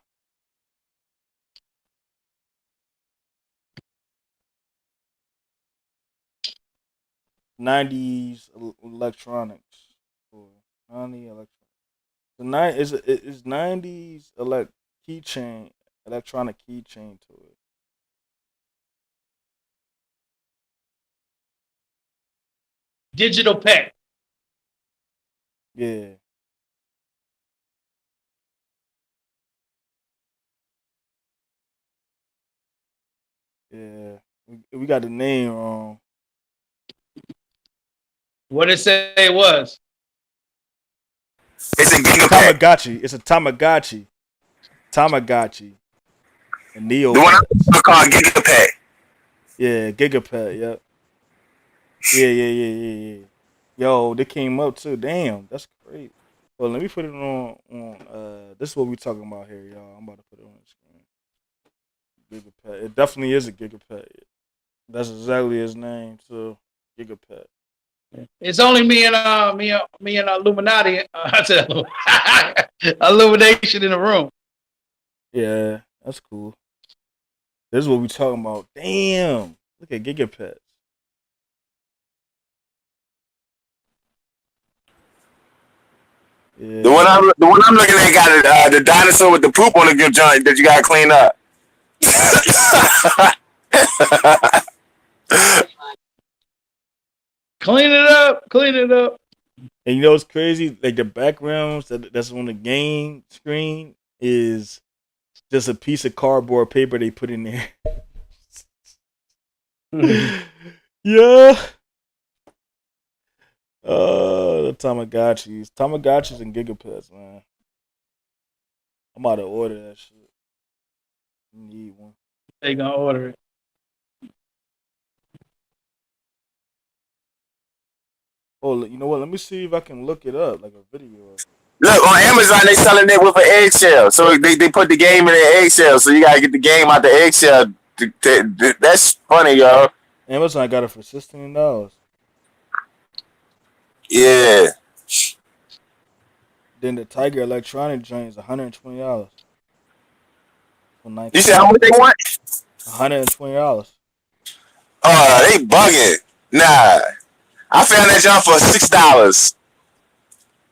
'90s electronics. 90 electronics. The nine is '90s keychain, electronic keychain to it. Digital pet. Yeah. Yeah. We got the name wrong. What did it say it was? It's a gigapet. Tamagotchi. It's a Tamagotchi. Tamagotchi. And Neo. The one I'm called Gigapet. Yeah, Gigapet, yep. Yeah. Yo, they came up too. Damn, that's great. Well, let me put it on this is what we talking about here, y'all. I'm about to put it on the screen. Gigapet. It definitely is a Gigapet. That's exactly his name, too. Gigapet. It's only me and Illuminati. I said Illumination in the room. Yeah, that's cool. This is what we talking about. Damn. Look at Gigapets. Yeah. The one I'm looking at got the dinosaur with the poop on the good joint that you gotta clean up. Clean it up. And you know what's crazy? Like the backgrounds that's on the game screen is just a piece of cardboard paper they put in there. Yeah. The Tamagotchis and Gigapets, man. I'm about to order that shit. Need one. They gonna order it. Oh, you know what? Let me see if I can look it up, like a video of it. Look, on Amazon they selling it with an eggshell. So they put the game in an eggshell. So you gotta get the game out the eggshell. That's funny, y'all. Amazon got it for $16. Yeah. Then the Tiger Electronic joint is $120. You said how much they want? $120. Oh, they bugging. Nah. I found that junk for $6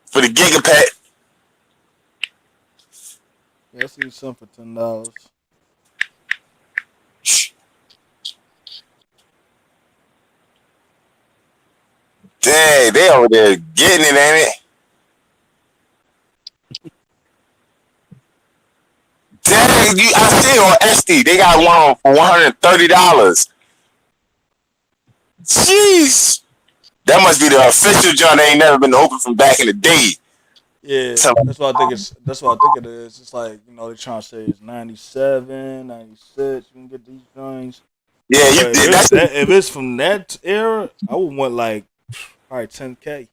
for the Gigapet. Yeah, I see some for $10. Dang, they over there getting it, ain't it? Dang, I see on SD they got one for $130. Jeez. That must be the official joint that ain't never been open from back in the day. Yeah, So, that's what I think it's. That's what I think it is. It's like they're trying to say it's 97, 96. You can get these joints. yeah, But that's if it's from that era, I would want like probably 10K.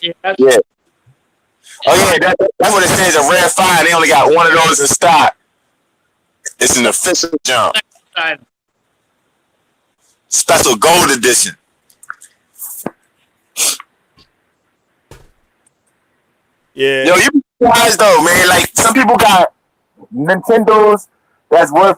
Yeah, yeah. Oh yeah, that's what it says. A rare find. They only got one of those in stock. It's an official jump, special gold edition. Yeah. Yo, you be surprised though, man. Like some people got Nintendos that's worth